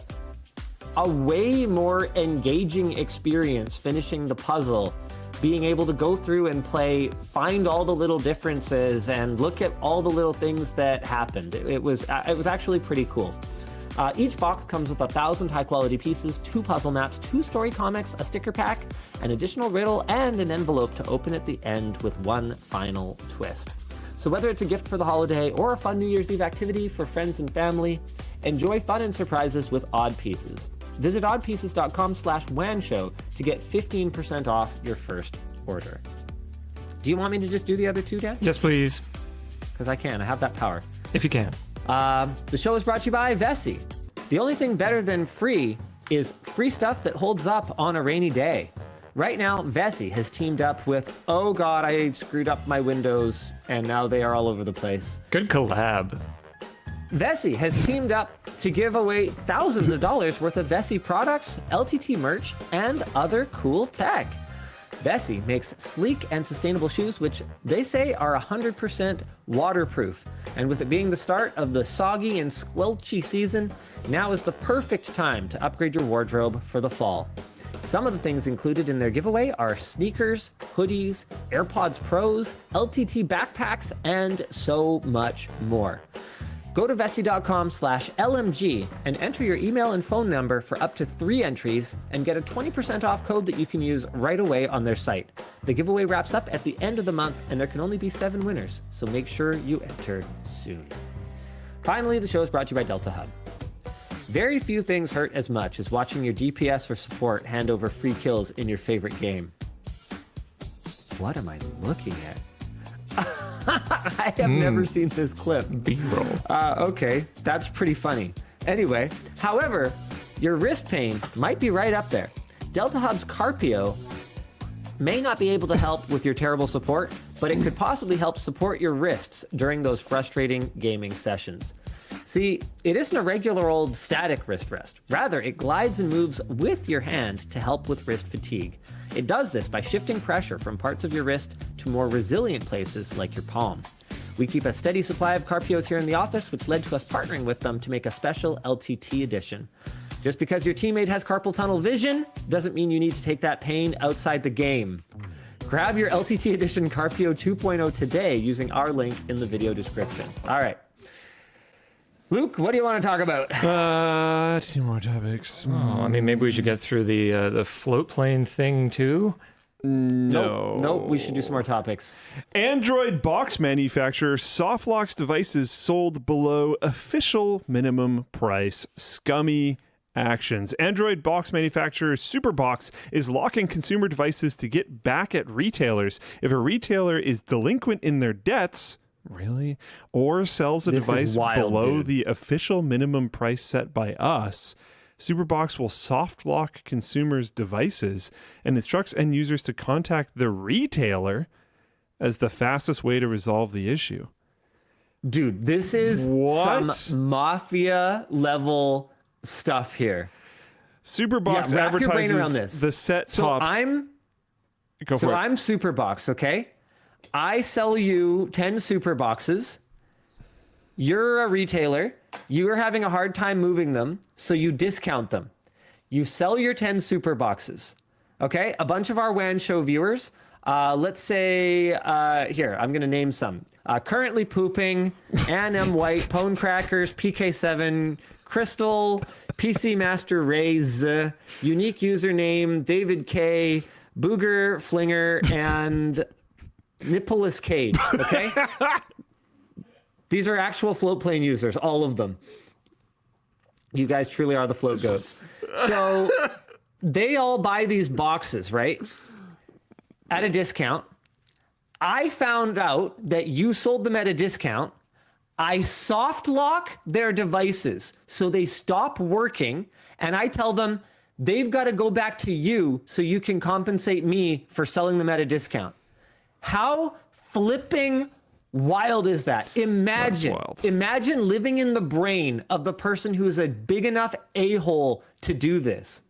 a way more engaging experience finishing the puzzle, being able to go through and find all the little differences and look at all the little things that happened. It was actually pretty cool. Each box comes with 1,000 high-quality pieces, 2 puzzle maps, 2 story comics, a sticker pack, an additional riddle, and an envelope to open at the end with one final twist. So whether it's a gift for the holiday or a fun New Year's Eve activity for friends and family, enjoy fun and surprises with Odd Pieces. Visit oddpieces.com/WAN show to get 15% off your first order. Do you want me to just do the other 2, Dan? Yes, please. Because I can. I have that power. If you can. The show is brought to you by Vessi. The only thing better than free is free stuff that holds up on a rainy day. Right now, Vessi has teamed up with, oh God, I screwed up my windows and now they are all over the place. Good collab. Vessi has teamed up to give away thousands of dollars worth of Vessi products, LTT merch, and other cool tech. Vessi makes sleek and sustainable shoes, which they say are 100% waterproof. And with it being the start of the soggy and squelchy season, now is the perfect time to upgrade your wardrobe for the fall. Some of the things included in their giveaway are sneakers, hoodies, AirPods Pros, LTT backpacks, and so much more. Go to vessi.com/LMG and enter your email and phone number for up to 3 entries and get a 20% off code that you can use right away on their site. The giveaway wraps up at the end of the month and there can only be 7 winners, so make sure you enter soon. Finally, the show is brought to you by DeltaHub. Very few things hurt as much as watching your DPS or support hand over free kills in your favorite game. What am I looking at? I have never seen this clip. B-roll. Okay, that's pretty funny. Anyway, however, your wrist pain might be right up there. DeltaHub's Carpio may not be able to help with your terrible support, but it could possibly help support your wrists during those frustrating gaming sessions. See, it isn't a regular old static wrist rest. Rather, it glides and moves with your hand to help with wrist fatigue. It does this by shifting pressure from parts of your wrist to more resilient places like your palm. We keep a steady supply of Carpios here in the office, which led to us partnering with them to make a special LTT edition. Just because your teammate has carpal tunnel vision doesn't mean you need to take that pain outside the game. Grab your LTT edition Carpio 2.0 today using our link in the video description. All right. Luke, what do you want to talk about? 2 more topics. Oh, I mean, maybe we should get through the float plane thing too. No. Nope, we should do some more topics. Android box manufacturer softlocks devices sold below official minimum price. Scummy actions. Android box manufacturer SuperBox is locking consumer devices to get back at retailers. If a retailer is delinquent in their debts, really, or sells a device below the official minimum price set by us, SuperBox will soft lock consumers' devices and instructs end users to contact the retailer as the fastest way to resolve the issue. Dude, this is some mafia level stuff here. SuperBox wrap your brain around advertises this. the set So tops. I'm SuperBox, okay? I sell you 10 SuperBoxes. You're a retailer. You are having a hard time moving them, so you discount them. You sell your 10 SuperBoxes, okay? A bunch of our WAN show viewers, let's say, here, I'm going to name some. Currently Pooping, Ann M. White, Pone Crackers, PK7, Crystal, PC Master Rays, unique username, David K, Booger Flinger, and Nicholas Cage, okay? These are actual float plane users, all of them. You guys truly are the float goats. So they all buy these boxes, right? At a discount. I found out that you sold them at a discount. I soft lock their devices so they stop working, and I tell them they've got to go back to you so you can compensate me for selling them at a discount. How flipping wild is that? Imagine living in the brain of the person who is a big enough a-hole to do this.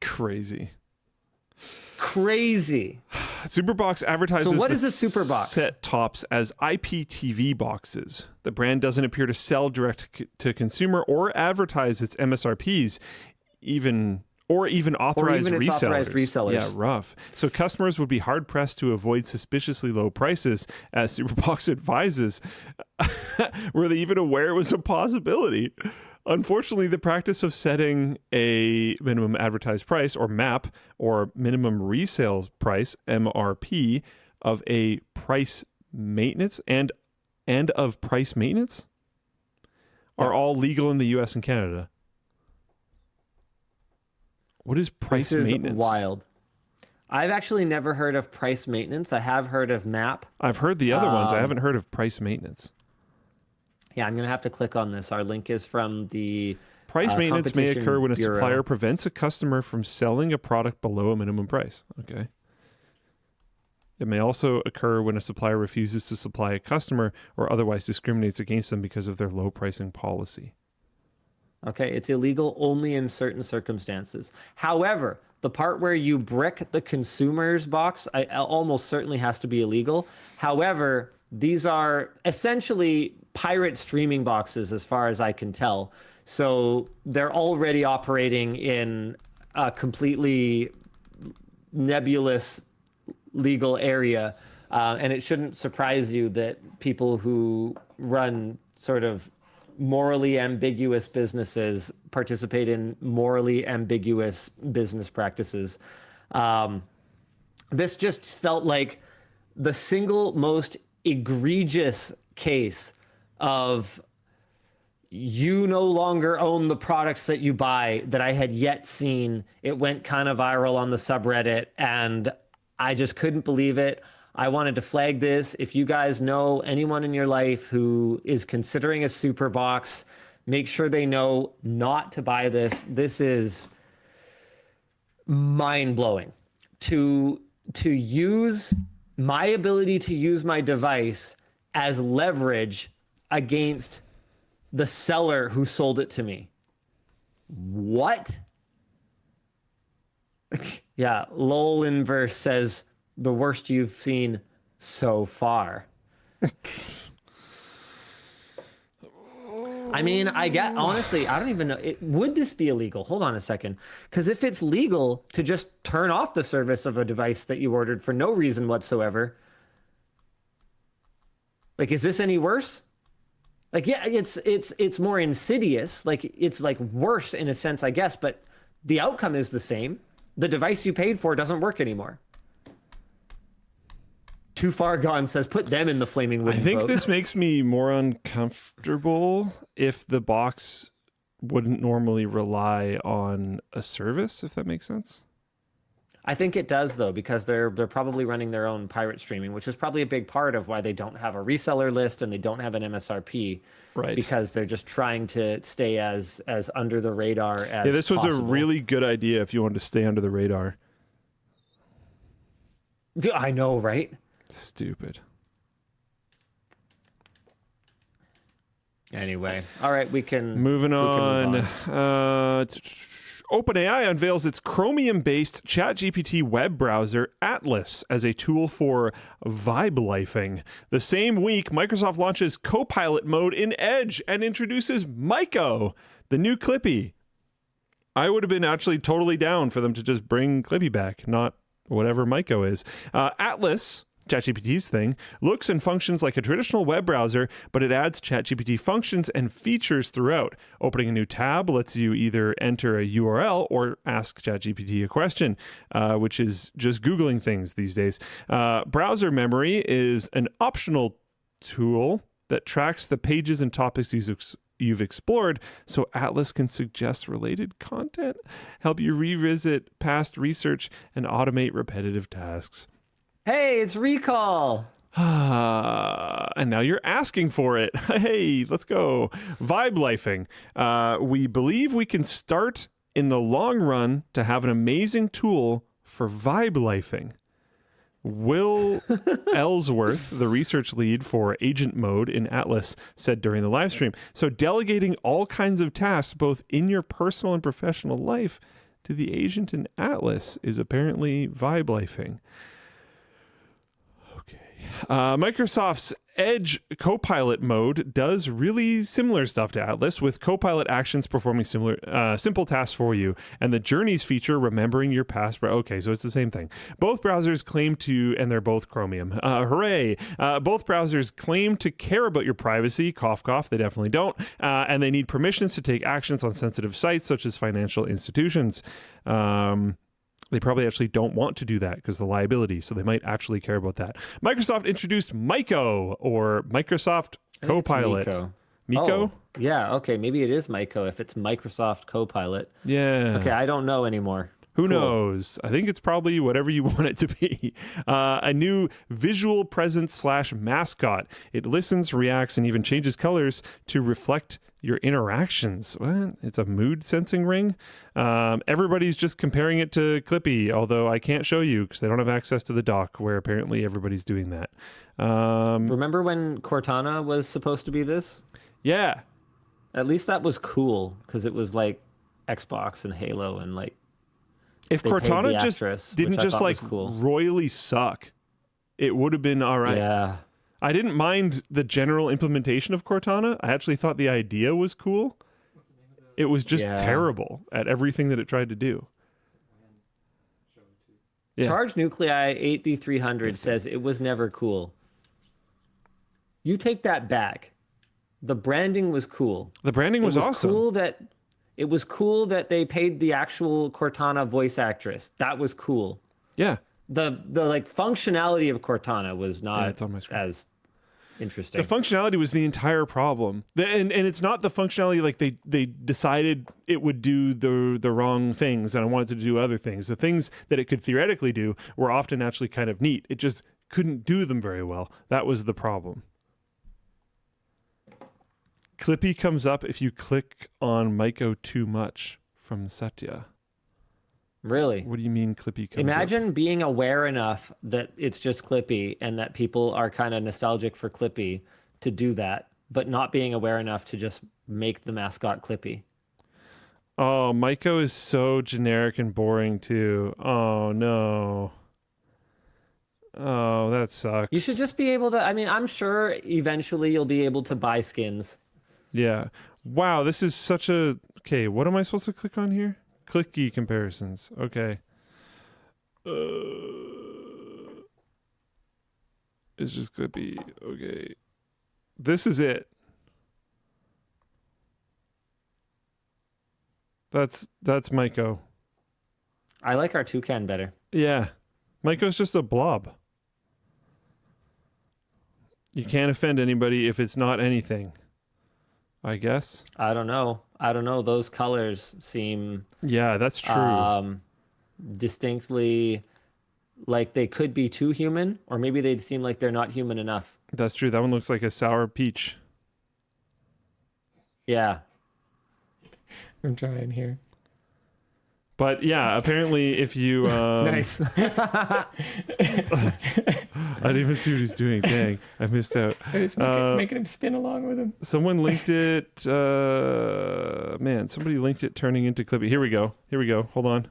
Crazy. SuperBox advertises so what is a SuperBox? Set tops as IPTV boxes. The brand doesn't appear to sell direct to consumer or advertise its MSRPs, even authorized resellers. Yeah, rough. So customers would be hard pressed to avoid suspiciously low prices, as SuperBox advises. Were they even aware it was a possibility? Unfortunately, the practice of setting a minimum advertised price, or MAP, or minimum resale price, MRP, of a price maintenance and of price maintenance are all legal in the US and Canada. What is price maintenance? This is wild. I've actually never heard of price maintenance. I have heard of MAP. I've heard the other ones. I haven't heard of price maintenance. Yeah, I'm going to have to click on this. Our link is from the Price maintenance may occur when a Bureau. supplier prevents a customer from selling a product below a minimum price. Okay. It may also occur when a supplier refuses to supply a customer or otherwise discriminates against them because of their low pricing policy. Okay, it's illegal only in certain circumstances. However, the part where you brick the consumer's box almost certainly has to be illegal. However, these are essentially pirate streaming boxes as far as I can tell. So they're already operating in a completely nebulous legal area. And it shouldn't surprise you that people who run sort of morally ambiguous businesses participate in morally ambiguous business practices. This just felt like the single most egregious case of you no longer own the products that you buy that I had yet seen. It went kind of viral on the subreddit and I just couldn't believe it. I wanted to flag this. If you guys know anyone in your life who is considering a SuperBox, make sure they know not to buy this. This is mind-blowing. To use my ability to use my device as leverage against the seller who sold it to me. What? Yeah, lol inverse says the worst you've seen so far. I mean, honestly, I don't even know. Would this be illegal? Hold on a second. Because if it's legal to just turn off the service of a device that you ordered for no reason whatsoever, like, is this any worse? Like, yeah, it's more insidious. Like, it's like worse in a sense, I guess, but the outcome is the same. The device you paid for doesn't work anymore. Too Far Gone says, put them in the flaming wooden I think boat. this makes me more uncomfortable if the box wouldn't normally rely on a service, if that makes sense. I think it does, though, because they're probably running their own pirate streaming, which is probably a big part of why they don't have a reseller list and they don't have an MSRP. Right. Because they're just trying to stay as under the radar as this was possible. a really good idea if you wanted to stay under the radar. I know, right? Stupid. Anyway, all right, we can Moving on. move on. OpenAI unveils its Chromium-based ChatGPT web browser Atlas as a tool for vibe lifing. The same week, Microsoft launches Copilot mode in Edge and introduces Mico, the new Clippy. I would have been actually totally down for them to just bring Clippy back, not whatever Mico is. Atlas, ChatGPT's thing, looks and functions like a traditional web browser, but it adds ChatGPT functions and features throughout. Opening a new tab lets you either enter a URL or ask ChatGPT a question, which is just Googling things these days. Browser memory is an optional tool that tracks the pages and topics you've explored, so Atlas can suggest related content, help you revisit past research, and automate repetitive tasks. Hey, it's Recall. And now you're asking for it. Hey, let's go. Vibe lifing. We believe we can start in the long run to have an amazing tool for vibe lifing. Will Ellsworth, the research lead for agent mode in Atlas, said during the live stream. So delegating all kinds of tasks, both in your personal and professional life, to the agent in Atlas is apparently vibe lifing. Microsoft's Edge Copilot mode does really similar stuff to Atlas, with Copilot actions performing simple tasks for you, and the Journeys feature remembering your past. Okay, so it's the same thing. Both browsers claim to, and they're both Chromium. Hooray! Both browsers claim to care about your privacy. Cough, cough. They definitely don't. And they need permissions to take actions on sensitive sites, such as financial institutions. They probably actually don't want to do that because of the liability, so they might actually care about that. Microsoft introduced Mico, or Microsoft Copilot. Mico? Oh, yeah, okay, maybe it is Mico if it's Microsoft Copilot. Yeah. Okay, I don't know anymore. Who knows? I think it's probably whatever you want it to be. A new visual presence / mascot. It listens, reacts, and even changes colors to reflect your interactions. What? It's a mood sensing ring? Everybody's just comparing it to Clippy, although I can't show you because they don't have access to the dock, where apparently everybody's doing that. Remember when Cortana was supposed to be this? Yeah. At least that was cool because it was like Xbox and Halo and like. If Cortana just didn't just like royally suck, it would have been all right. Yeah. I didn't mind the general implementation of Cortana. I actually thought the idea was cool. It was just terrible at everything that it tried to do. Yeah. Charge Nuclei 8D300 says it was never cool. You take that back. The branding was cool. The branding was awesome. It was cool that they paid the actual Cortana voice actress. That was cool. Yeah. The like functionality of Cortana was not as interesting. The functionality was the entire problem. And it's not the functionality like they decided it would do the wrong things and I wanted to do other things. The things that it could theoretically do were often actually kind of neat. It just couldn't do them very well. That was the problem. Clippy comes up if you click on Mico too much from Satya. Really? What do you mean Clippy comes Imagine up? being aware enough that it's just Clippy and that people are kind of nostalgic for Clippy to do that, but not being aware enough to just make the mascot Clippy. Oh, Mico is so generic and boring too. Oh, no. Oh, that sucks. You should just be able to, I mean, I'm sure eventually you'll be able to buy skins. Yeah. Wow, this is such a... Okay, what am I supposed to click on here? Clicky comparisons. Okay. It's just Clippy. Okay. This is it. That's Mico. I like our toucan better. Yeah. Mico's just a blob. You can't offend anybody if it's not anything, I guess. I don't know. Those colors seem Yeah, that's true. Distinctly like they could be too human, or maybe they'd seem like they're not human enough. That's true. That one looks like a sour peach. Yeah. I'm trying here. But yeah, apparently if you... Nice. I didn't even see what he's doing. Dang, I missed out. It's making him spin along with him. Someone linked it. Man, somebody linked it turning into Clippy. Here we go. Hold on.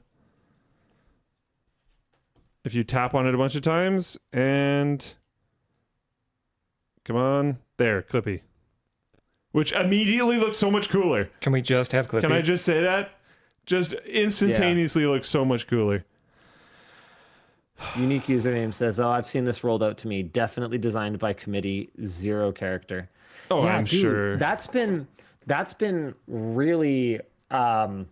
If you tap on it a bunch of times and... Come on. There, Clippy. Which immediately looks so much cooler. Can we just have Clippy? Can I just say that? Just instantaneously looks so much cooler. Unique username says, "Oh, I've seen this rolled out to me. Definitely designed by committee. 0 character." Oh, yeah, I'm dude, sure. That's been really. I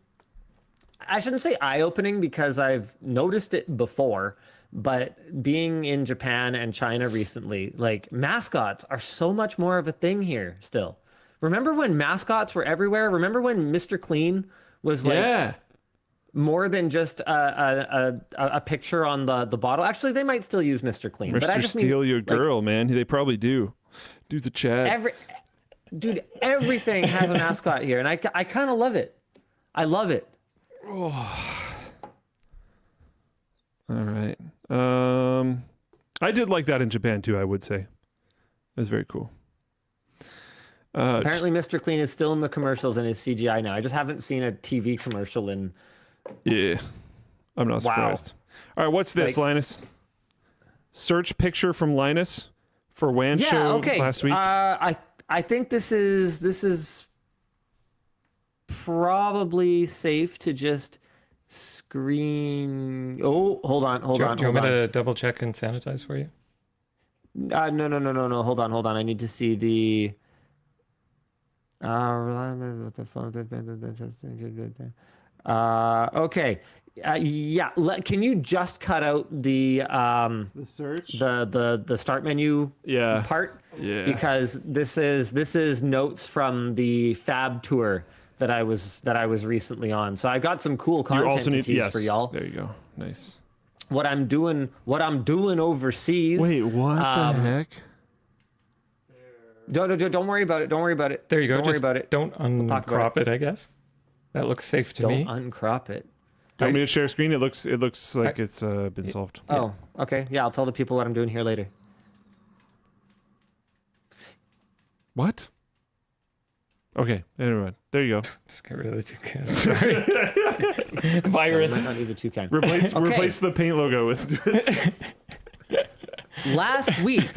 shouldn't say eye-opening because I've noticed it before, but being in Japan and China recently, like mascots are so much more of a thing here still. Remember when mascots were everywhere? Remember when Mr. Clean was like more than just a picture on the bottle? Actually, they might still use Mr. Clean. Mr. But I just Steal mean, Your Girl, man. They probably do. Do the chat. Everything has a mascot here, and I kind of love it. I love it. Oh. All right. I did like that in Japan too, I would say. It was very cool. Apparently, Mr. Clean is still in the commercials and is CGI now. I just haven't seen a TV commercial in... Yeah, I'm not surprised. All right, what's this, Linus? Search picture from Linus for WAN show last week. I think this is probably safe to just screen... Oh, hold on. Do you want me to double check and sanitize for you? No. Hold on. I need to see the... Okay. Yeah. Can you just cut out the search, the start menu part? Yeah. Because this is notes from the Fab tour that I was recently on. So I've got some cool content to tease for y'all. There you go. Nice. What I'm doing overseas. Wait, what the heck? Don't worry about it. Don't worry about it. There you go. Don't worry about it. Don't uncrop it, I guess. That looks safe to me. Don't uncrop it. Do you want me to share screen? It looks like it's been solved. Oh, okay. Yeah, I'll tell the people what I'm doing here later. What? Okay, never mind. There you go. Just get rid of the toucan. Sorry. Virus. I might not need the toucan. Replace the paint logo with... Last week,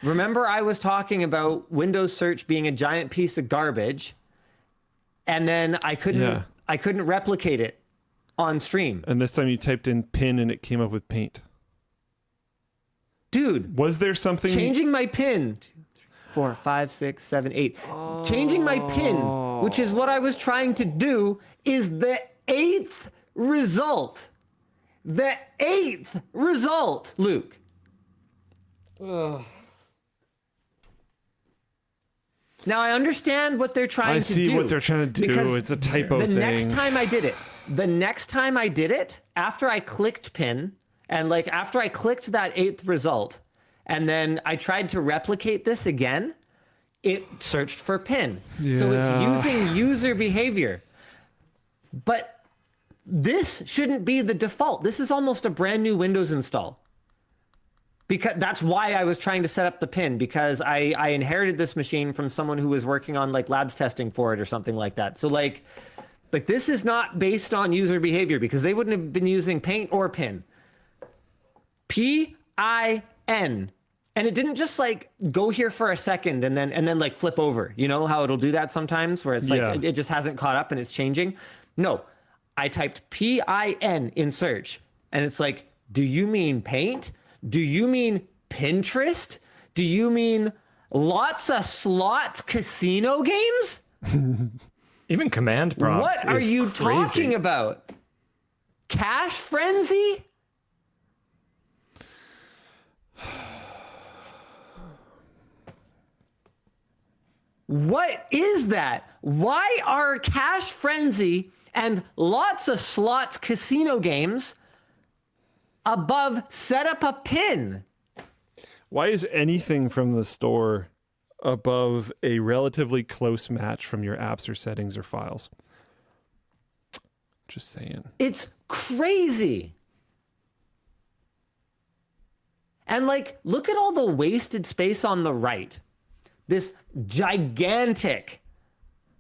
remember I was talking about Windows search being a giant piece of garbage, and then I couldn't replicate it on stream. And this time you typed in pin and it came up with paint. Dude, was there something changing my pin? 2, 3, 4, 5, 6, 7, 8. Changing my pin, which is what I was trying to do, is the 8th result. The 8th result, Luke. Ugh. Now I understand what they're trying to do. I see what they're trying to do. It's a typo thing. The next time I did it, after I clicked pin, and like after I clicked that 8th result, And then I tried to replicate this again. It searched for pin. So it's using user behavior. But this shouldn't be the default. This is almost a brand new Windows install. Because that's why I was trying to set up the pin, because I inherited this machine from someone who was working on like labs testing for it or something like that. So like this is not based on user behavior, because they wouldn't have been using paint or pin. PIN. And it didn't just like go here for a second and then like flip over. You know how it'll do that sometimes, where it's like it just hasn't caught up and it's changing. No, I typed PIN in search, and it's like, do you mean paint? Do you mean Pinterest? Do you mean lots of slots casino games? Even command prompt. What are you crazy. talking about? Cash frenzy? What is that? Why are Cash Frenzy and lots of slots casino games above set up a pin? Why is anything from the store above a relatively close match from your apps or settings or files? Just saying. It's crazy. And like, look at all the wasted space on the right. This gigantic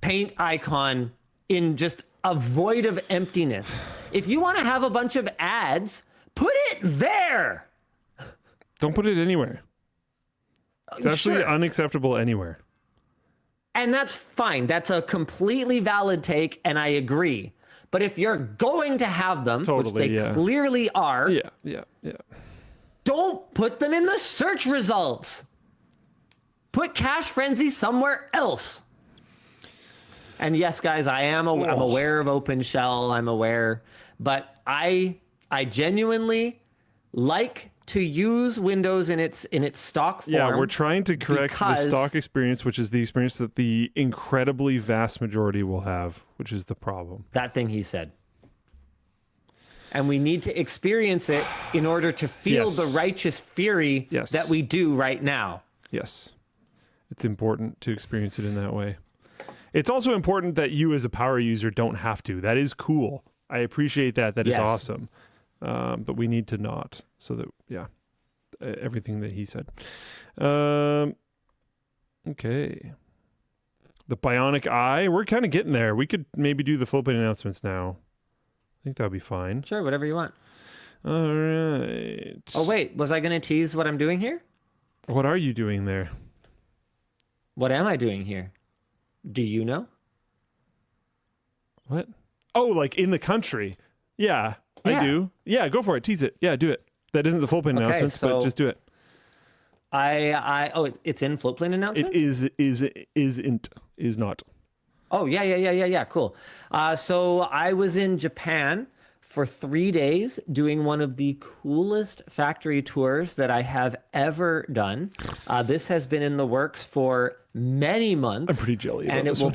paint icon in just a void of emptiness. If you want to have a bunch of ads, put it there. Don't put it anywhere. It's actually unacceptable anywhere. And that's fine. That's a completely valid take, and I agree. But if you're going to have them, which they clearly are, don't put them in the search results. Put Cash Frenzy somewhere else. And yes, guys, I'm aware of OpenShell. I'm aware, but I genuinely like to use Windows in its stock form. Yeah, we're trying to correct the stock experience, which is the experience that the incredibly vast majority will have, which is the problem. That thing he said. And we need to experience it in order to feel the righteous fury that we do right now. Yes. It's important to experience it in that way. It's also important that you as a power user don't have to. That is cool. I appreciate that. That is awesome. But we need to not. So that, everything that he said. Okay. The Bionic Eye. We're kind of getting there. We could maybe do the flipping announcements now. I think that would be fine. Sure, whatever you want. All right. Oh, wait. Was I going to tease what I'm doing here? What are you doing there? What am I doing here? Do you know? What? Oh, like in the country. Yeah, I do. Yeah, go for it. Tease it. Yeah, do it. That isn't the full plane announcements, but just do it. It's in float plane announcements? It is not. Oh, yeah. Cool. So I was in Japan for 3 days doing one of the coolest factory tours that I have ever done. This has been in the works for many months. I'm pretty jelly about this one.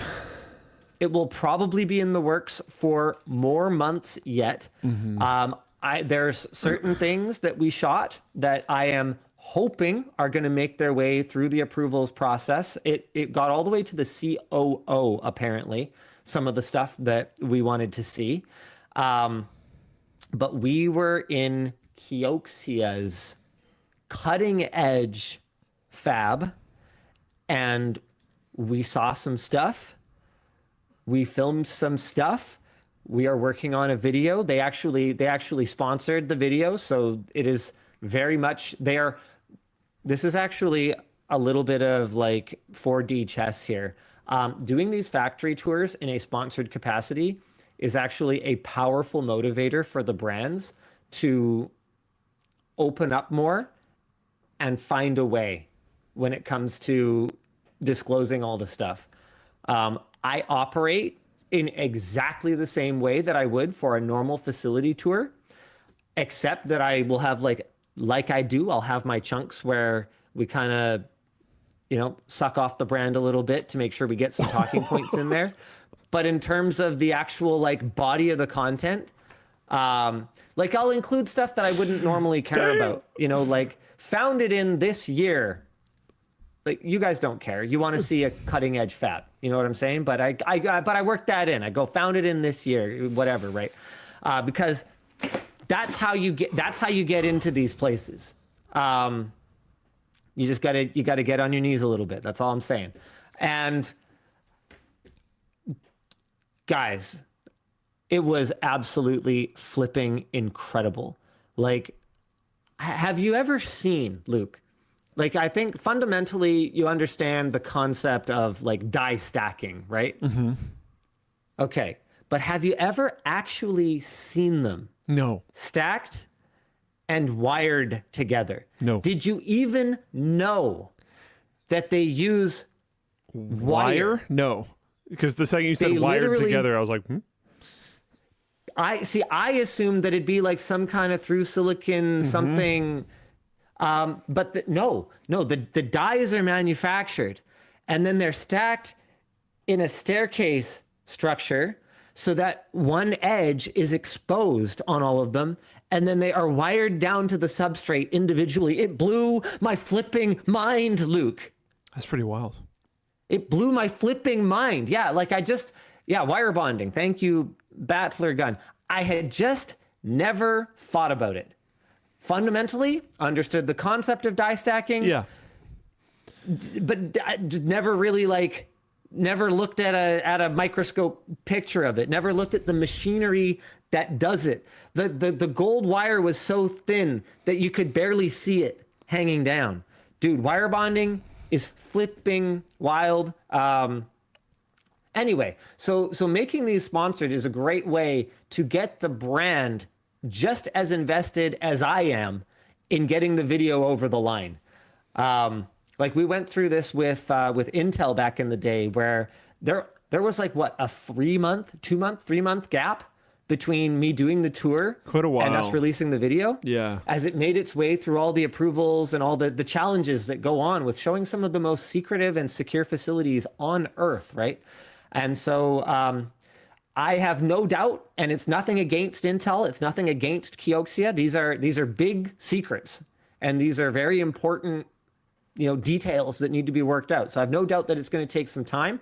It will probably be in the works for more months yet. Mm-hmm. There's certain things that we shot that I am hoping are going to make their way through the approvals process. It got all the way to the COO, apparently, some of the stuff that we wanted to see. But we were in KIOXIA's cutting edge fab, and we saw some stuff. We filmed some stuff. We are working on a video. They actually sponsored the video, so it is very much this is actually a little bit of like 4D chess here. Doing these factory tours in a sponsored capacity is actually a powerful motivator for the brands to open up more and find a way when it comes to disclosing all the stuff. I operate in exactly the same way that I would for a normal facility tour, except that I will have like I do, I'll have my chunks where we kind of, suck off the brand a little bit to make sure we get some talking points in there. But in terms of the actual like body of the content, Like I'll include stuff that I wouldn't normally care about, you know, like founded in this year. Like you guys don't care. You want to see a cutting edge fab. You know what I'm saying? But I worked that in. I go founded in this year, whatever, right? Because that's how you get into these places. You gotta get on your knees a little bit. That's all I'm saying. And guys, it was absolutely flipping incredible. Like, have you ever seen, Luke? Like, I think fundamentally you understand the concept of like die stacking, right? Mm-hmm. Okay. But have you ever actually seen them? No. Stacked and wired together? No. Did you even know that they use wire? No. Because the second you said wired together, I was like, I assumed that it'd be like some kind of through silicon something. But the dies are manufactured and then they're stacked in a staircase structure so that one edge is exposed on all of them. And then they are wired down to the substrate individually. It blew my flipping mind, Luke. That's pretty wild. It blew my flipping mind. Yeah, like wire bonding. Thank you, Battler Gun. I had just never thought about it. Fundamentally, understood the concept of die stacking. Yeah. But I never really never looked at a microscope picture of it. Never looked at the machinery that does it. The gold wire was so thin that you could barely see it hanging down. Dude, wire bonding is flipping wild. Anyway, so making these sponsored is a great way to get the brand just as invested as I am in getting the video over the line. Like we went through this with Intel back in the day where there was like what, a 3-month gap between me doing the tour quite a while and us releasing the video. Yeah. As it made its way through all the approvals and all the challenges that go on with showing some of the most secretive and secure facilities on Earth, right? And so I have no doubt, and it's nothing against Intel, it's nothing against KIOXIA. These are big secrets, and these are very important, details that need to be worked out. So I have no doubt that it's going to take some time,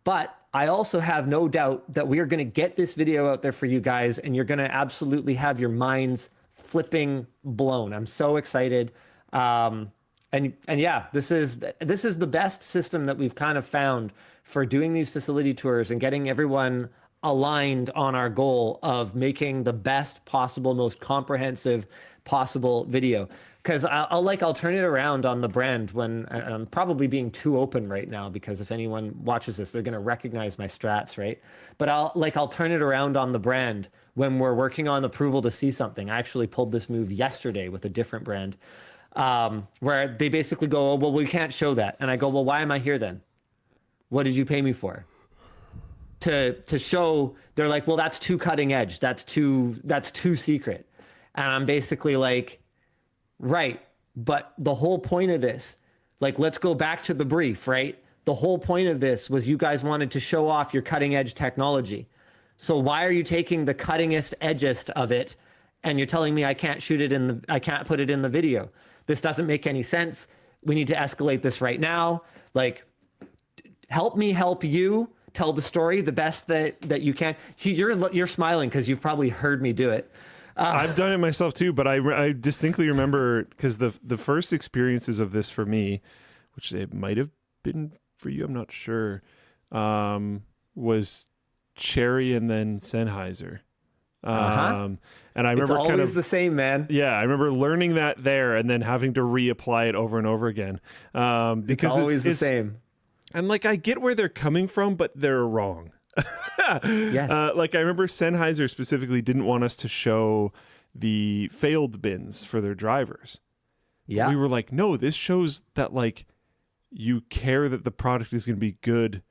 but I also have no doubt that we are going to get this video out there for you guys, and you're going to absolutely have your minds flipping blown. I'm so excited. And yeah, this is the best system that we've kind of found for doing these facility tours and getting everyone aligned on our goal of making the best possible, most comprehensive possible video. Because I'll turn it around on the brand when I'm probably being too open right now, because if anyone watches this, they're going to recognize my strats, right? But I'll turn it around on the brand when we're working on approval to see something. I actually pulled this move yesterday with a different brand, where they basically go, oh, well, we can't show that. And I go, well, why am I here then? What did you pay me for? To show, they're like, well, that's too cutting edge. That's too secret. And I'm basically like, right. But the whole point of this, like, let's go back to the brief, right? The whole point of this was you guys wanted to show off your cutting edge technology. So why are you taking the cuttingest edgest of it and you're telling me I can't I can't put it in the video? This doesn't make any sense. We need to escalate this right now. Like, help me help you tell the story the best that you can. You're smiling because you've probably heard me do it. I've done it myself too, but I distinctly remember, because the first experiences of this for me, which it might have been for you, I'm not sure, was Cherry and then Sennheiser. And I remember it's always the same, man. Yeah, I remember learning that there and then having to reapply it over and over again. Because it's always the same. And like, I get where they're coming from, but they're wrong. Yes. Like, I remember Sennheiser specifically didn't want us to show the failed bins for their drivers. Yeah. We were like, no, this shows that like you care that the product is going to be good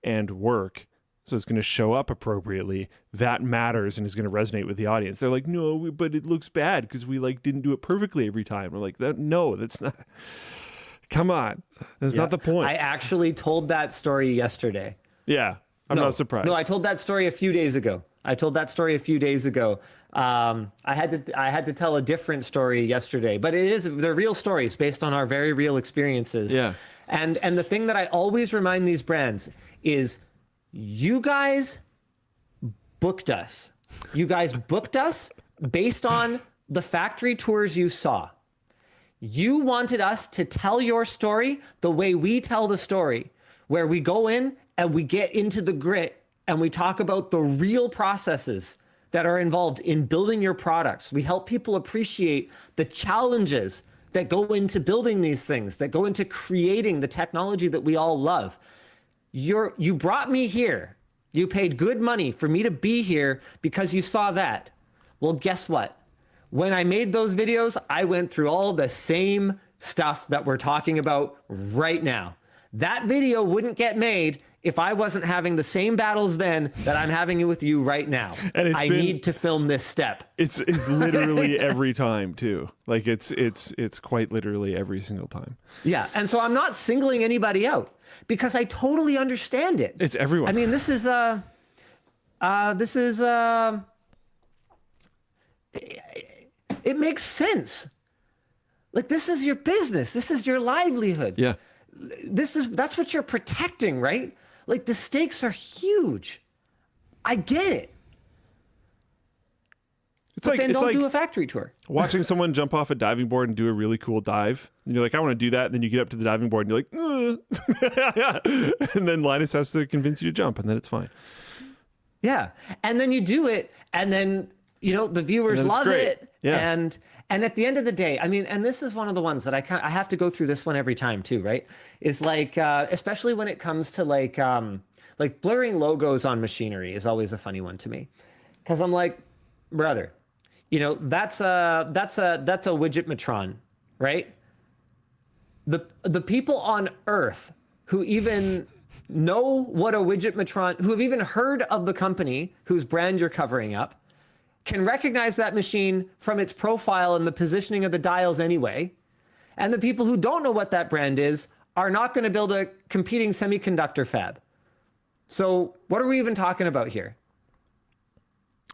and work. So it's going to show up appropriately. That matters and is going to resonate with the audience. They're like, no, but it looks bad because we like didn't do it perfectly every time. We're like, no, that's not. Come on. That's not the point. I actually told that story yesterday. Yeah. I'm not surprised. No, I told that story a few days ago. I told that story a few days ago. I had to tell a different story yesterday, but they're real stories based on our very real experiences. Yeah. And the thing that I always remind these brands is, you guys booked us. You guys booked us based on the factory tours you saw. You wanted us to tell your story the way we tell the story, where we go in and we get into the grit and we talk about the real processes that are involved in building your products. We help people appreciate the challenges that go into building these things, that go into creating the technology that we all love. You brought me here. You paid good money for me to be here because you saw that. Well, guess what? When I made those videos, I went through all the same stuff that we're talking about right now. That video wouldn't get made if I wasn't having the same battles then that I'm having with you right now. And I need to film this step. It's literally every time too. Like it's quite literally every single time. Yeah, and so I'm not singling anybody out because I totally understand it. It's everyone. I mean, this is it makes sense. Like, this is your business. This is your livelihood. Yeah. That's what you're protecting, right? Like, the stakes are huge. I get it. But then don't do a factory tour. Watching someone jump off a diving board and do a really cool dive. And you're like, I want to do that. And then you get up to the diving board and you're like, and then Linus has to convince you to jump, and then it's fine. Yeah. And then you do it, and then, the viewers love it. Yeah. And at the end of the day, I mean, and this is one of the ones that I have to go through this one every time too, right? Is like, especially when it comes to like blurring logos on machinery is always a funny one to me. Cause I'm like, brother, that's a widgetmatron, right? The people on Earth who even know what a widgetmatron, who have even heard of the company whose brand you're covering up, can recognize that machine from its profile and the positioning of the dials anyway. And the people who don't know what that brand is are not going to build a competing semiconductor fab. So what are we even talking about here?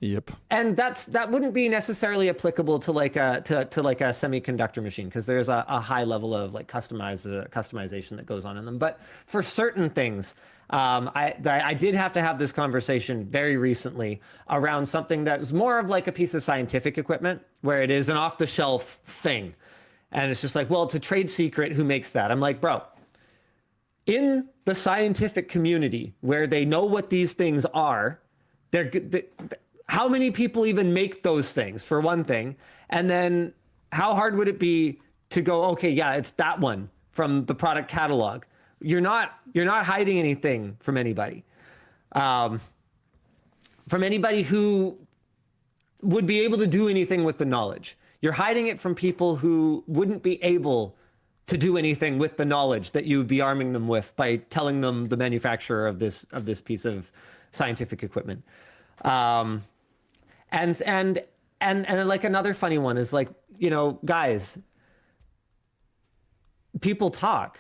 Yep. And that wouldn't be necessarily applicable to like a semiconductor machine, because there's a high level of like customization that goes on in them. But for certain things, I did have to have this conversation very recently around something that was more of like a piece of scientific equipment, where it is an off-the-shelf thing. And it's just like, well, it's a trade secret. Who makes that? I'm like, bro, in the scientific community where they know what these things are, how many people even make those things, for one thing? And then how hard would it be to go, okay, yeah, it's that one from the product catalog. You're not hiding anything from anybody. From anybody who would be able to do anything with the knowledge. You're hiding it from people who wouldn't be able to do anything with the knowledge that you would be arming them with by telling them the manufacturer of this piece of scientific equipment. And like another funny one is like, guys, people talk,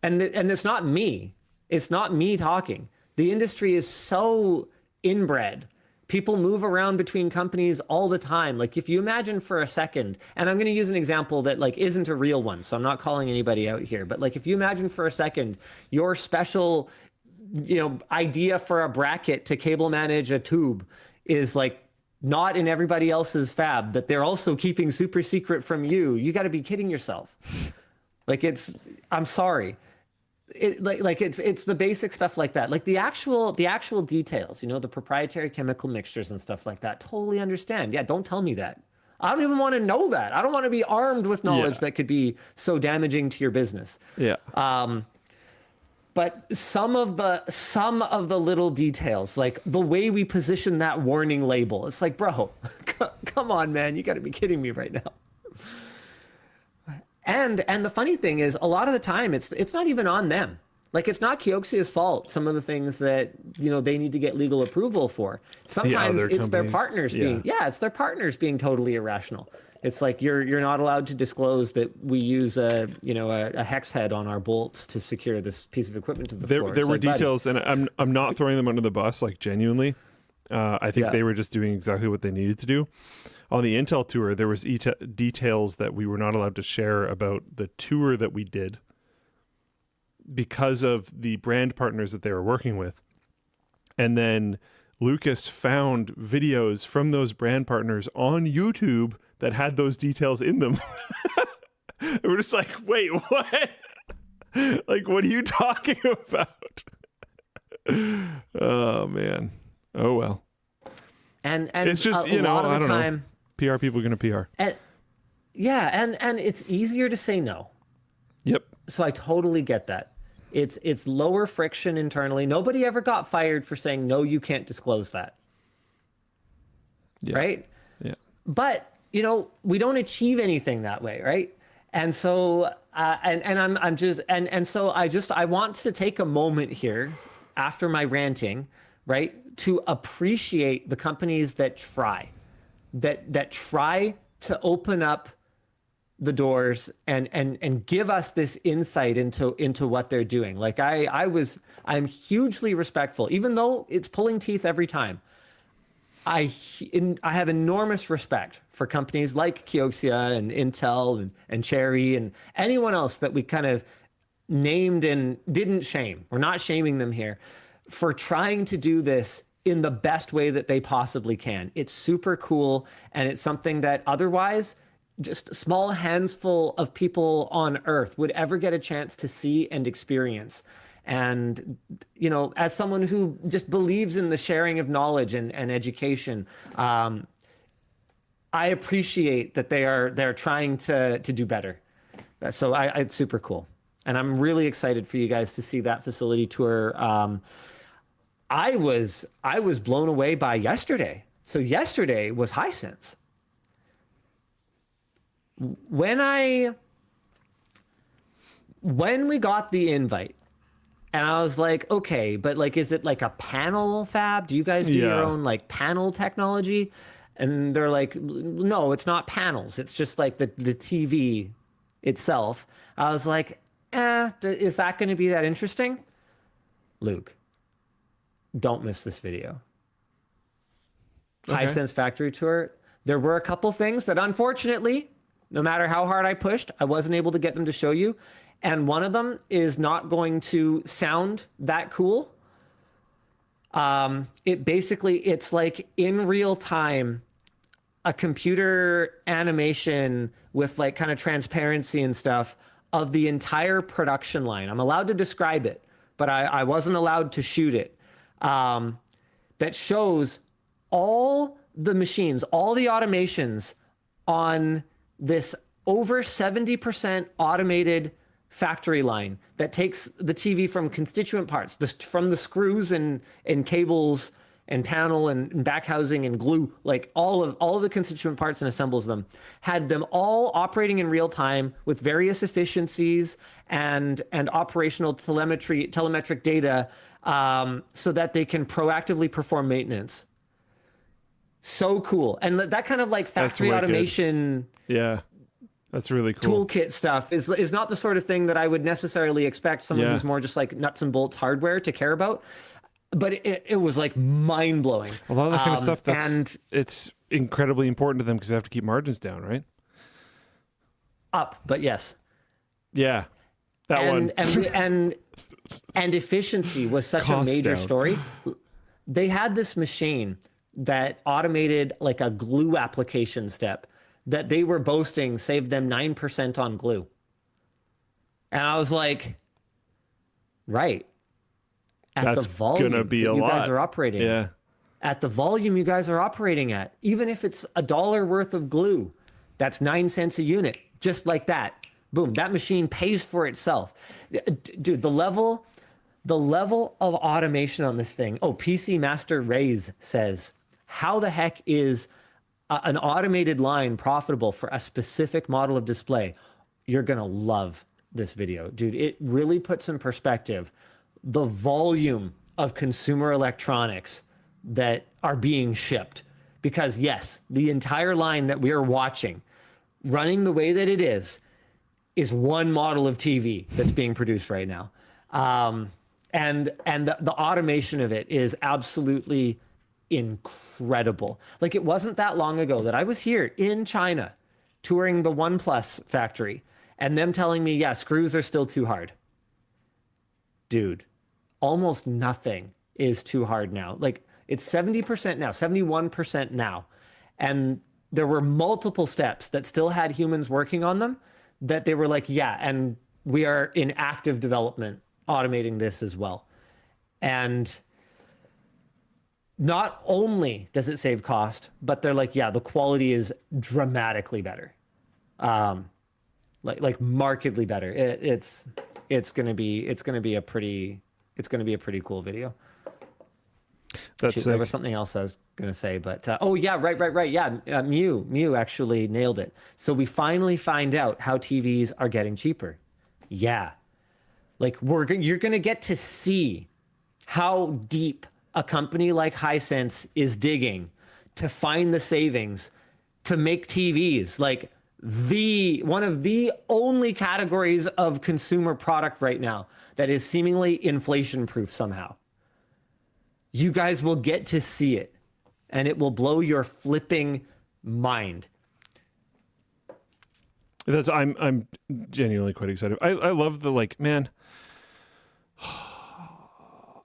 and it's not me. It's not me talking. The industry is so inbred. People move around between companies all the time. Like, if you imagine for a second, and I'm going to use an example that like isn't a real one, so I'm not calling anybody out here, but like, if you imagine for a second your special, idea for a bracket to cable manage a tube is like not in everybody else's fab, that they're also keeping super secret from you. You got to be kidding yourself. Like, I'm sorry. It's the basic stuff like that. Like the actual details, the proprietary chemical mixtures and stuff like that. Totally understand. Yeah, don't tell me that. I don't even want to know that. I don't want to be armed with knowledge that could be so damaging to your business. Yeah. But some of the little details, like the way we position that warning label, it's like, bro, come on, man, you got to be kidding me right now. And the funny thing is, a lot of the time, it's not even on them. Like, it's not KIOXIA's fault, some of the things that, they need to get legal approval for. Sometimes it's their partners it's their partners being totally irrational. It's like, you're not allowed to disclose that we use a hex head on our bolts to secure this piece of equipment to the floor. There were details, and I'm not throwing them under the bus, like, genuinely. I think they were just doing exactly what they needed to do. On the Intel tour, there was details that we were not allowed to share about the tour that we did because of the brand partners that they were working with. And then Lucas found videos from those brand partners on YouTube that had those details in them. And we're just like, wait, what? Like, what are you talking about? Oh, man. Oh, well. And it's just, a lot of the time, PR people are going to PR. And it's easier to say no. Yep. So I totally get that. It's lower friction internally. Nobody ever got fired for saying, no, you can't disclose that. Yeah. Right? Yeah. But, we don't achieve anything that way, right? And so, I want to take a moment here after my ranting, right, to appreciate the companies that try to open up the doors and give us this insight into what they're doing. Like I'm hugely respectful, even though it's pulling teeth every time. I have enormous respect for companies like KIOXIA and Intel and Cherry and anyone else that we kind of named and didn't shame. We're not shaming them here for trying to do this in the best way that they possibly can. It's super cool, and it's something that otherwise just a small handful of people on Earth would ever get a chance to see and experience. And, as someone who just believes in the sharing of knowledge and education, I appreciate that they're trying to do better. So it's super cool. And I'm really excited for you guys to see that facility tour. I was blown away by yesterday. So yesterday was Hisense. When we got the invite, and I was like, okay, but like, is it like a panel fab? Do you guys do your own like panel technology? And they're like, no, it's not panels. It's just like the TV itself. I was like, is that going to be that interesting? Luke, don't miss this video. Okay. Hisense factory tour. There were a couple things that unfortunately, no matter how hard I pushed, I wasn't able to get them to show you. And one of them is not going to sound that cool. It's like in real time, a computer animation with like kind of transparency and stuff of the entire production line. I'm allowed to describe it, but I wasn't allowed to shoot it. That shows all the machines, all the automations on this over 70% automated factory line that takes the TV from constituent parts, from the screws and cables and panel and back housing and glue, like all of the constituent parts, and assembles them, had them all operating in real time with various efficiencies and operational telemetric data, so that they can proactively perform maintenance. So cool. And that kind of like factory automation. Yeah. That's really cool. Toolkit stuff is not the sort of thing that I would necessarily expect someone who's more just like nuts and bolts hardware to care about. But it was like mind blowing. A lot of the kind of stuff it's incredibly important to them because they have to keep margins down, right? Up, but yes. Yeah, one. And efficiency was such a major story. They had this machine that automated like a glue application step that they were boasting saved them 9% on glue. And I was like, right. That's the volume gonna be that a you lot. guys are operating. Yeah. At the volume you guys are operating at, even if it's $1 worth of glue, that's 9 cents a unit. Just like that. Boom. That machine pays for itself. Dude, the level of automation on this thing. Oh, PC Master Rays says, how the heck is an automated line profitable for a specific model of display? You're going to love this video. Dude, it really puts in perspective the volume of consumer electronics that are being shipped. Because yes, the entire line that we are watching, running the way that it is one model of TV that's being produced right now. And the automation of it is absolutely incredible. Like, it wasn't that long ago that I was here in China touring the OnePlus factory and them telling me, yeah, screws are still too hard. Dude, almost nothing is too hard now. Like, it's 70% now, 71% now. And there were multiple steps that still had humans working on them that they were like, yeah, and we are in active development automating this as well. And not only does it save cost, but they're like, yeah, the quality is dramatically better. Like markedly better. It's gonna be a pretty cool video. There was something else I was gonna say, but oh yeah, right. Yeah, Mew actually nailed it. So we finally find out how TVs are getting cheaper. Yeah, like you're gonna get to see how deep a company like Hisense is digging to find the savings to make TVs. Like, one of the only categories of consumer product right now that is seemingly inflation proof somehow. You guys will get to see it, and it will blow your flipping mind. I'm genuinely quite excited. I love the, like, man,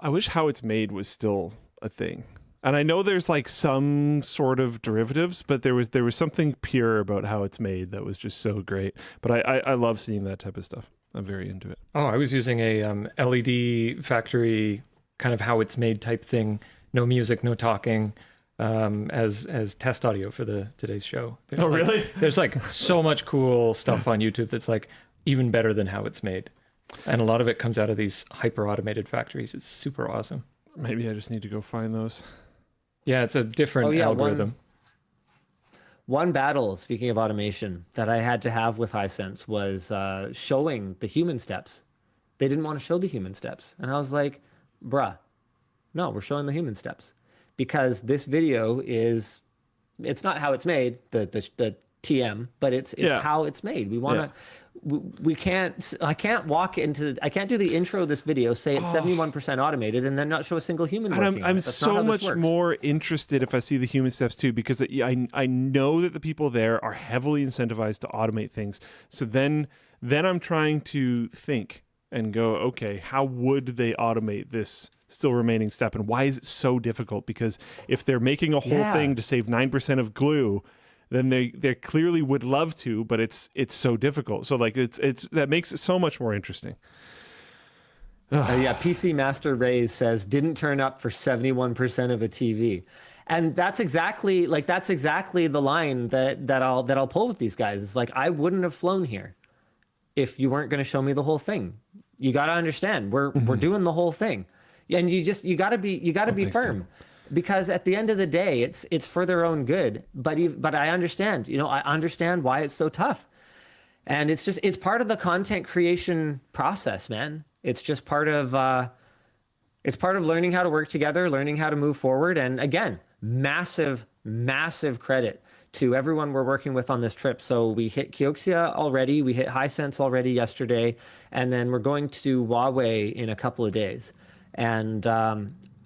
I wish how it's made was still a thing. And I know there's like some sort of derivatives, but there was something pure about how it's made that was just so great. But I love seeing that type of stuff. I'm very into it. Oh, I was using a LED factory kind of how it's made type thing. No music, no talking, as test audio for today's show. Really? There's like so much cool stuff on YouTube that's like even better than how it's made. And a lot of it comes out of these hyper automated factories. It's super awesome. Maybe I just need to go find those. Yeah, it's a different algorithm. One battle, speaking of automation, that I had to have with Hisense was showing the human steps. They didn't want to show the human steps. And I was like, bruh, no, we're showing the human steps. Because this video it's not how it's made, the TM, but it's how it's made. We want to... I can't do the intro of this video, say it's 71% automated, and then not show a single human working on it. I'm so much more interested if I see the human steps too, because I know that the people there are heavily incentivized to automate things. So then I'm trying to think and go, okay, how would they automate this still remaining step, and why is it so difficult? Because if they're making a whole thing to save 9% of glue, then they clearly would love to, but it's so difficult. So like it's that makes it so much more interesting. PC Master Rays says didn't turn up for 71% of a TV, and that's exactly the line that I'll pull with these guys. It's like, I wouldn't have flown here if you weren't going to show me the whole thing. You got to understand, we're doing the whole thing, and you got to be firm. Because at the end of the day, it's for their own good. But I understand, I understand why it's so tough. And it's part of the content creation process, man. It's just part of learning how to work together, learning how to move forward. And again, massive credit to everyone we're working with on this trip. So we hit KIOXIA already, we hit Hisense already yesterday, and then we're going to Huawei in a couple of days. And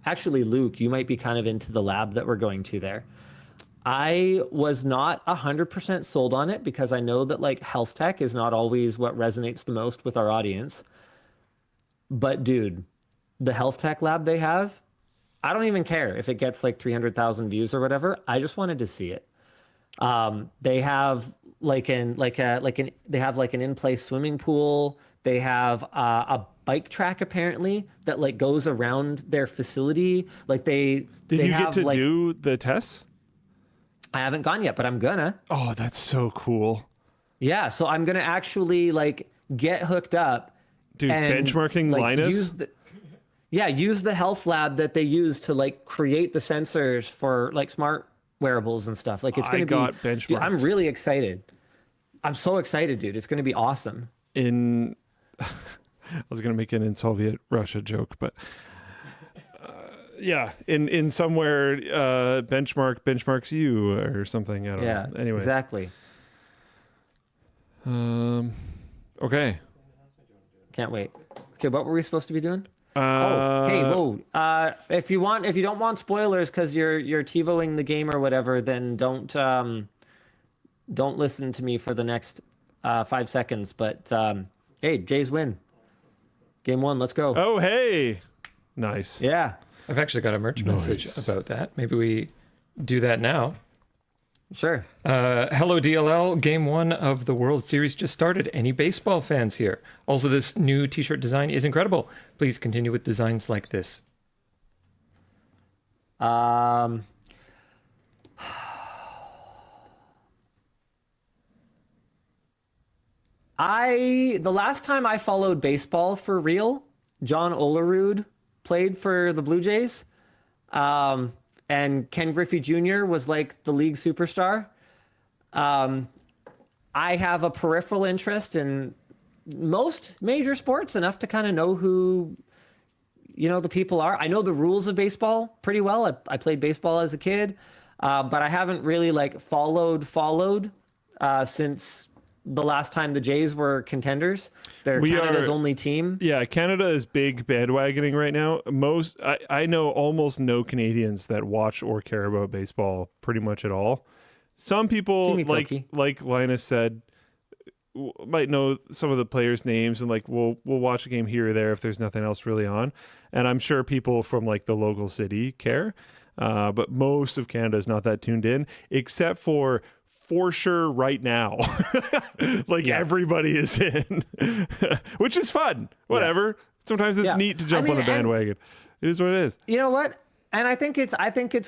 actually, Luke, you might be kind of into the lab that we're going to there. I was not 100% sold on it because I know that like health tech is not always what resonates the most with our audience. But dude, the health tech lab they have, I don't even care if it gets like 300,000 views or whatever. I just wanted to see it. They have an in-place swimming pool. They have a bike track apparently that like goes around their facility. Like did you get to do the tests? I haven't gone yet, but I'm gonna. Oh, that's so cool. Yeah, so I'm gonna actually like get hooked up. Dude, and, benchmarking like, Linus. Use the health lab that they use to like create the sensors for like smart wearables and stuff. Like it's gonna be. Benchmarked. Dude, I'm really excited. I'm so excited, dude. It's gonna be awesome. I was going to make an in Soviet Russia joke, but in somewhere benchmarks you or something. I don't know. Anyways. Exactly. Okay. Can't wait. Okay, what were we supposed to be doing? Hey, whoa! If you don't want spoilers because you're TiVoing the game or whatever, then don't listen to me for the next 5 seconds. But hey, Jays win. Game 1. Let's go. Oh, hey, nice. Yeah. I've actually got a merch message about that. Maybe we do that now. Sure. Hello, DLL. Game 1 of the World Series just started. Any baseball fans here? Also, this new t-shirt design is incredible. Please continue with designs like this. The last time I followed baseball for real, John Olerud played for the Blue Jays. And Ken Griffey Jr. was like the league superstar. I have a peripheral interest in most major sports, enough to kind of know who, the people are. I know the rules of baseball pretty well. I played baseball as a kid, but I haven't really like followed since the last time the Jays were contenders. They're Canada's only team. Yeah, Canada is big bandwagoning right now. I know almost no Canadians that watch or care about baseball pretty much at all. Some people, like Linus said, might know some of the players' names and like we'll watch a game here or there if there's nothing else really on. And I'm sure people from like the local city care. But most of Canada is not that tuned in, except for sure right now. Everybody is in, which is fun. Whatever. Yeah. Sometimes it's neat to jump on a bandwagon. It is what it is. You know what? And I think it's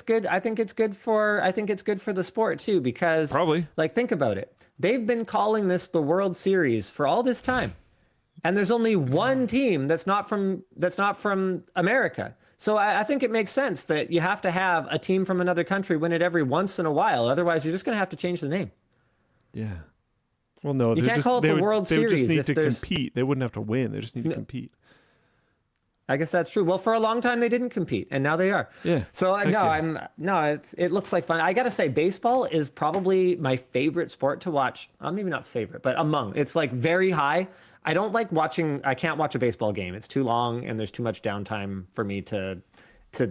good. I think it's good for the sport too, because probably think about it. They've been calling this the World Series for all this time. And there's only one team that's not from America. So I think it makes sense that you have to have a team from another country win it every once in a while. Otherwise, you're just going to have to change the name. Yeah. Well, no, you can't call it the World Series. They would just need to compete. They wouldn't have to win. They just need to compete. I guess that's true. Well, for a long time they didn't compete, and now they are. Yeah. So it looks like fun. I got to say, baseball is probably my favorite sport to watch. Maybe not favorite, but among. It's like very high. I don't like watching. I can't watch a baseball game. It's too long, and there's too much downtime for me to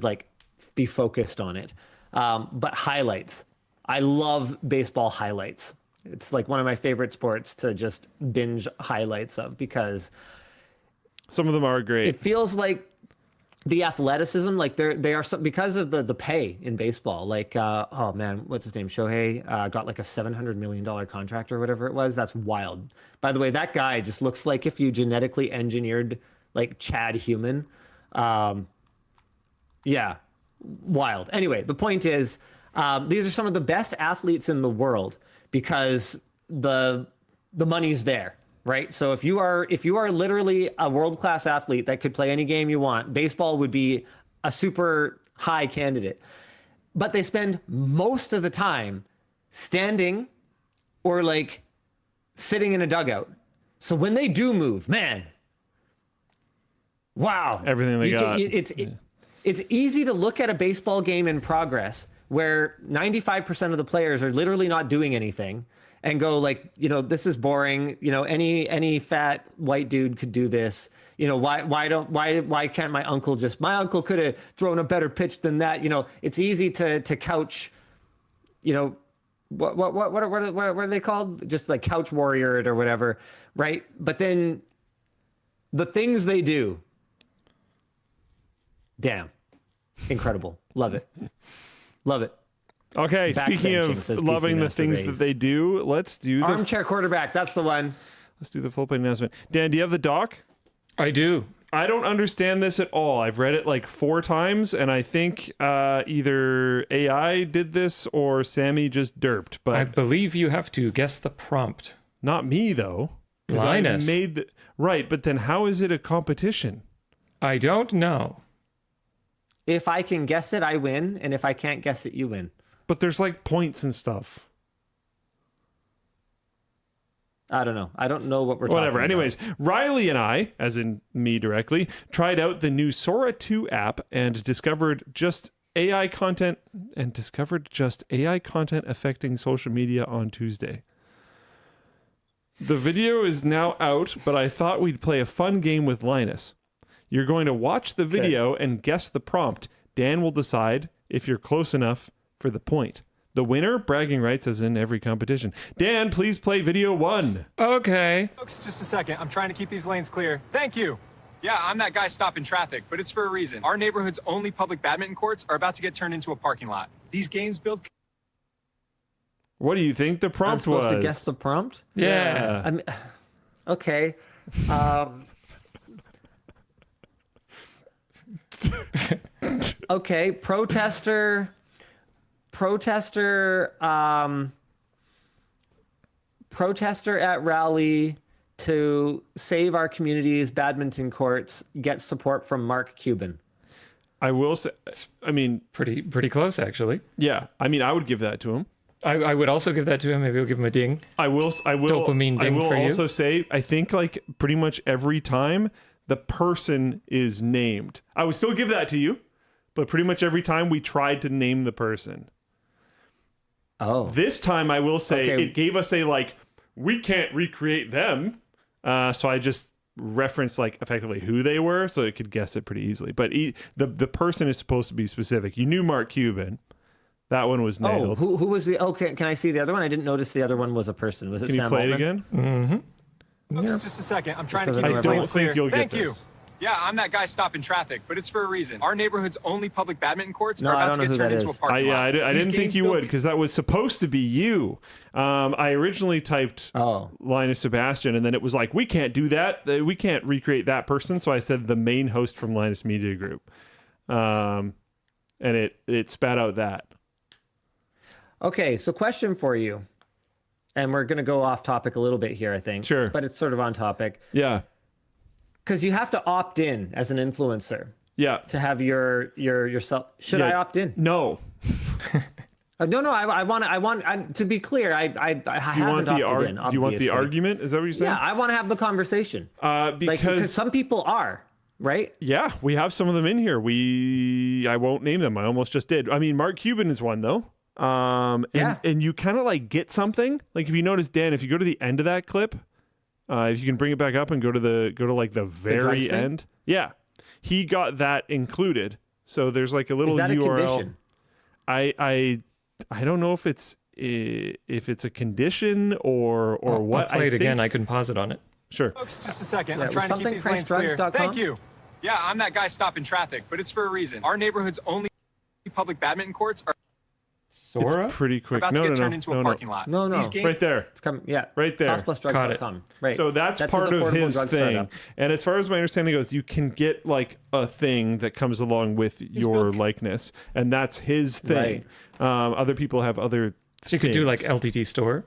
like be focused on it. But highlights, I love baseball highlights. It's like one of my favorite sports to just binge highlights of, because some of them are great. It feels like the athleticism, like they are because of the pay in baseball. Like, oh man, what's his name? Shohei got like a $700 million contract or whatever it was. That's wild. By the way, that guy just looks like if you genetically engineered like Chad Human. Yeah, wild. Anyway, the point is, these are some of the best athletes in the world because the money's there. Right. So if you are literally a world-class athlete that could play any game you want, baseball would be a super high candidate. But they spend most of the time standing or like sitting in a dugout. So when they do move, man, wow. Everything they got. It's easy to look at a baseball game in progress where 95% of the players are literally not doing anything and go like, this is boring. Any fat white dude could do this. Why can't my uncle could have thrown a better pitch than that? It's easy to couch, what are they called? Just like couch warrior it or whatever. Right. But then the things they do, damn, incredible. Love it. Love it. Okay, speaking of loving the things that they do, let's do the armchair quarterback. That's the one. Let's do the full plate announcement. Dan, do you have the doc? I do. I don't understand this at all. I've read it like 4 times, and I think either AI did this or Sammy just derped. But I believe you have to guess the prompt. Not me though. Linus. Right, but then how is it a competition? I don't know. If I can guess it, I win, and if I can't guess it, you win. But there's like points and stuff. I don't know. I don't know what we're talking about. Whatever. Anyways, Riley and I, as in me directly, tried out the new Sora 2 app and discovered just AI content affecting social media on Tuesday. The video is now out, but I thought we'd play a fun game with Linus. You're going to watch the video and guess the prompt. Dan will decide if you're close enough for the point. The winner, bragging rights as in every competition. Dan, please play video 1. Okay. Folks, just a second. I'm trying to keep these lanes clear. Thank you. Yeah, I'm that guy stopping traffic, but it's for a reason. Our neighborhood's only public badminton courts are about to get turned into a parking lot. These games build... What do you think the I'm prompt supposed was? to guess the prompt? Yeah. I mean, okay. Okay, protester at rally to save our community's badminton courts gets support from Mark Cuban. I will say, I mean, Pretty close, actually. yeah, I mean, I would give that to him. I would also give that to him. Maybe we'll give him a ding. I will Dopamine I ding will for you. also say, I think like pretty much every time the person is named, I would still give that to you, but pretty much every time we tried to name the person. Oh. This time I will say Okay. it gave us a like, we can't recreate them. So I just referenced like effectively who they were so it could guess it pretty easily. But the person is supposed to be specific. You knew Mark Cuban. That one was Oh, nailed. who was the... Okay, can I see the other one? I didn't notice the other one was a person. Was it Can you Sam play it Altman? again? Folks, just a second. I'm trying to doesn't keep I these don't lanes clear. think you'll get Thank you. this. Yeah, I'm that guy stopping traffic, but it's for a reason. Our neighborhood's only public badminton courts No, are I about don't to know get who turned that into a is. parking lot. I These didn't think games you build- would because that was supposed to be you. I originally typed Oh. Linus Sebastian, and then it was like, we can't do that. We can't recreate that person. So I said the main host from Linus Media Group. And it spat out that. Okay, so question for you. And we're going to go off topic a little bit here, I think. Sure. But it's sort of on topic. Yeah. Because you have to opt in as an influencer Yeah. to have your yourself. Should Yeah. I opt in? No. No. I want to be clear. I Do you haven't want the opted in. do you want the obviously. argument? Is that what you're saying? Yeah, I want to have the conversation. Because Because some people are, right? yeah, we have some of them in here. I won't name them. I almost just did. I mean, Mark Cuban is one though. Yeah. And you kind of like get something. Like if you notice, Dan, if you go to the end of that clip, if you can bring it back up and go to like the very drugs thing? end. Yeah. He got that included. So there's like a little Is that a URL. condition? I don't know if it's a condition or what. I'll play it think- again. I can pause it on it. Sure. Folks, just a second. Yeah, I'm trying to keep these lanes clear. somethingpriceDrugs.com? Thank you. Yeah, I'm that guy stopping traffic, but it's for a reason. Our neighborhood's only public badminton courts are Sora? It's pretty quick. about to No, get no, turned no, into no, a no. parking lot. No. These games Right there. It's coming. Yeah. Right there. Costplusdrugs.com. Right. So that's part his of affordable his drug thing. startup. And as far as my understanding goes, you can get like a thing that comes along with your likeness, and that's his thing. Other people have other So you could do like things. LTTStore.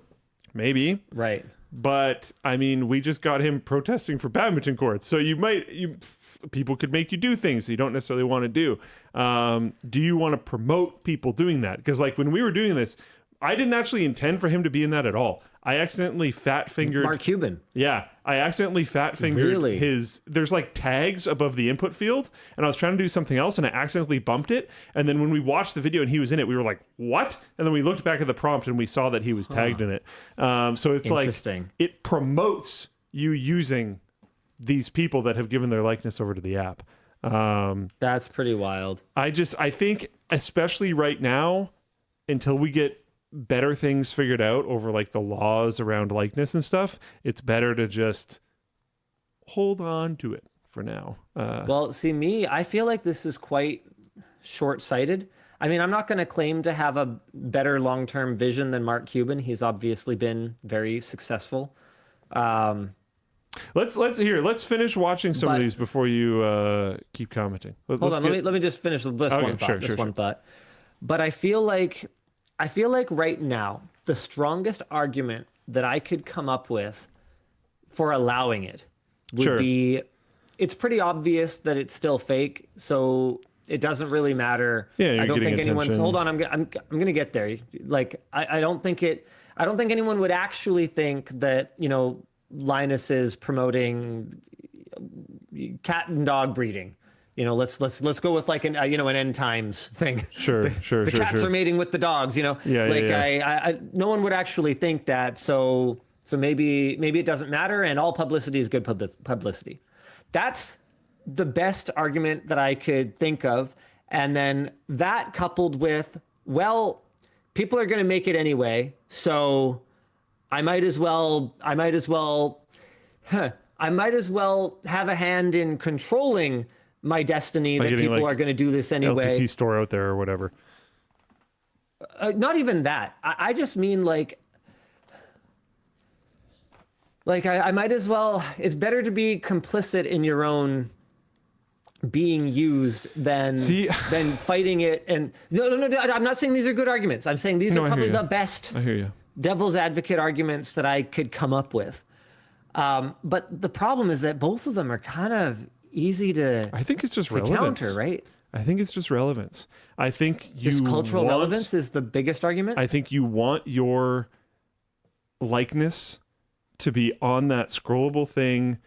Maybe. Right. But I mean, we just got him protesting for badminton courts. So people could make you do things that you don't necessarily want to do. Do you want to promote people doing that? Because like when we were doing this, I didn't actually intend for him to be in that at all. I accidentally fat fingered Mark Cuban. Yeah, I accidentally fat fingered Really? his. There's like tags above the input field, and I was trying to do something else, and I accidentally bumped it. And then when we watched the video and he was in it, we were like, "What?" And then we looked back at the prompt and we saw that he was tagged in it. So it's like Interesting. it promotes you using these people that have given their likeness over to the app. That's pretty wild. I think, especially right now, until we get better things figured out over like the laws around likeness and stuff, it's better to just hold on to it for now. Well, see, I feel like this is quite short-sighted. I mean, I'm not going to claim to have a better long-term vision than Mark Cuban. He's obviously been very successful. Let's finish watching some of But- these before you keep commenting. Hold on, let me just finish with this Okay, one thought. sure. One thought. But I feel like right now the strongest argument that I could come up with for allowing it would Sure. be, it's pretty obvious that it's still fake, so it doesn't really matter. Yeah, you're I don't getting think anyone's. attention. Hold on, I'm gonna get there. Like I don't think anyone would actually think that Linus is promoting cat and dog breeding. Let's go with like an end times thing. Sure. The cats are mating with the dogs. Yeah. I no one would actually think that. So maybe it doesn't matter, and all publicity is good publicity. That's the best argument that I could think of. And then that coupled with, well, people are going to make it anyway, so I might as well have a hand in controlling my destiny that people are going to do this anyway. LTTStore out there or whatever. Not even that. I just mean like I might as well. It's better to be complicit in your own being used than fighting it. And no, I'm not saying these are good arguments. I'm saying these are probably the best I hear you. devil's advocate arguments that I could come up with. But the problem is that both of them are kind of easy to I think it's just relevance. counter, right? I think it's just relevance. I think Just cultural relevance is the biggest argument. I think you want your likeness to be on that scrollable thing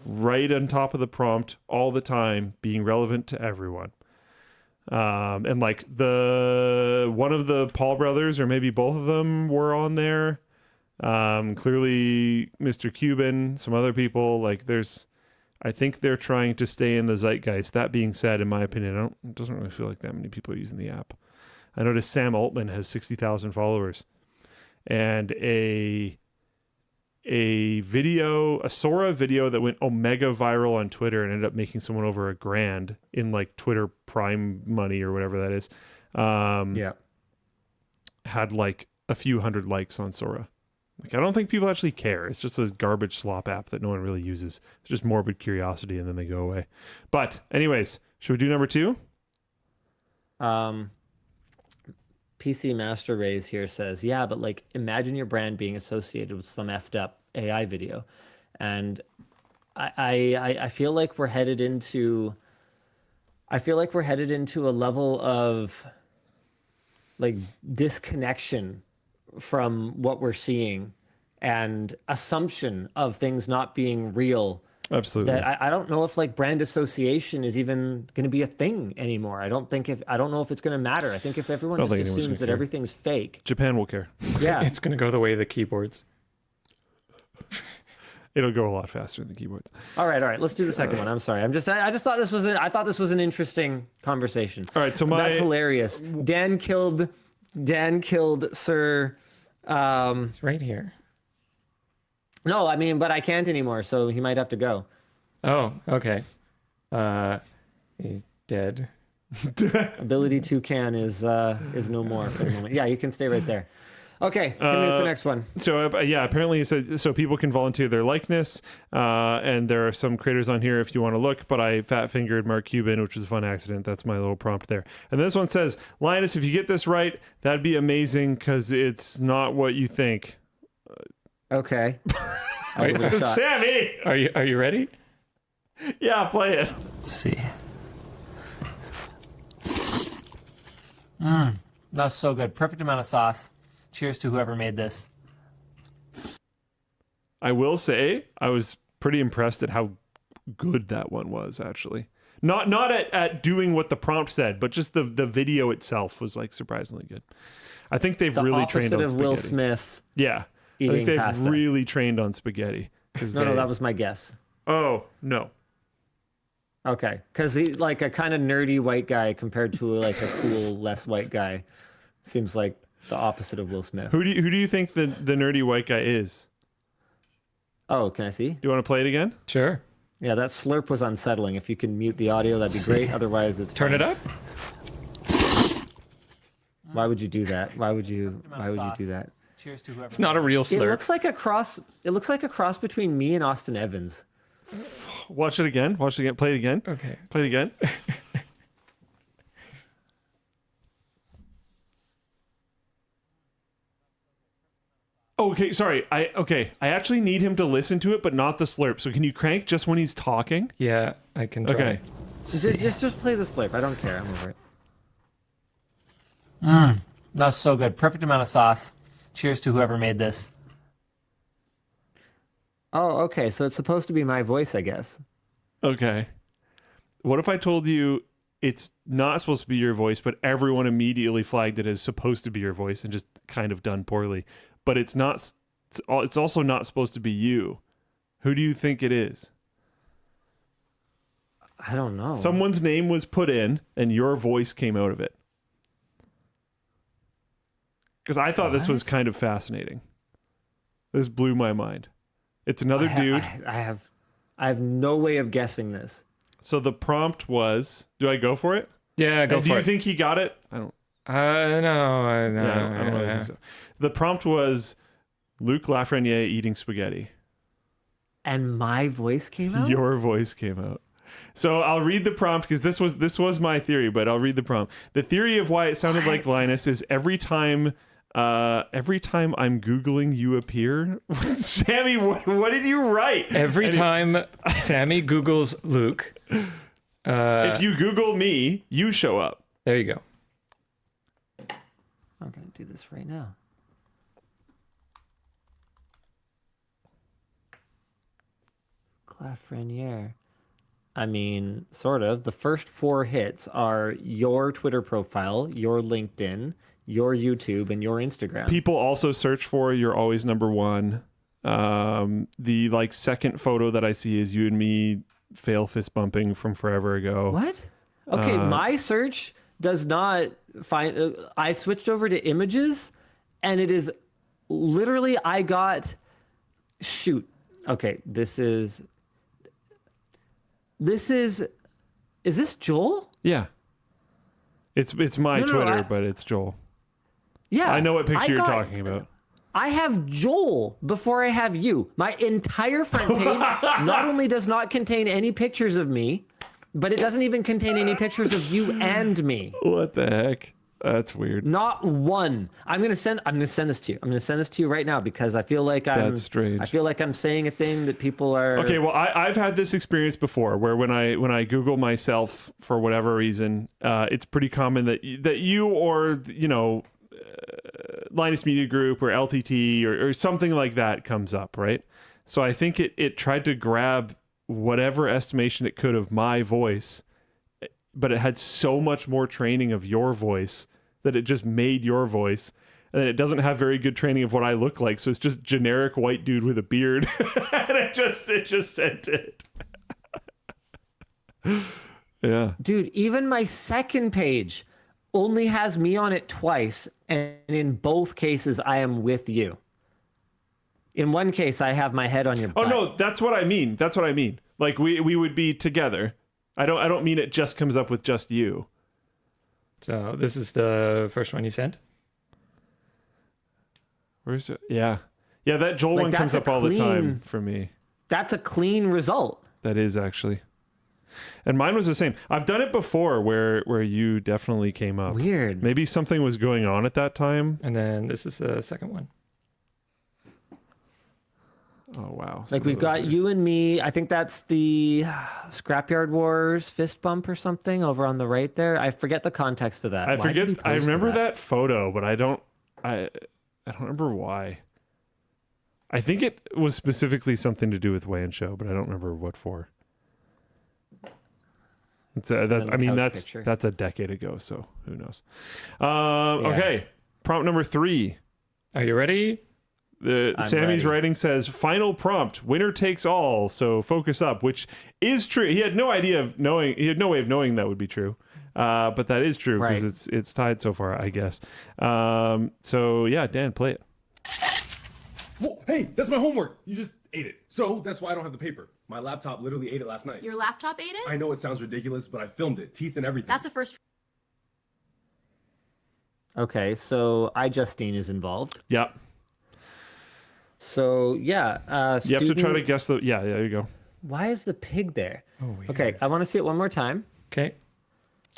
right on top of the prompt all the time, being relevant to everyone. And like one of the Paul brothers, or maybe both of them, were on there. Clearly Mr. Cuban, some other people, I think they're trying to stay in the zeitgeist. That being said, in my opinion, it doesn't really feel like that many people are using the app. I noticed Sam Altman has 60,000 followers, and a Sora video that went omega viral on Twitter and ended up making someone over $1,000 in like Twitter Prime money or whatever that is. Had like a few hundred likes on Sora. Like, I don't think people actually care. It's just a garbage slop app that no one really uses. It's just morbid curiosity, and then they go away. But anyways, should we do number 2? PC Master Rays here says, yeah, but like imagine your brand being associated with some effed up AI video. And I feel like we're headed into a level of like disconnection from what we're seeing and assumption of things not being real. Absolutely. That I don't know if like brand association is even going to be a thing anymore. I don't know if it's going to matter. I think if everyone just assumes that everything's fake, Japan will care. yeah, It's going to go the way of the keyboards. It'll go a lot faster than the keyboards. All right. Let's do the second one. I'm sorry. I just thought this was an interesting conversation. All right. So that's hilarious. Dan killed Sir. It's right here. No, I mean, but I can't anymore, so he might have to go. Oh, okay. He's dead. Ability Toucan is no more for the moment. Yeah, you can stay right there. Okay, hit me with the next one. So apparently so people can volunteer their likeness, and there are some creators on here if you want to look, but I fat fingered Mark Cuban, which was a fun accident. That's my little prompt there. And this one says, Linus, if you get this right, that'd be amazing because it's not what you think. Okay. Sammy! Are you ready? Yeah, play it. Let's see. That's so good. Perfect amount of sauce. Cheers to whoever made this. I will say I was pretty impressed at how good that one was, actually. Not at doing what the prompt said, but just the video itself was like surprisingly good. I think they've really trained on spaghetti. Of Will Smith. Yeah. I think they've really trained on spaghetti. No, that was my guess. Oh, no. Okay, because he like a kind of nerdy white guy compared to like a cool, less white guy. Seems like the opposite of Will Smith. Who do you think the nerdy white guy is? Oh, can I see? Do you want to play it again? Sure. Yeah, that slurp was unsettling. If you can mute the audio, that'd be great. Otherwise, it's Turn fine. it up. Why would you do that? Why would you do that? Cheers to whoever. It's not a real slurp. It looks like a cross. It looks like a cross between me and Austin Evans. Watch it again. Play it again. Okay. Play it again. Okay, sorry. I actually need him to listen to it, but not the slurp. So can you crank just when he's talking? Yeah, I can try. Okay. Just play the slurp. I don't care. I'm over it. That's so good. Perfect amount of sauce. Cheers to whoever made this. Oh, okay. So it's supposed to be my voice, I guess. Okay. What if I told you it's not supposed to be your voice, but everyone immediately flagged it as supposed to be your voice and just kind of done poorly? But it's not. It's also not supposed to be you. Who do you think it is? I don't know. Someone's name was put in and your voice came out of it. Because I thought this was kind of fascinating. This blew my mind. It's another dude. I have no way of guessing this. So the prompt was, do I go for it? Yeah, go for it. Do you think he got it? I don't. No. I don't really think so. The prompt was Luc Lafreniere eating spaghetti. And my voice came out? Your voice came out. So I'll read the prompt because this was my theory, but I'll read the prompt. The theory of why it sounded like Linus is every time I'm Googling, you appear. Sammy, what did you write? Every time Sammy Googles Luke. If you Google me, you show up. There you go. I'm going to do this right now. Lafreniere. I mean, sort of. The first 4 hits are your Twitter profile, your LinkedIn, your YouTube, and your Instagram. People also search for "You're always number one." The second photo that I see is you and me fail fist bumping from forever ago. What? Okay, my search does not find. I switched over to images, and it is literally I got. Shoot. Okay, this is. Is this Joel? Yeah. It's my Twitter, I- but it's Joel. Yeah. I know what picture you're talking about. I have Joel before I have you. My entire front page not only does not contain any pictures of me, but it doesn't even contain any pictures of you and me. What the heck? That's weird. Not one. I'm gonna send this to you. I'm gonna send this to you right now because I feel like That's strange. I feel like I'm saying a thing that people are. Okay, well, I've had this experience before where when I Google myself for whatever reason, it's pretty common that you or Linus Media Group or LTT or something like that comes up, right? So I think it tried to grab whatever estimation it could of my voice, but it had so much more training of your voice that it just made your voice. And then it doesn't have very good training of what I look like. So it's just generic white dude with a beard. And it just sent it. Yeah. Dude, even my second page only has me on it twice. And in both cases, I am with you. In one case, I have my head on your butt. Oh, no, that's what I mean. That's what I mean. Like we would be together. I don't mean it just comes up with just you. So this is the first one you sent? Where's it? Yeah. Yeah, that Joel one comes up all the time for me. That's a clean result. That is actually. And mine was the same. I've done it before where you definitely came up. Weird. Maybe something was going on at that time. And then this is the second one. Oh, wow. Like we've got you and me. I think that's the Scrapyard Wars fist bump or something over on the right there. I forget the context of that. I Why did forget. we post I for remember that photo, but I don't remember why. I think it was specifically something to do with WAN show, but I don't remember what for. That's a decade ago, so who knows? Okay, prompt number 3. Are you ready? Sammy's ready. writing says, final prompt, winner takes all, so focus up, which is true. He had no way of knowing that would be true. But that is true because it's tied so far, I guess. So yeah, Dan, play it. Whoa, hey, that's my homework. You just ate it. So that's why I don't have the paper. My laptop literally ate it last night. Your laptop ate it? I know it sounds ridiculous, but I filmed it, teeth and everything. That's a first. Okay, so iJustine is involved. Yeah. So yeah, You have to try to guess the. Yeah, there you go. Why is the pig there? Oh, weird. Okay, I want to see it one more time. Okay.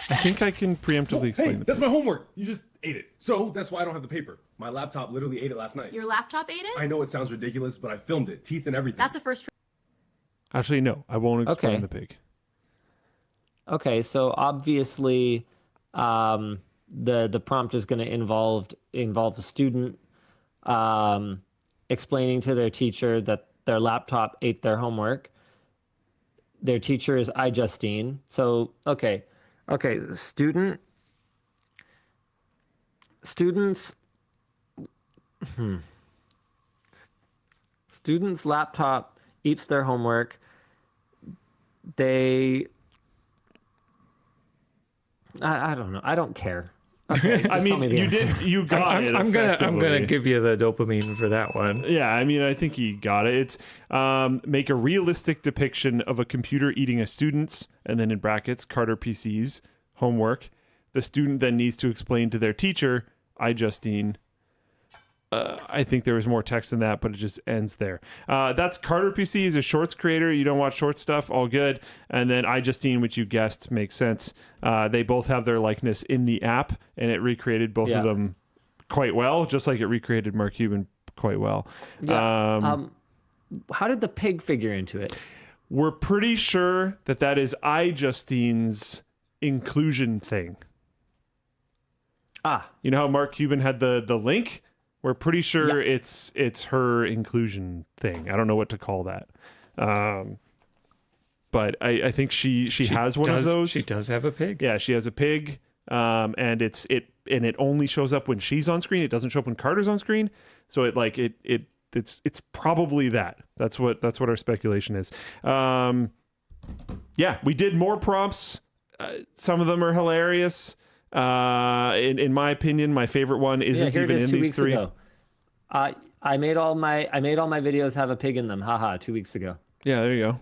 I think I can preemptively Hey, explain it. that's my homework. You just ate it. So that's why I don't have the paper. My laptop literally ate it last night. Your laptop ate it? I know it sounds ridiculous, but I filmed it, teeth and everything. That's a first. Actually, no, I won't explain Okay. the pig. Okay, so obviously, the prompt is going to involve the student explaining to their teacher that their laptop ate their homework. Their teacher is iJustine. So okay, student's laptop eats their homework. They I don't know. I don't care. Okay, I just tell mean, me the you answer. you got it. I'm gonna effectively. give you the dopamine for that one. Yeah, I mean, I think he got it. It's make a realistic depiction of a computer eating a student's, and then in brackets, Carter PC's homework. The student then needs to explain to their teacher, Justine. I think there was more text than that, but it just ends there. That's Carter PC. Is a shorts creator. You don't watch short stuff, all good. And then Justine, which you guessed, makes sense. They both have their likeness in the app, and it recreated both of them quite well, just like it recreated Mark Cuban quite well. Yeah. How did the pig figure into it? We're pretty sure that is Justine's inclusion thing. You know how Mark Cuban had the link? We're pretty sure it's her inclusion thing. I don't know what to call that. But I think she has one of those. She does have a pig. Yeah, she has a pig. And it only shows up when she's on screen. It doesn't show up when Carter's on screen. So it's probably that. That's what our speculation is. Yeah, we did more prompts. Some of them are hilarious. In my opinion, my favorite one isn't here even it is, in 2 these weeks three. ago. I made all my videos have a pig in them. Haha, 2 weeks ago. Yeah, there you go.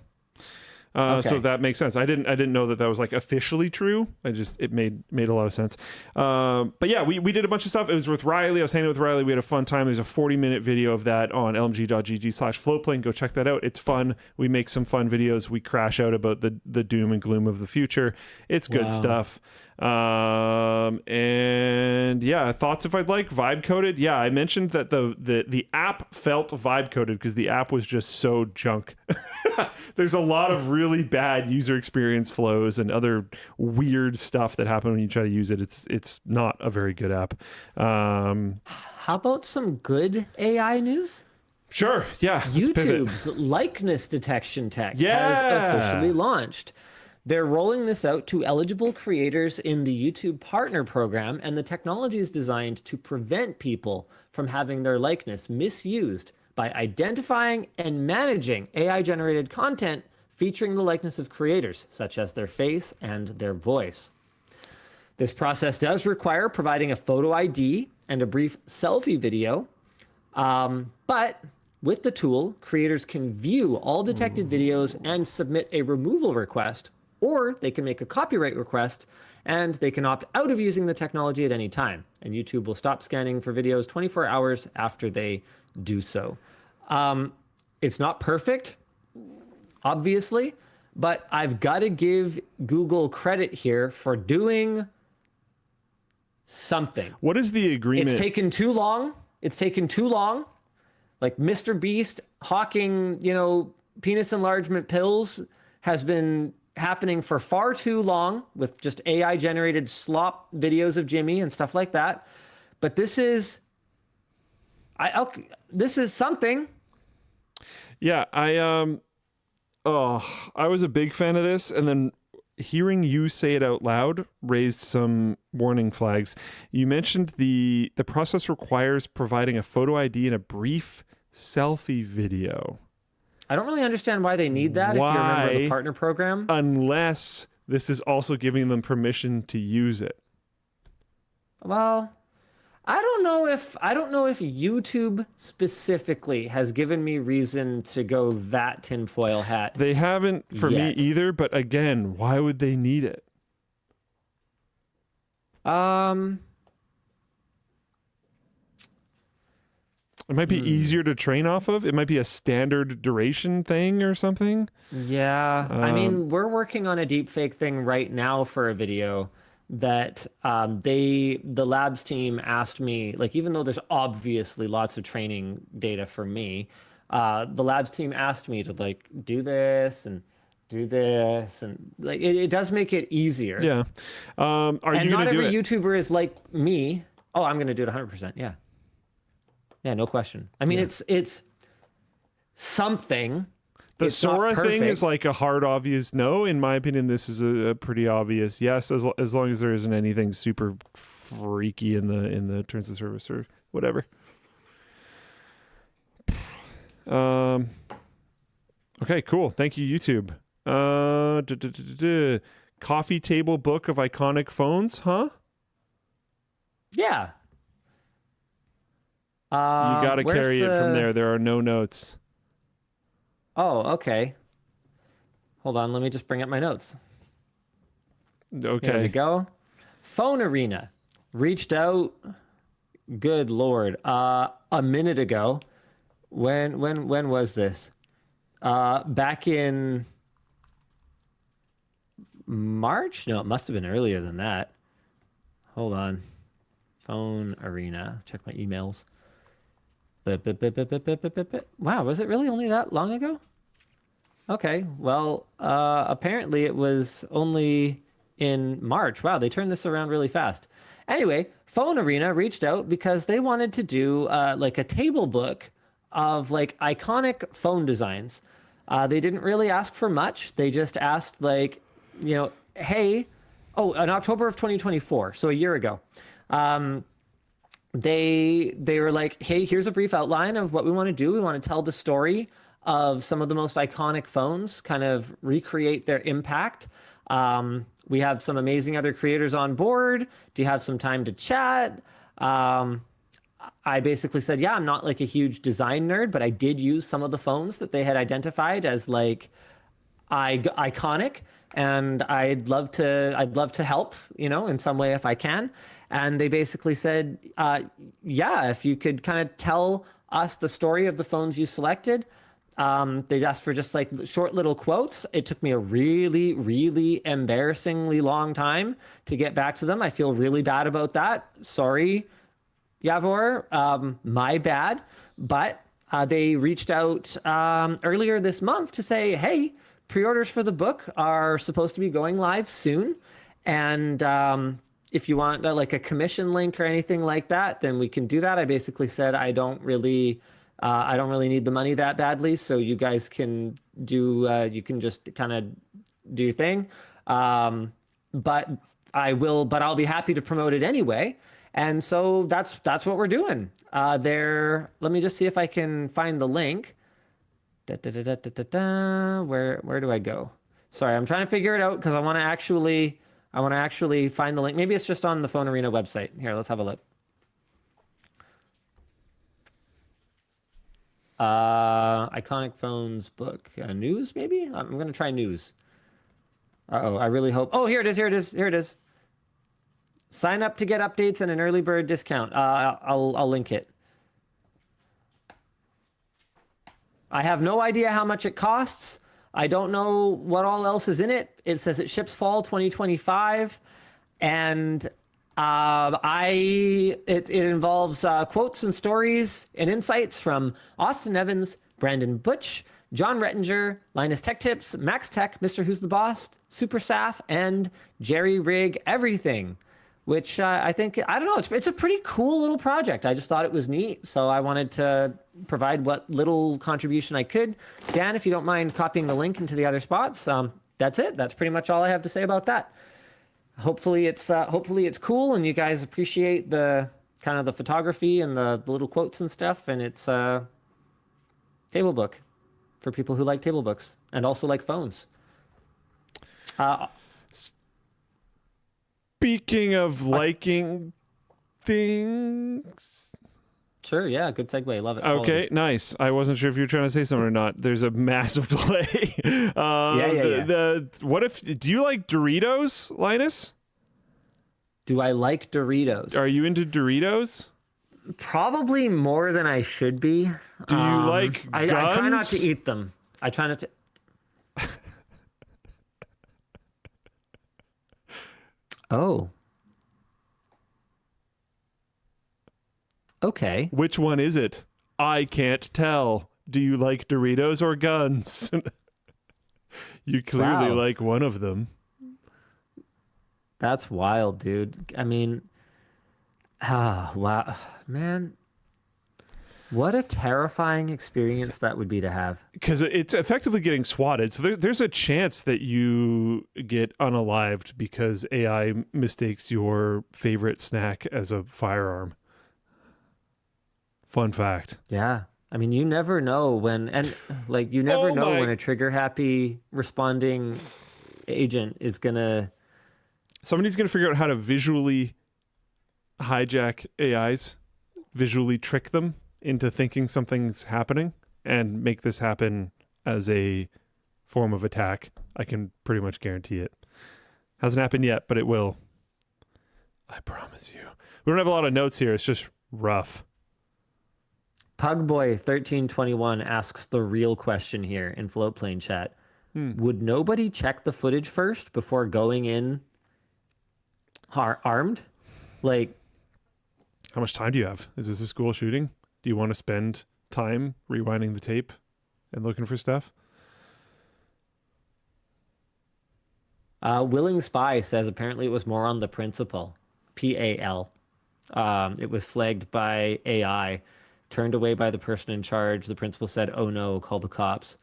Okay. So that makes sense. I didn't know that was like officially true. It made a lot of sense. But yeah, we did a bunch of stuff. It was with Riley. I was hanging out with Riley. We had a fun time. There's a 40-minute video of that on lmg.gg/floatplane. Go check that out. It's fun. We make some fun videos. We crash out about the doom and gloom of the future. It's good stuff. And yeah, thoughts if I'd like vibe coded. Yeah, I mentioned that the app felt vibe coded because the app was just so junk. There's a lot of really bad user experience flows and other weird stuff that happen when you try to use it. It's not a very good app. How about some good AI news? Sure. Yeah. Let's pivot. YouTube's likeness detection tech Yeah. has officially launched. They're rolling this out to eligible creators in the YouTube Partner Program, and the technology is designed to prevent people from having their likeness misused by identifying and managing AI-generated content featuring the likeness of creators, such as their face and their voice. This process does require providing a photo ID and a brief selfie video, but with the tool, creators can view all detected videos and submit a removal request, or they can make a copyright request and they can opt out of using the technology at any time. And YouTube will stop scanning for videos 24 hours after they do so. It's not perfect, obviously, but I've got to give Google credit here for doing something. What is the agreement? It's taken too long. Like Mr. Beast hawking, penis enlargement pills has been happening for far too long with just AI generated slop videos of Jimmy and stuff like that. But this is something. Yeah, I was a big fan of this, and then hearing you say it out loud raised some warning flags. You mentioned the process requires providing a photo ID and a brief selfie video. I don't really understand why they need that if you're a member of the partner program. Unless this is also giving them permission to use it. Well, I don't know if YouTube specifically has given me reason to go that tinfoil hat. They haven't for me yet. either, but again, why would they need it? It might be easier to train off of. It might be a standard duration thing or something. Yeah. I mean, we're working on a deepfake thing right now for a video that the labs team asked me, like, even though there's obviously lots of training data for me, the labs team asked me to like do this and like it does make it easier. Yeah. Are you And not going to do every it? YouTuber is like me. Oh, I'm going to do it 100%. Yeah. Yeah, no question. I mean, it's something. The It's not Sora thing is perfect. like a hard, obvious no. In my opinion, this is a pretty obvious yes, as long as there isn't anything super freaky in the terms of service or whatever. Okay, cool. Thank you, YouTube. Coffee table book of iconic phones, huh? Yeah. You got to carry it from there. There are no notes. Oh, okay. Hold on, let me just bring up my notes. Okay. There we go. PhoneArena reached out. Good Lord. A minute ago. When was this? Back in March? No, it must have been earlier than that. Hold on. PhoneArena. Check my emails. Wow, was it really only that long ago? Okay, well, apparently it was only in March. Wow, they turned this around really fast. Anyway, PhoneArena reached out because they wanted to do like a table book of like iconic phone designs. They didn't really ask for much. They just asked like, hey, in October of 2024, so a year ago, they were like, hey, here's a brief outline of what we want to do. We want to tell the story of some of the most iconic phones, kind of recreate their impact. We have some amazing other creators on board. Do you have some time to chat? I basically said, yeah, I'm not like a huge design nerd, but I did use some of the phones that they had identified as like iconic, and I'd love to help, in some way if I can. And they basically said, yeah, if you could kind of tell us the story of the phones you selected. They asked for just like short little quotes. It took me a really, really embarrassingly long time to get back to them. I feel really bad about that. Sorry, Yavor, my bad. But they reached out earlier this month to say, hey, pre-orders for the book are supposed to be going live soon. And if you want like a commission link or anything like that, then we can do that. I basically said I don't really need the money that badly, so you guys can do. You can just kind of do your thing. But I'll be happy to promote it anyway. And so that's what we're doing. Let me just see if I can find the link. Where do I go? Sorry, I'm trying to figure it out because I want to actually find the link. Maybe it's just on the PhoneArena website. Here, let's have a look. Iconic phones book. News, maybe? I'm going to try news. I really hope. Oh, here it is. Sign up to get updates and an early bird discount. I'll link it. I have no idea how much it costs. I don't know what all else is in it. It says it ships fall 2025, and it involves quotes and stories and insights from Austin Evans, Brandon Butch, John Rettinger, Linus Tech Tips, Max Tech, Mr. Who's the Boss, Super Saf, and Jerry Rig Everything, which I think, I don't know, it's a pretty cool little project. I just thought it was neat, so I wanted to provide what little contribution I could. Dan, if you don't mind copying the link into the other spots, that's it. That's pretty much all I have to say about that. Hopefully it's cool and you guys appreciate the kind of the photography and the little quotes and stuff, and it's a table book for people who like table books and also like phones. Speaking of liking things. Sure, yeah, good segue. Love it. Okay, nice. I wasn't sure if you were trying to say something or not. There's a massive delay. Yeah. Do you like Doritos, Linus? Do I like Doritos? Are you into Doritos? Probably more than I should be. Do you like guns? I try not to eat them. I try not to. Oh. Okay. Which one is it? I can't tell. Do you like Doritos or guns? You clearly like one of them. That's wild, dude. I mean, wow, man. What a terrifying experience that would be to have. Because it's effectively getting swatted. So there's a chance that you get unalived because AI mistakes your favorite snack as a firearm. Fun fact. Yeah. I mean, you never know when, and like, you never know when a trigger happy responding agent is gonna. Somebody's gonna figure out how to visually hijack AIs, visually trick them into thinking something's happening, and make this happen as a form of attack. I can pretty much guarantee it. Hasn't happened yet, but it will. I promise you. We don't have a lot of notes here. It's just rough. Pugboy1321 asks the real question here in Floatplane chat. Would nobody check the footage first before going in armed? Like, how much time do you have? Is this a school shooting? Do you want to spend time rewinding the tape and looking for stuff? Willing Spy says apparently it was more on the principal. PAL. It was flagged by AI, turned away by the person in charge. The principal said, "Oh no, call the cops."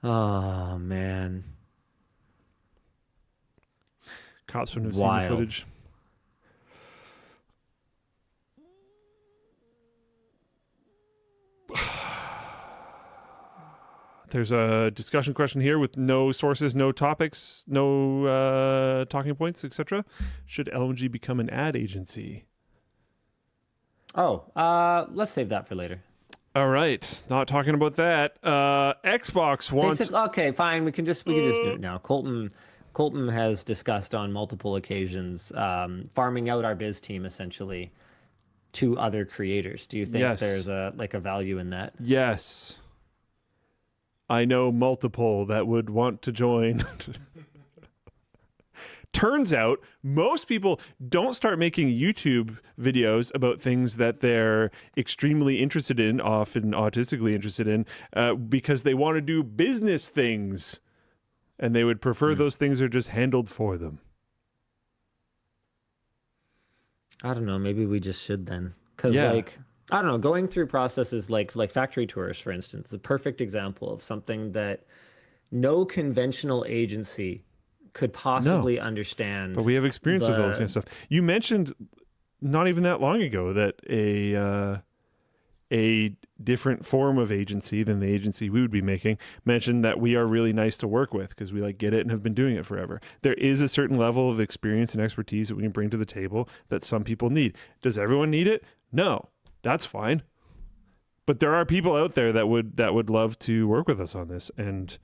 Oh man. Cops wouldn't have seen the footage. There's a discussion question here with no sources, no topics, no talking points, etc. Should LMG become an ad agency? Oh, let's save that for later. All right, not talking about that. Xbox wants. Okay, fine. We can just do it now. Colton has discussed on multiple occasions farming out our biz team essentially to other creators. Do you think there's a value in that? Yes. I know multiple that would want to join. Turns out most people don't start making YouTube videos about things that they're extremely interested in, often autistically interested in, because they want to do business things. And they would prefer those things are just handled for them. I don't know. Maybe we just should then. Because I don't know, going through processes like factory tours, for instance, is a perfect example of something that no conventional agency could possibly understand. But we have experience with all this kind of stuff. You mentioned not even that long ago that a different form of agency than the agency we would be making mentioned that we are really nice to work with because we get it and have been doing it forever. There is a certain level of experience and expertise that we can bring to the table that some people need. Does everyone need it? No. That's fine. But there are people out there that would love to work with us on this, and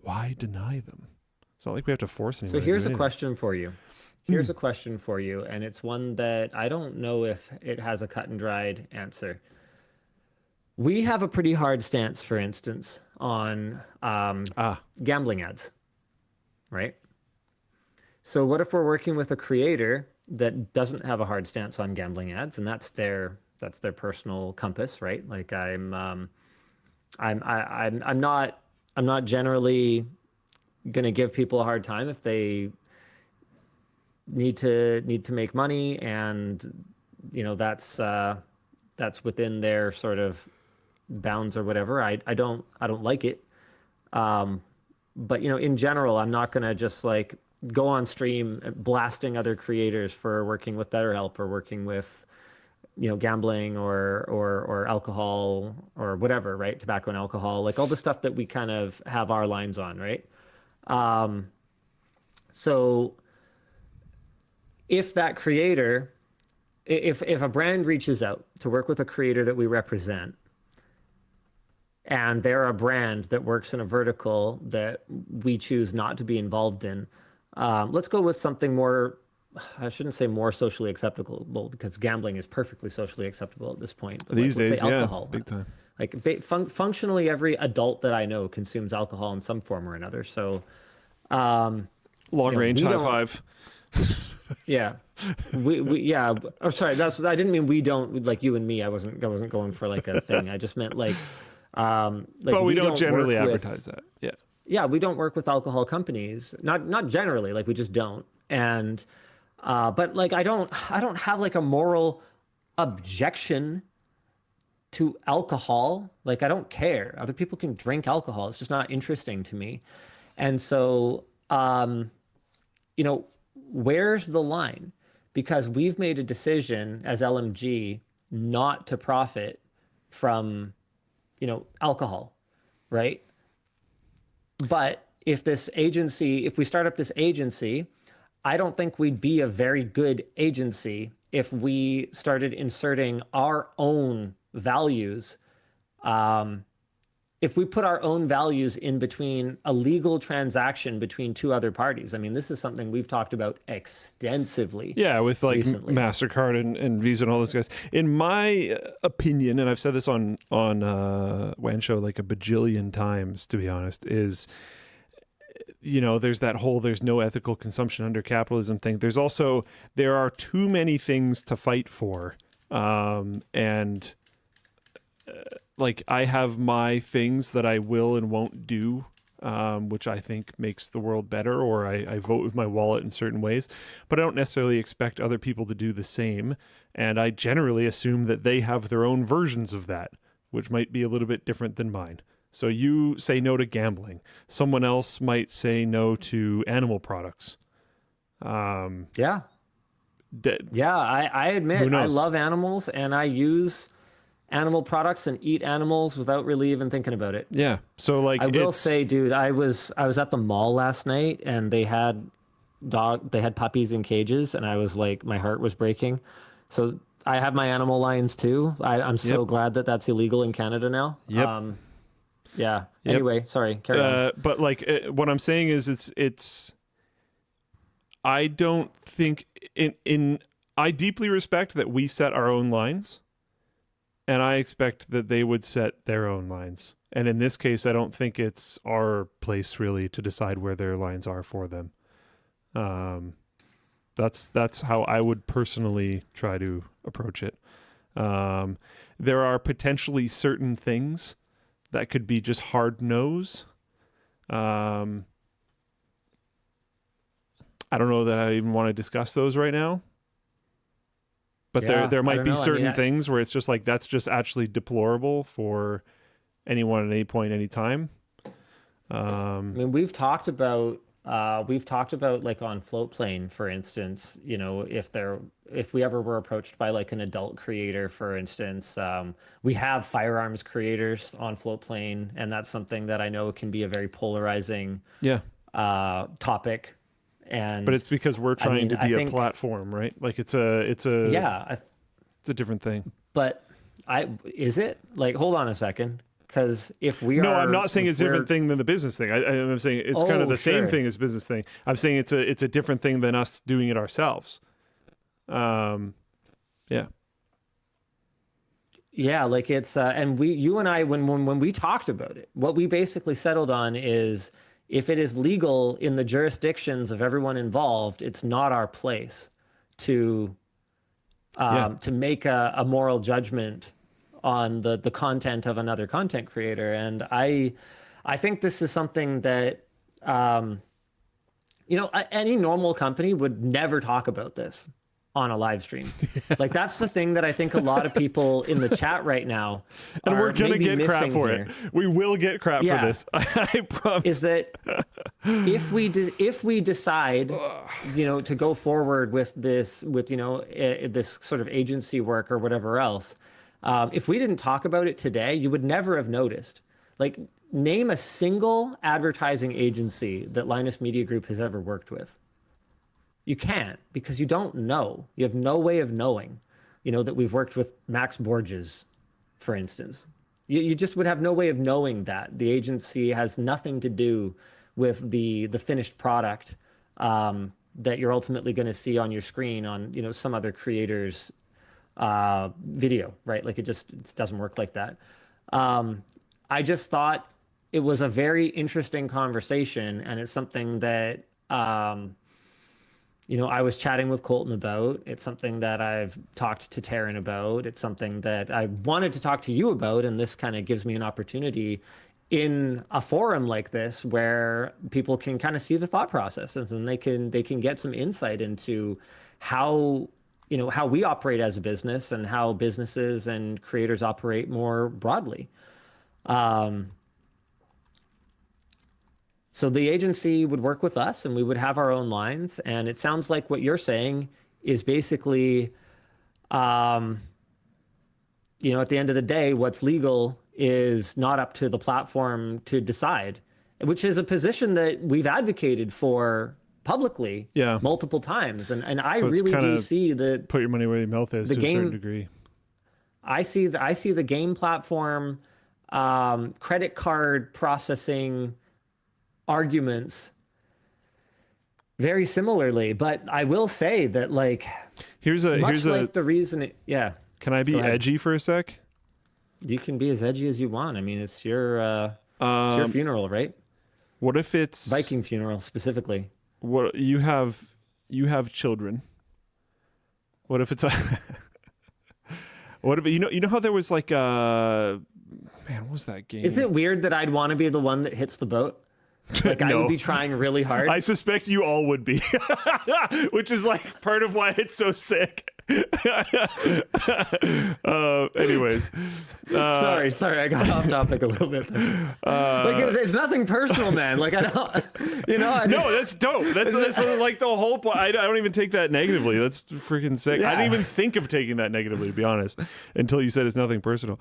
why deny them? It's not like we have to force anyone. So here's a question for you. Here's a question for you, and it's one that I don't know if it has a cut and dried answer. We have a pretty hard stance, for instance, on gambling ads, right? So what if we're working with a creator that doesn't have a hard stance on gambling ads, and that's their personal compass, right? Like I'm not generally going to give people a hard time if they need to make money, and that's within their sort of bounds or whatever. I don't like it, but in general, I'm not going to just go on stream blasting other creators for working with BetterHelp or working with gambling or alcohol or whatever, right? Tobacco and alcohol, all the stuff that we kind of have our lines on, right? So if that creator, if a brand reaches out to work with a creator that we represent, and they're a brand that works in a vertical that we choose not to be involved in, let's go with something more, I shouldn't say more socially acceptable, because gambling is perfectly socially acceptable at this point. But these days, alcohol, big time. Functionally, every adult that I know consumes alcohol in some form or another. So, long range high five. Yeah, yeah. Oh, sorry. I didn't mean we don't, like you and me. I wasn't going for a thing. I just meant but we don't generally advertise that. Yeah. Yeah, we don't work with alcohol companies. Not generally. We just don't. And but I don't have a moral objection to alcohol. I don't care. Other people can drink alcohol. It's just not interesting to me. And so where's the line? Because we've made a decision as LMG not to profit from alcohol, right? But if we start up this agency, I don't think we'd be a very good agency if we started inserting our own values. If we put our own values in between a legal transaction between two other parties. I mean, this is something we've talked about extensively. Yeah, with like recently. MasterCard and Visa and all those guys. In my opinion, and I've said this on WAN Show like a bajillion times, to be honest, is, there's that whole there's no ethical consumption under capitalism thing. There's also, there are too many things to fight for. Like I have my things that I will and won't do, which I think makes the world better, or I vote with my wallet in certain ways, but I don't necessarily expect other people to do the same. And I generally assume that they have their own versions of that, which might be a little bit different than mine. So you say no to gambling. Someone else might say no to animal products. Yeah. I admit I love animals and I use animal products and eat animals without really even thinking about it. Yeah. So like I will say, dude, I was at the mall last night and they had puppies in cages and I was like, my heart was breaking. So I have my animal lines too. I'm so glad that that's illegal in Canada now. Yep. Yeah. Anyway, sorry. Carry on. But like what I'm saying is it's I don't think I deeply respect that we set our own lines. And I expect that they would set their own lines. And in this case, I don't think it's our place really to decide where their lines are for them. That's how I would personally try to approach it. There are potentially certain things that could be just hard no's. I don't know that I even want to discuss those right now. But there might be certain things where it's just like that's just actually deplorable for anyone at any point, any time. I mean, we've talked about like on Floatplane, for instance. If we ever were approached by like an adult creator, for instance, we have firearms creators on Floatplane, and that's something that I know can be a very polarizing topic. But it's because we're trying to be a platform, right? Like it's a different thing. But is it like, hold on a second. Because I'm not saying it's a different thing than the business thing. I'm saying it's kind of the same thing as business thing. I'm saying it's a different thing than us doing it ourselves. Yeah, like it's and you and I when we talked about it, what we basically settled on is, if it is legal in the jurisdictions of everyone involved, it's not our place to make a moral judgment on the content of another content creator. And I think this is something that any normal company would never talk about this on a live stream. Like that's the thing that I think a lot of people in the chat right now and we're gonna get crap for it. We will get crap for this. I promise. Is that if we decide to go forward with this this sort of agency work or whatever else, if we didn't talk about it today, you would never have noticed. Like, name a single advertising agency that Linus Media Group has ever worked with. You can't, because you don't know. You have no way of knowing, that we've worked with Max Borges, for instance. You just would have no way of knowing that. The agency has nothing to do with the finished product that you're ultimately going to see on your screen on, some other creator's video, right? Like it doesn't work like that. I just thought it was a very interesting conversation, and it's something that I was chatting with Colton about. It's something that I've talked to Taryn about. It's something that I wanted to talk to you about, and this kind of gives me an opportunity in a forum like this where people can kind of see the thought processes, and they can get some insight into how we operate as a business and how businesses and creators operate more broadly. So the agency would work with us and we would have our own lines. And it sounds like what you're saying is basically, at the end of the day, what's legal is not up to the platform to decide. which is a position that we've advocated for publicly multiple times. And I So it's really do kinda see the Put your money where your mouth is to a certain game- degree. I see the game platform, credit card processing arguments very similarly. But I will say that, like, Here's the reason. Can I be ahead. edgy for a sec? You can be as edgy as you want. I mean, it's your funeral, right? What if it's Viking funeral specifically. What you have children? What if it's a what if you know how there was like a man? What was that game? Is it weird that I'd want to be the one that hits the boat? Like I No. would be trying really hard. I suspect you all would be, which is like part of why it's so sick. Anyways, sorry, I got off topic a little bit there. Like it's nothing personal, man. Like I don't, no, that's dope. That's like the whole point. I don't even take that negatively. That's freaking sick. I didn't even think of taking that negatively, to be honest, until you said it's nothing personal.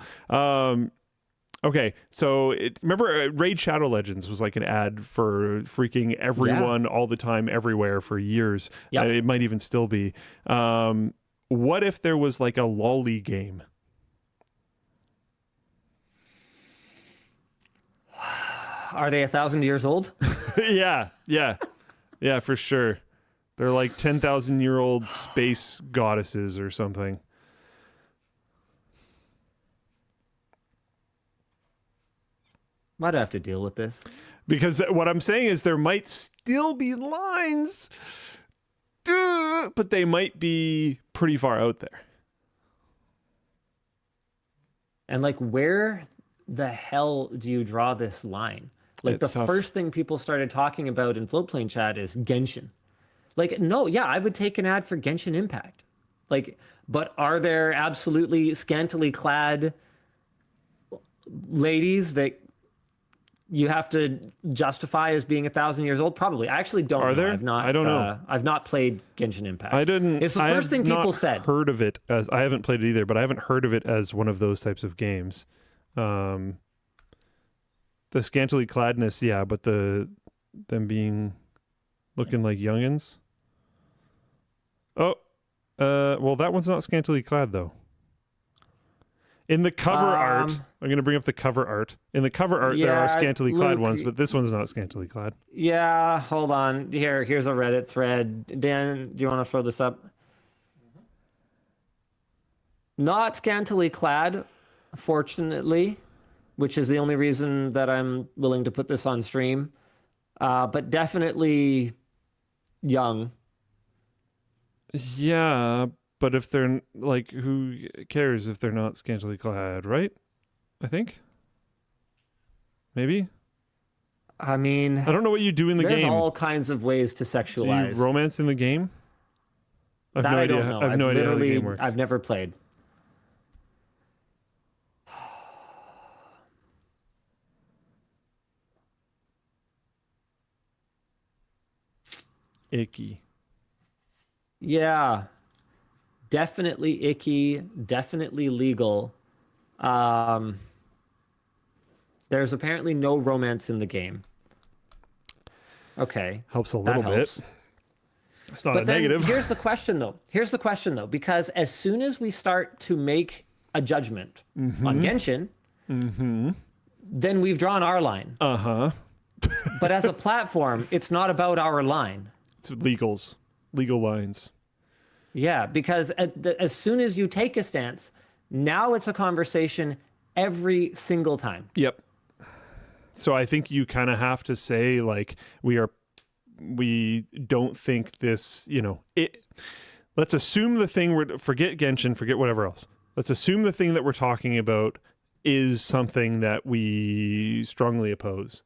Okay, so remember Raid Shadow Legends was like an ad for freaking everyone all the time, everywhere for years. Yep. It might even still be. What if there was like a loli game? Are they 1,000 years old? Yeah, for sure. They're like 10,000-year-old space goddesses or something. Why do I have to deal with this? Because what I'm saying is there might still be lines, but they might be pretty far out there. And like, where the hell do you draw this line? Like It's the tough. first thing people started talking about in Floatplane chat is Genshin. Like, no, yeah, I would take an ad for Genshin Impact. Like, but are there absolutely scantily clad ladies that you have to justify as being 1,000 years old? Probably. I actually don't know. Are there? I've not, I don't know. I've not played Genshin Impact. I didn't. It's the I first have thing people not said. Heard of it as I haven't played it either, but I haven't heard of it as one of those types of games. The scantily cladness, yeah, but them being looking like youngins. Oh, well, that one's not scantily clad though. In the cover art, I'm going to bring up the cover art. In the cover art, there are scantily clad Luke, ones, but this one's not scantily clad. Yeah, hold on. Here's a Reddit thread. Dan, do you want to throw this up? Not scantily clad, fortunately, which is the only reason that I'm willing to put this on stream. But definitely young. Yeah, but if they're like, who cares if they're not scantily clad, right? I think. Maybe. I mean, I don't know what you do in the there's game. all kinds of ways to Do you sexualize. romance in the game? I've That no I idea. don't know. I have no idea how the literally- game works. I've never played. Icky. Yeah, definitely icky, definitely legal. There's apparently no romance in the game. Okay. Helps a that little helps. bit. It's not But a then negative. here's the question though, because as soon as we start to make a judgment on Genshin, then we've drawn our line. Uh-huh. But as a platform, it's not about our line. It's legal lines. Yeah, because as soon as you take a stance, now it's a conversation every single time. Yep. So I think you kind of have to say, like, we don't think this, let's assume the thing forget Genshin, forget whatever else. Let's assume the thing that we're talking about is something that we strongly oppose.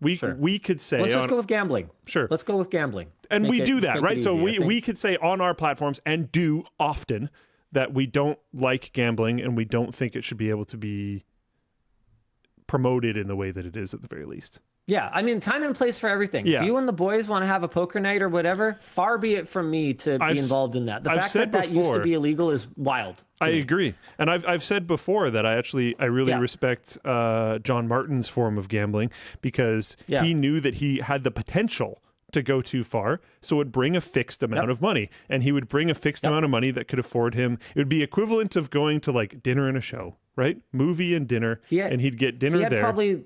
We could say, Let's just go with gambling. Sure. Let's go with gambling. And Make we it- do just that, make it right? So easy, I think. we could say on our platforms, and do often, that we don't like gambling and we don't think it should be able to be promoted in the way that it is at the very least. Yeah, I mean, time and place for everything. Yeah. If you and the boys want to have a poker night or whatever, far be it from me to be involved in that. The fact that that used to be illegal is wild. I agree. And I've said before that I really respect John Martin's form of gambling, because he knew that he had the potential to go too far, so it would bring a fixed amount of money, and he would bring a fixed amount of money that could afford him. It would be equivalent of going to like dinner and a show, right? Movie and dinner, and he'd get dinner there. Probably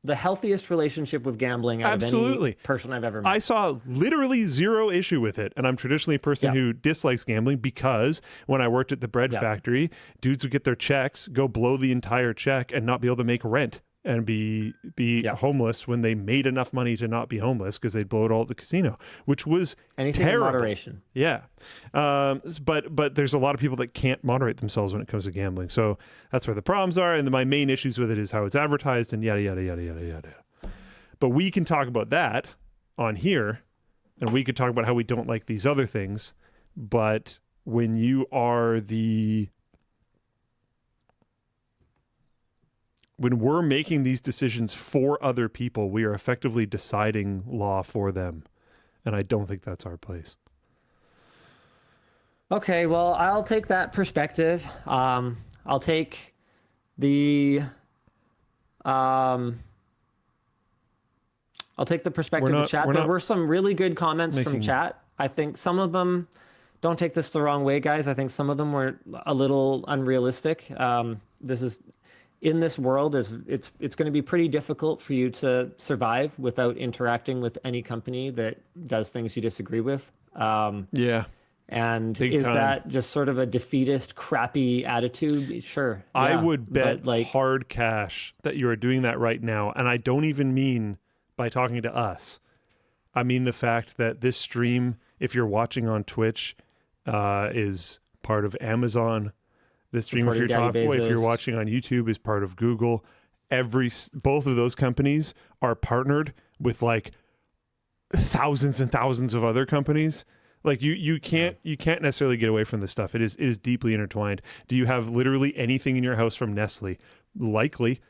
the healthiest relationship with gambling out of any person I've ever met. I saw literally zero issue with it, and I'm traditionally a person who dislikes gambling, because when I worked at the bread factory, dudes would get their checks, go blow the entire check, and not be able to make rent, and be homeless when they made enough money to not be homeless because they'd blow it all at the casino, which was terrible. In moderation. Yeah. But there's a lot of people that can't moderate themselves when it comes to gambling. So that's where the problems are. And my main issues with it is how it's advertised and yada, yada, yada, yada, yada. But we can talk about that on here, and we could talk about how we don't like these other things. But when you are when we're making these decisions for other people, we are effectively deciding law for them. And I don't think that's our place. Okay, well, I'll take that perspective. I'll take the perspective of chat. There were some really good comments from chat. I think some of them, don't take this the wrong way, guys. I think some of them were a little unrealistic. In this world, it's going to be pretty difficult for you to survive without interacting with any company that does things you disagree with. And is that just sort of a defeatist, crappy attitude? Sure. I would bet hard cash that you are doing that right now. And I don't even mean by talking to us. I mean the fact that this stream, if you're watching on Twitch, is part of Amazon. This stream, if you're watching on YouTube, is part of Google. Both of those companies are partnered with like thousands and thousands of other companies. Like you can't necessarily get away from this stuff. It is deeply intertwined. Do you have literally anything in your house from Nestle? Likely.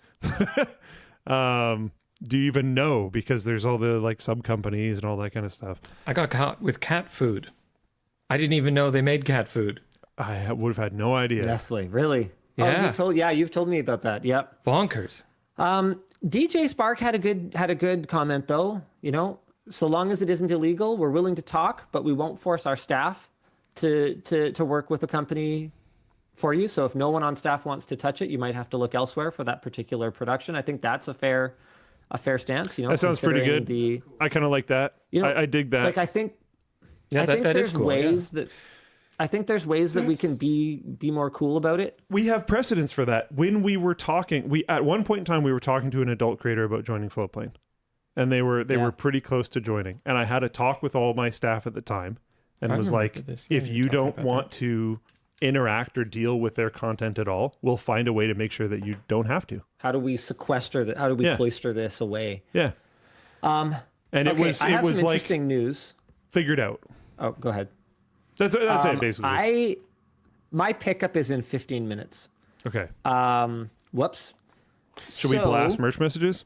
Do you even know? Because there's all the like sub companies and all that kind of stuff. I got caught with cat food. I didn't even know they made cat food. I would have had no idea. Nestle, really? Yeah. You've told me about that. Yep. Bonkers. DJ Spark had a good comment though. You know, so long as it isn't illegal, we're willing to talk, but we won't force our staff to work with a company for you. So if no one on staff wants to touch it, you might have to look elsewhere for that particular production. I think that's a fair stance. You know, that sounds pretty good. I kind of like that. You know, I dig that. Like I think there's ways that. I think there's ways that we can be more cool about it. We have precedents for that. When we were talking, at one point in time, we were talking to an adult creator about joining Floatplane, and they were pretty close to joining. And I had a talk with all my staff at the time, and was like, if you don't want to interact or deal with their content at all, we'll find a way to make sure that you don't have to. How do we sequester that? How do we cloister this away? Yeah. And it was some interesting news. Figured out. Oh, go ahead. That's it, basically. My pickup is in 15 minutes. Okay. Whoops. Should we blast merch messages?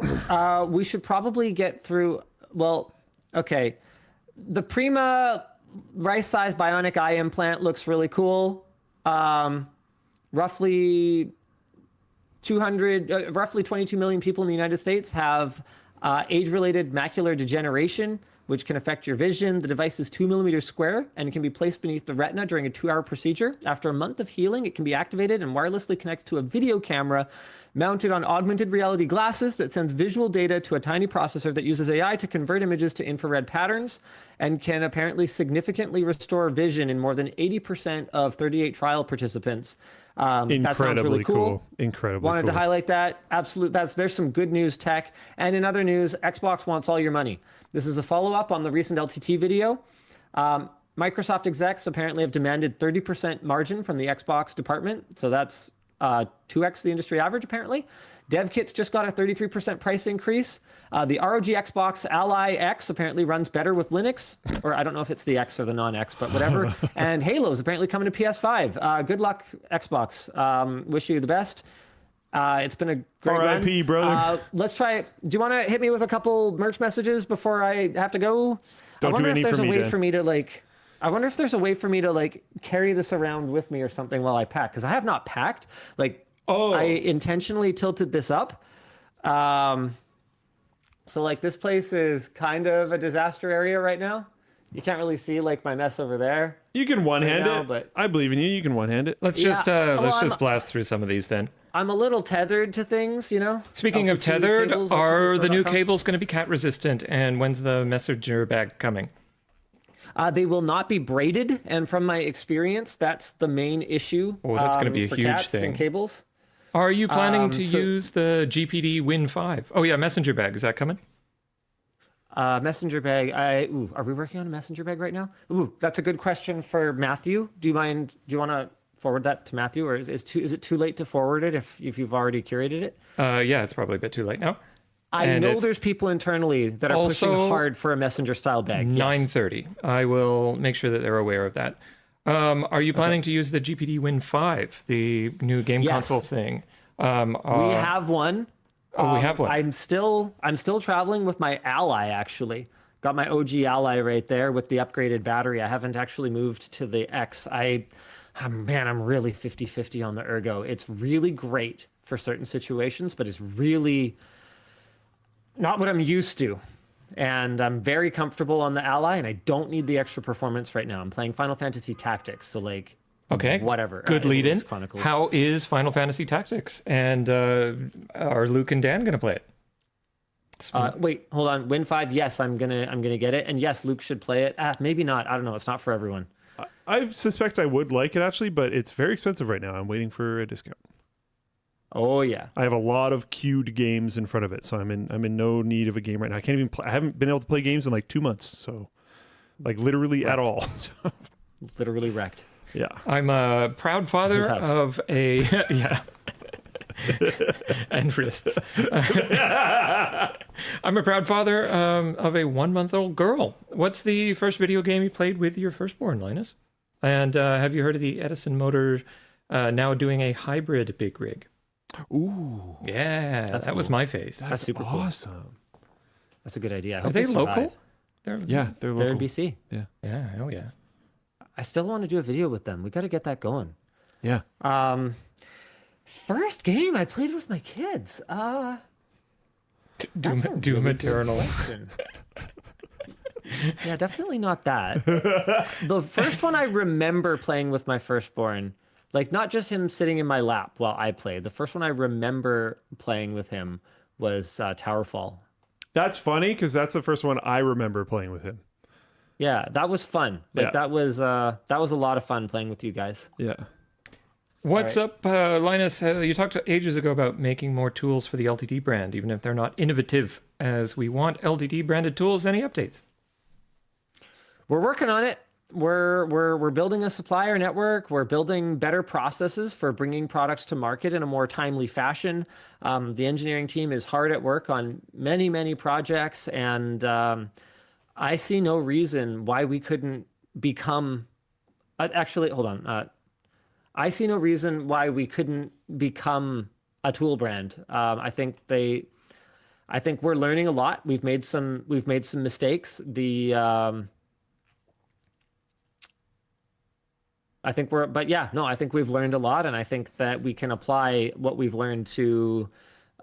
We should probably get through. Well, okay. The PRIMA rice-sized bionic eye implant looks really cool. Roughly 22 million people in the United States have age-related macular degeneration, which can affect your vision. The device is 2 millimeters square and can be placed beneath the retina during a 2-hour procedure. After a month of healing, it can be activated and wirelessly connects to a video camera mounted on augmented reality glasses that sends visual data to a tiny processor that uses AI to convert images to infrared patterns and can apparently significantly restore vision in more than 80% of 38 trial participants. That sounds really cool. Incredibly Wanted cool. to highlight that. There's some good news tech. And in other news, Xbox wants all your money. This is a follow-up on the recent LTT video. Microsoft execs apparently have demanded 30% margin from the Xbox department. So that's 2x the industry average, apparently. Dev kits just got a 33% price increase. The ROG Xbox Ally X apparently runs better with Linux, or I don't know if it's the X or the non-X, but whatever. And Halo's apparently coming to PS5. Good luck, Xbox. Wish you the best. It's been a great R.I.P., run. brother. Let's try it. Do you want to hit me with a couple merch messages before I have to go? Don't I wonder do any if there's for a me, way Dan. for me to like. I wonder if there's a way for me to like carry this around with me or something while I pack, because I have not packed. Like, I intentionally tilted this up. So like this place is kind of a disaster area right now. You can't really see like my mess over there. You can one-hand now, it. but- I believe in you. You can one-hand it. Let's Yeah. just I'm- blast through some of these then. I'm a little tethered to things, you know. Speaking of LTT tethered, cables, are the new LTTStore.com. cables going to be cat resistant? And when's the messenger bag coming? They will not be braided, and from my experience, that's the main issue. Oh, that's gonna be a for huge cats thing. And cables. Are you planning to so- use the GPD WIN 5? Oh yeah, messenger bag. Is that coming? Messenger bag. Are we working on a messenger bag right now? Ooh, that's a good question for Matthew. Do you want to forward that to Matthew, or is it too late to forward it if you've already curated it? Yeah, it's probably a bit too late now. I And know it's there's people internally that are pushing also hard for a messenger style bag. Yes. 9:30. I will make sure that they're aware of that. Are you planning to use the GPD WIN 5, the new game Yes. console thing? We have one. We have one. I'm still traveling with my Ally, actually. Got my OG Ally right there with the upgraded battery. I haven't actually moved to the X. I'm really 50-50 on the Ergo. It's really great for certain situations, but it's really not what I'm used to. And I'm very comfortable on the Ally, and I don't need the extra performance right now. I'm playing Final Fantasy Tactics, so like, Okay. whatever. Good It lead in. is Chronicles. How is Final Fantasy Tactics? And are Luke and Dan going to play it? Wait, hold on. Win 5, yes, I'm gonna get it, and yes, Luke should play it. Maybe not. I don't know. It's not for everyone. I suspect I would like it actually, but it's very expensive right now. I'm waiting for a discount. Oh yeah. I have a lot of queued games in front of it, so I'm in no need of a game right now. I can't even play. I haven't been able to play games in like 2 months, so like literally at all. Literally wrecked. Yeah. I'm a proud father His house. of a yeah. And wrists. I'm a proud father of a 1-month-old girl. What's the first video game you played with your firstborn, Linus? And have you heard of the Edison motor now doing a hybrid big rig? Ooh, Yeah, that was my face. That's super cool. awesome. That's a good idea. I Are hope they survive. local? Yeah, they're They're local. in BC. Yeah. Yeah, hell yeah. I still want to do a video with them. We got to get that going. Yeah. First game I played with my kids. Doom Eternal. Yeah, definitely not that. The first one I remember playing with my firstborn, like not just him sitting in my lap while I played. The first one I remember playing with him was Towerfall. That's funny because that's the first one I remember playing with him. Yeah, that was fun. Like Yeah. that was a lot of fun playing with you guys. Yeah. What's up, Linus? You talked ages ago about making more tools for the LTT brand, even if they're not innovative as we want LTT branded tools. Any updates? We're working on it. We're building a supplier network. We're building better processes for bringing products to market in a more timely fashion. The engineering team is hard at work on many projects, and I see no reason why we couldn't become. Actually, hold on. I see no reason why we couldn't become a tool brand. I think we're learning a lot. We've made some mistakes. I think we've learned a lot, and I think that we can apply what we've learned to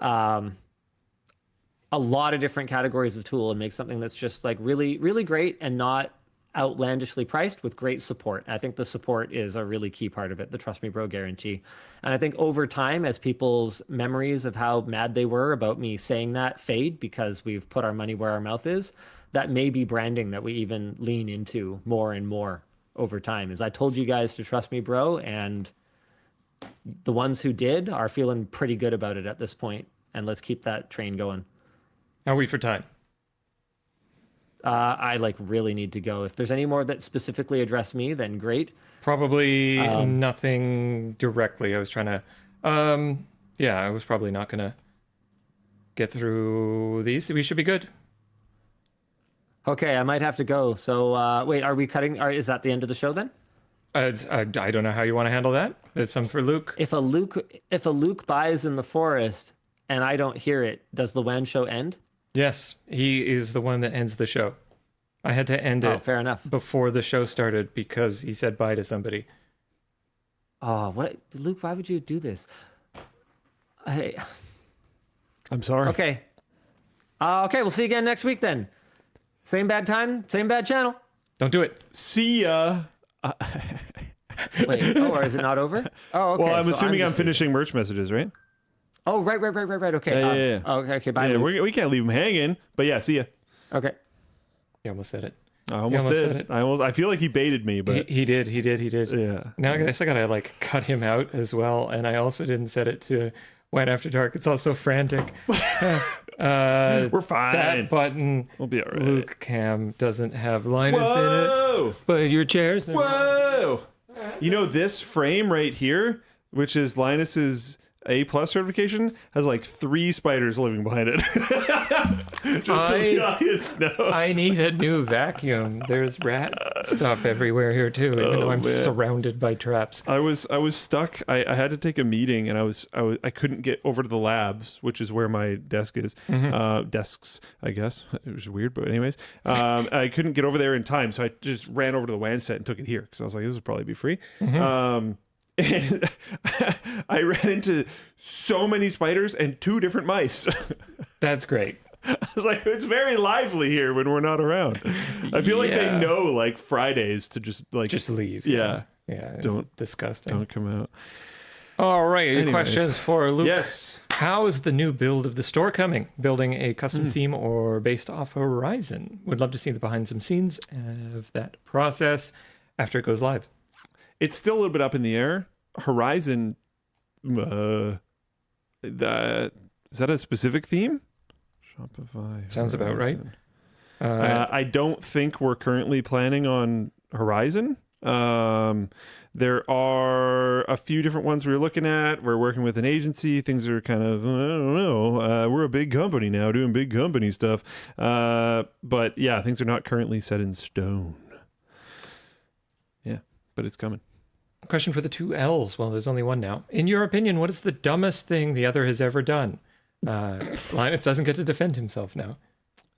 a lot of different categories of tool and make something that's just like really, really great and not outlandishly priced with great support. I think the support is a really key part of it, the Trust Me Bro guarantee. And I think over time, as people's memories of how mad they were about me saying that fade because we've put our money where our mouth is, that may be branding that we even lean into more and more over time. As I told you guys to trust me, bro, and the ones who did are feeling pretty good about it at this point. And let's keep that train going. How are we for time? I really need to go. If there's any more that specifically address me, then great. Probably nothing directly. I was trying to, I was probably not going to get through these. We should be good. Okay, I might have to go. So wait, are we cutting? Is that the end of the show then? I don't know how you want to handle that. There's some for Luke. If a Luke buys in the forest and I don't hear it, does the WAN show end? Yes, he is the one that ends the show. I had to end it fair enough. before the show started because he said bye to somebody. Oh, what? Luke, why would you do this? Hey. I'm sorry. Okay. Okay, we'll see you again next week then. Same bad time, same bad channel. Don't do it. See ya. Wait, or is it not over? Oh, okay. Well, I'm so assuming I'm just- finishing merch messages, right? Oh, right. Okay. Yeah. Okay, bye. Yeah, Luke. we can't leave them hanging. But yeah, see ya. Okay. He almost said it. I almost said did. it. I feel like he baited me, but He did. yeah. Now I guess I gotta like cut him out as well. And I also didn't set it to WAN After Dark. It's also frantic. We're fine. That button, We'll be all right. Luke Cam doesn't have Linus in it. Whoa! But your chairs. Whoa! You know, this frame right here, which is Linus's A+ certification, has like 3 spiders living behind it. Just so the audience knows. I need a new vacuum. There's rat stuff everywhere here too, even though I'm man. surrounded by traps. I was stuck. I had to take a meeting, and I couldn't get over to the labs, which is where my desk is. Desks, I guess. It was weird, but anyways, I couldn't get over there in time, so I just ran over to the WAN set and took it here because I was like, this will probably be free. And I ran into so many spiders and 2 different mice. That's great. I was like, it's very lively here when we're not around. I feel like they know like Fridays to just leave. Yeah. Yeah. Don't- disgusting. Don't come out. All right. Any Anyways. questions for Luke? Yes. How is the new build of the store coming? Building a custom theme or based off Horizon? Would love to see the behind some scenes of that process after it goes live. It's still a little bit up in the air. Horizon, is that a specific theme? Shopify. Sounds about right. Horizon. I don't think we're currently planning on Horizon. There are a few different ones we're looking at. We're working with an agency. Things are kind of, I don't know. We're a big company now doing big company stuff. But yeah, things are not currently set in stone. Yeah, but it's coming. Question for the 2 L's. Well, there's only one now. In your opinion, what is the dumbest thing the other has ever done? Linus doesn't get to defend himself now.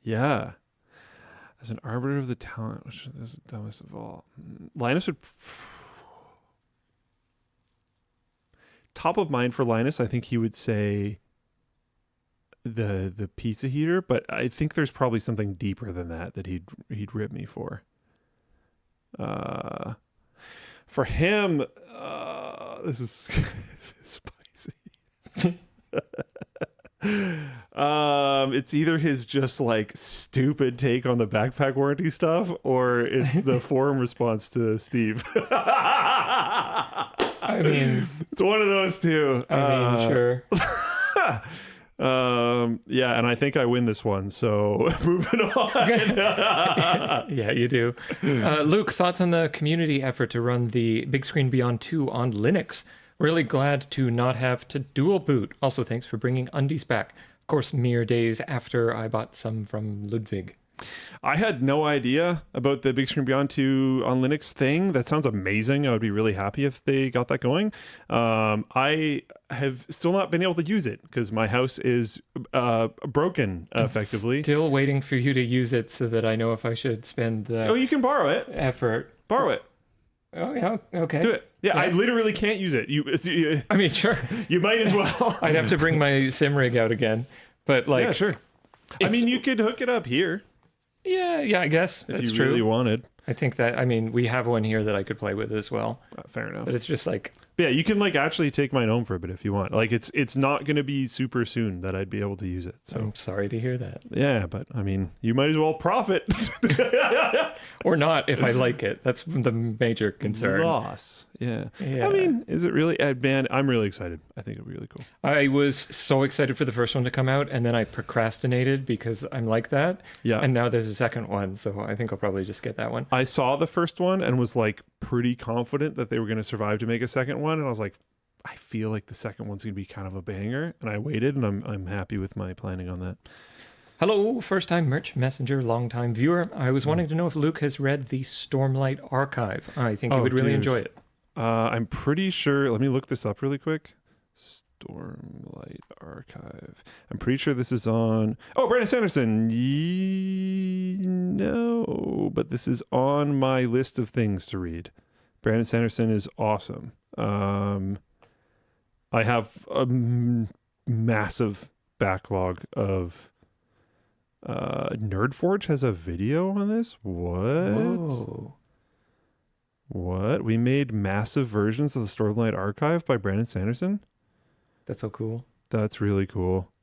Yeah. As an arbiter of the talent, which is the dumbest of all. Linus would... Top of mind for Linus, I think he would say the pizza heater, but I think there's probably something deeper than that he'd rip me for. For him, this is spicy. It's either his just like stupid take on the backpack warranty stuff, or it's the forum response to Steve. I mean, it's one of those two. Sure. Yeah, and I think I win this one, so moving on. Yeah, you do. Luke, thoughts on the community effort to run the Big Screen Beyond 2 on Linux? Really glad to not have to dual boot. Also, thanks for bringing undies back. Of course, mere days after I bought some from Ludwig. I had no idea about the Big Screen Beyond 2 on Linux thing. That sounds amazing. I would be really happy if they got that going. I have still not been able to use it because my house is broken, effectively. Still waiting for you to use it so that I know if I should spend the Oh, you can borrow it. effort. Borrow it. Oh, yeah, okay. Do it. Yeah, I literally can't use it. I mean, sure. You might as well. I'd have to bring my sim rig out again. But, like... Yeah, sure. I mean, you could hook it up here. Yeah, I guess. That's if you true. really wanted. I think that, I mean, we have one here that I could play with as well. Fair enough. But it's just like... But yeah, you can like actually take mine home for a bit if you want. Like it's not going to be super soon that I'd be able to use it. So I'm sorry to hear that. yeah, but I mean, you might as well profit. Or not if I like it. That's the major concern. Loss. Yeah. Yeah. I mean, is it really? Man, I'm really excited. I think it'll be really cool. I was so excited for the first one to come out, and then I procrastinated because I'm like that. Yeah. And now there's a second one, so I think I'll probably just get that one. I saw the first one and was like pretty confident that they were going to survive to make a second one, and I was like, I feel like the second one's going to be kind of a banger, and I waited, and I'm happy with my planning on that. Hello, first-time Merch Messenger, long-time viewer. I was wanting to know if Luke has read the Stormlight Archive. I think he would really enjoy it. I'm pretty sure. Let me look this up really quick. Stormlight Archive. I'm pretty sure this is on. Oh, Brandon Sanderson. No, but this is on my list of things to read. Brandon Sanderson is awesome. I have a massive backlog of. Nerdforge has a video on this. Whoa. What? We made massive versions of the Stormlight Archive by Brandon Sanderson? That's so cool. That's really cool.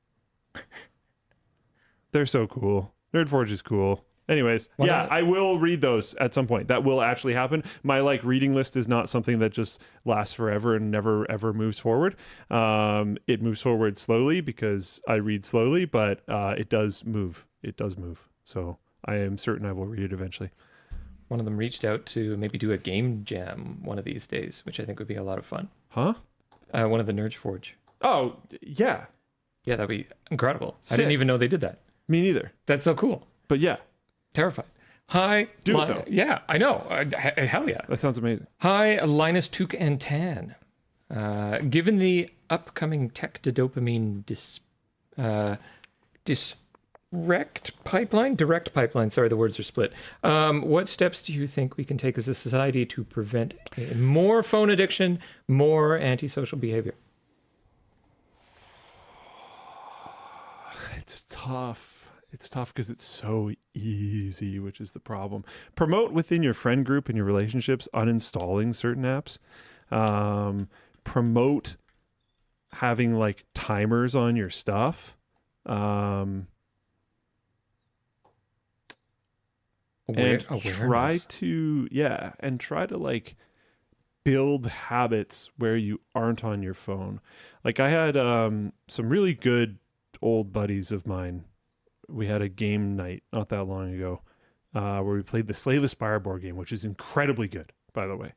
They're so cool. Nerdforge is cool. Anyways, I will read those at some point. That will actually happen. My reading list is not something that just lasts forever and never ever moves forward. It moves forward slowly because I read slowly, but it does move. It does move. So I am certain I will read it eventually. One of them reached out to maybe do a game jam one of these days, which I think would be a lot of fun. Huh? One of the Nerdforge. Oh, yeah. Yeah, that'd be incredible. Sick. I didn't even know they did that. Me neither. That's so cool. But yeah. Terrified. Hi. Do it though. Yeah, I know. Hell yeah. That sounds amazing. Hi, Linus Toucan. Given the upcoming tech to dopamine direct pipeline, sorry, the words are split. What steps do you think we can take as a society to prevent more phone addiction, more antisocial behavior? It's tough. It's tough because it's so easy, which is the problem. Promote within your friend group and your relationships uninstalling certain apps. Promote having timers on your stuff. And try to build habits where you aren't on your phone. I had some really good old buddies of mine. We had a game night not that long ago where we played the Slay the Spire board game, which is incredibly good, by the way.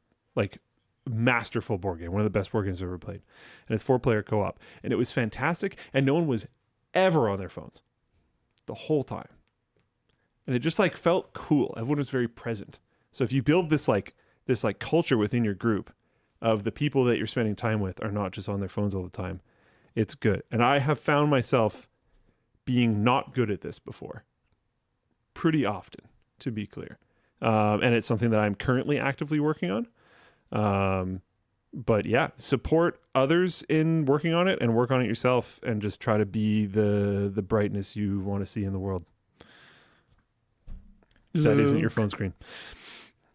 Masterful board game, one of the best board games I've ever played. And it's 4-player co-op. And it was fantastic, and no one was ever on their phones the whole time. And it just felt cool. Everyone was very present. So if you build this culture within your group of the people that you're spending time with are not just on their phones all the time, it's good. And I have found myself being not good at this before pretty often, to be clear. And it's something that I'm currently actively working on. But yeah, support others in working on it and work on it yourself and just try to be the brightness you want to see in the world. Luke, that isn't your phone screen.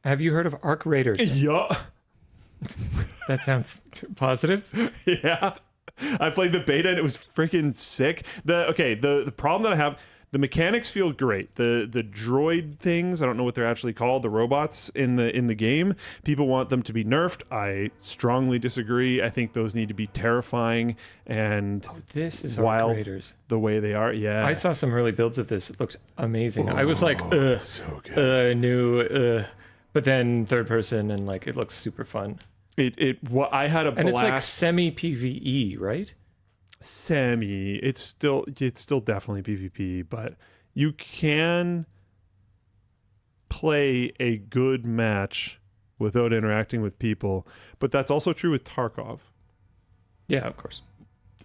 Have you heard of Arc Raiders? Yeah. That sounds positive. Yeah. I played the beta and it was freaking sick. The problem that I have, the mechanics feel great. The droid things, I don't know what they're actually called, the robots in the game, people want them to be nerfed. I strongly disagree. I think those need to be terrifying and this is wild Raiders. The way they are. Yeah. I saw some early builds of this. It looked amazing. I was like, so good. But then third person and it looks super fun. I had a blast. And it's semi PvE, right? Semi. It's still definitely PvP, but you can play a good match without interacting with people. But that's also true with Tarkov. Yeah, of course.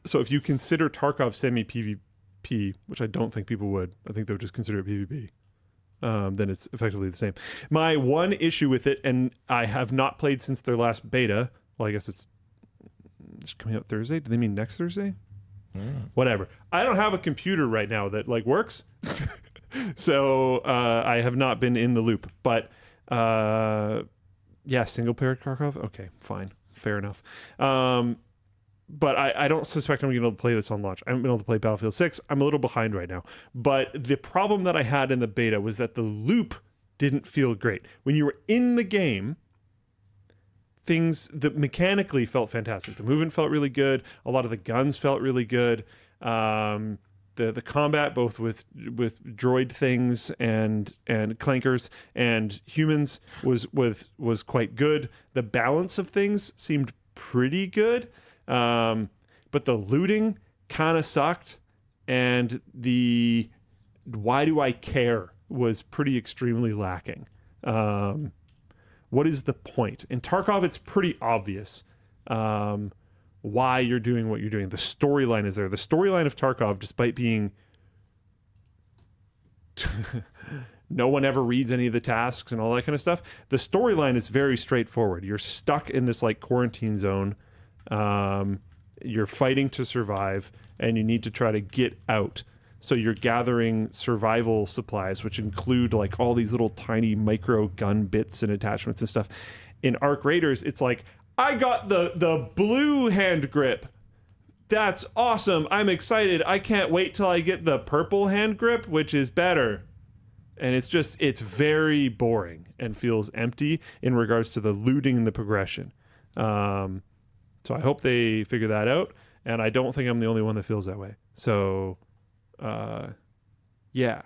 So if you consider Tarkov semi PvP, which I don't think people would, I think they would just consider it PvP. Then it's effectively the same. My one issue with it, and I have not played since their last beta. Well, I guess it's coming out Thursday. Do they mean next Thursday? Whatever. I don't have a computer right now that works, so I have not been in the loop. But yeah, single player Tarkov. Okay, fine, fair enough. But I don't suspect I'm going to be able to play this on launch. I haven't been able to play Battlefield 6. I'm a little behind right now. But the problem that I had in the beta was that the loop didn't feel great. When you were in the game, things that mechanically felt fantastic. The movement felt really good. A lot of the guns felt really good. The combat, both with droid things and clankers and humans, was quite good. The balance of things seemed pretty good. But the looting kind of sucked, and the why do I care was pretty extremely lacking. What is the point? In Tarkov, it's pretty obvious why you're doing what you're doing. The storyline is there. The storyline of Tarkov, despite being no one ever reads any of the tasks and all that kind of stuff, the storyline is very straightforward. You're stuck in this like quarantine zone. You're fighting to survive, and you need to try to get out. So you're gathering survival supplies, which include like all these little tiny micro gun bits and attachments and stuff. In Arc Raiders, it's like, I got the blue hand grip. That's awesome. I'm excited. I can't wait till I get the purple hand grip, which is better. And it's very boring and feels empty in regards to the looting and the progression. So I hope they figure that out. And I don't think I'm the only one that feels that way. So... yeah,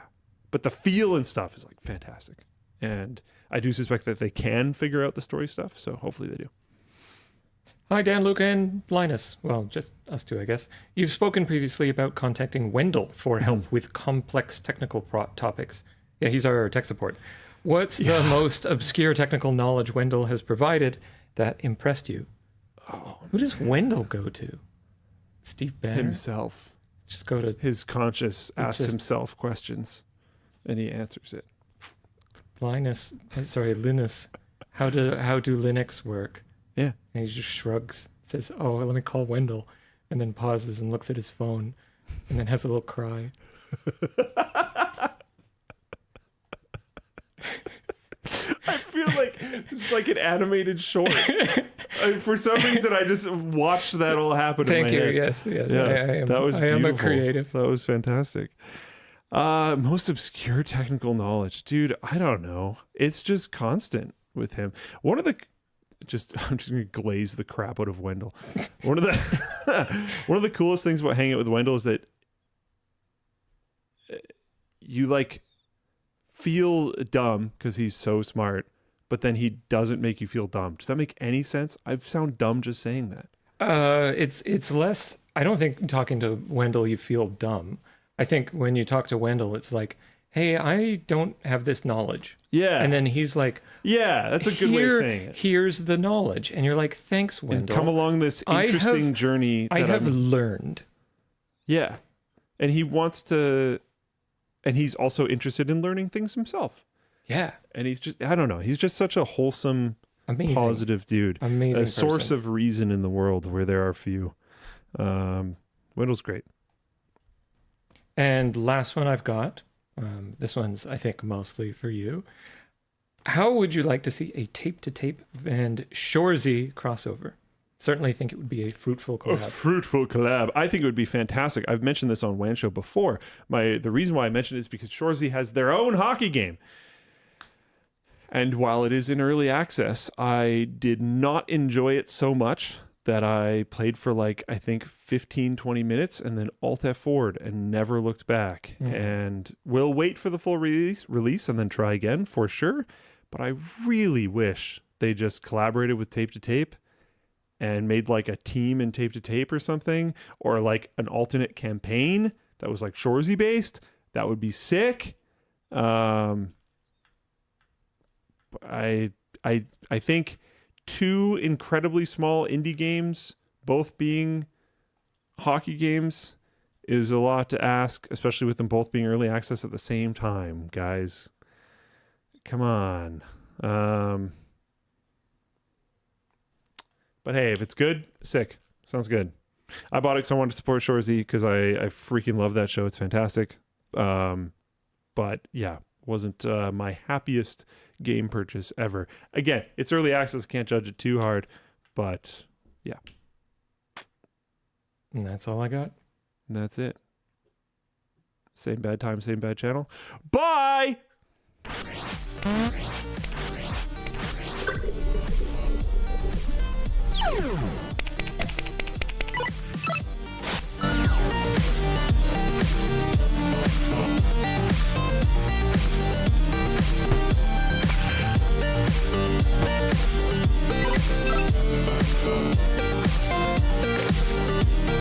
but the feel and stuff is like fantastic, and I do suspect that they can figure out the story stuff, so hopefully they do. Hi Dan, Luca, and Linus. Well, just us two, I guess. You've spoken previously about contacting Wendell for help with complex technical topics. Yeah, he's our tech support. What's the most obscure technical knowledge Wendell has provided that impressed you? Who does Wendell go to? Steve Banner? Himself. Just go to his conscious, asks himself questions, and he answers it. Linus. How do Linux work? Yeah. And he just shrugs, says, "Oh, let me call Wendell," and then pauses and looks at his phone, and then has a little cry. I feel like it's like an animated short. For some reason, I just watched that all happen. Thank in my you. head. Yes. Yeah, that was beautiful. I am a creative. That was fantastic. Most obscure technical knowledge, dude. I don't know. It's just constant with him. I'm just gonna glaze the crap out of Wendell. One of the coolest things about hanging out with Wendell is that you like feel dumb because he's so smart, but then he doesn't make you feel dumb. Does that make any sense? I sound dumb just saying that. It's less. I don't think talking to Wendell you feel dumb. I think when you talk to Wendell, it's like, hey, I don't have this knowledge. Yeah. And then he's like, yeah, that's a good way of saying it. Here's the knowledge. And you're like, thanks, Wendell. And come along this interesting journey. I have learned. Yeah. And he wants to, and he's also interested in learning things himself. Yeah. And he's just, I don't know, he's just such a wholesome, amazing, positive dude. Amazing a source of reason in the world where there are few. Wendell's great. And last one I've got, this one's, I think, mostly for you. How would you like to see a tape-to-tape and Shoresy crossover? Certainly think it would be a fruitful collab. A fruitful collab. I think it would be fantastic. I've mentioned this on WAN Show before. The reason why I mentioned it is because Shoresy has their own hockey game. And while it is in early access, I did not enjoy it so much that I played for like, I think 15, 20 minutes and then Alt F4'd and never looked back. And will wait for the full release and then try again for sure. But I really wish they just collaborated with Tape to Tape and made like a team in Tape to Tape or something, or like an alternate campaign that was like Shoresy based. That would be sick. I think two incredibly small indie games, both being hockey games, is a lot to ask, especially with them both being early access at the same time, guys. Come on. But hey, if it's good, sick. Sounds good. I bought it because I wanted to support Shoresy because I freaking love that show. It's fantastic. But yeah, wasn't my happiest game purchase ever. Again, it's early access. Can't judge it too hard. But yeah. And that's all I got. And that's it. Same bad time, same bad channel. Bye!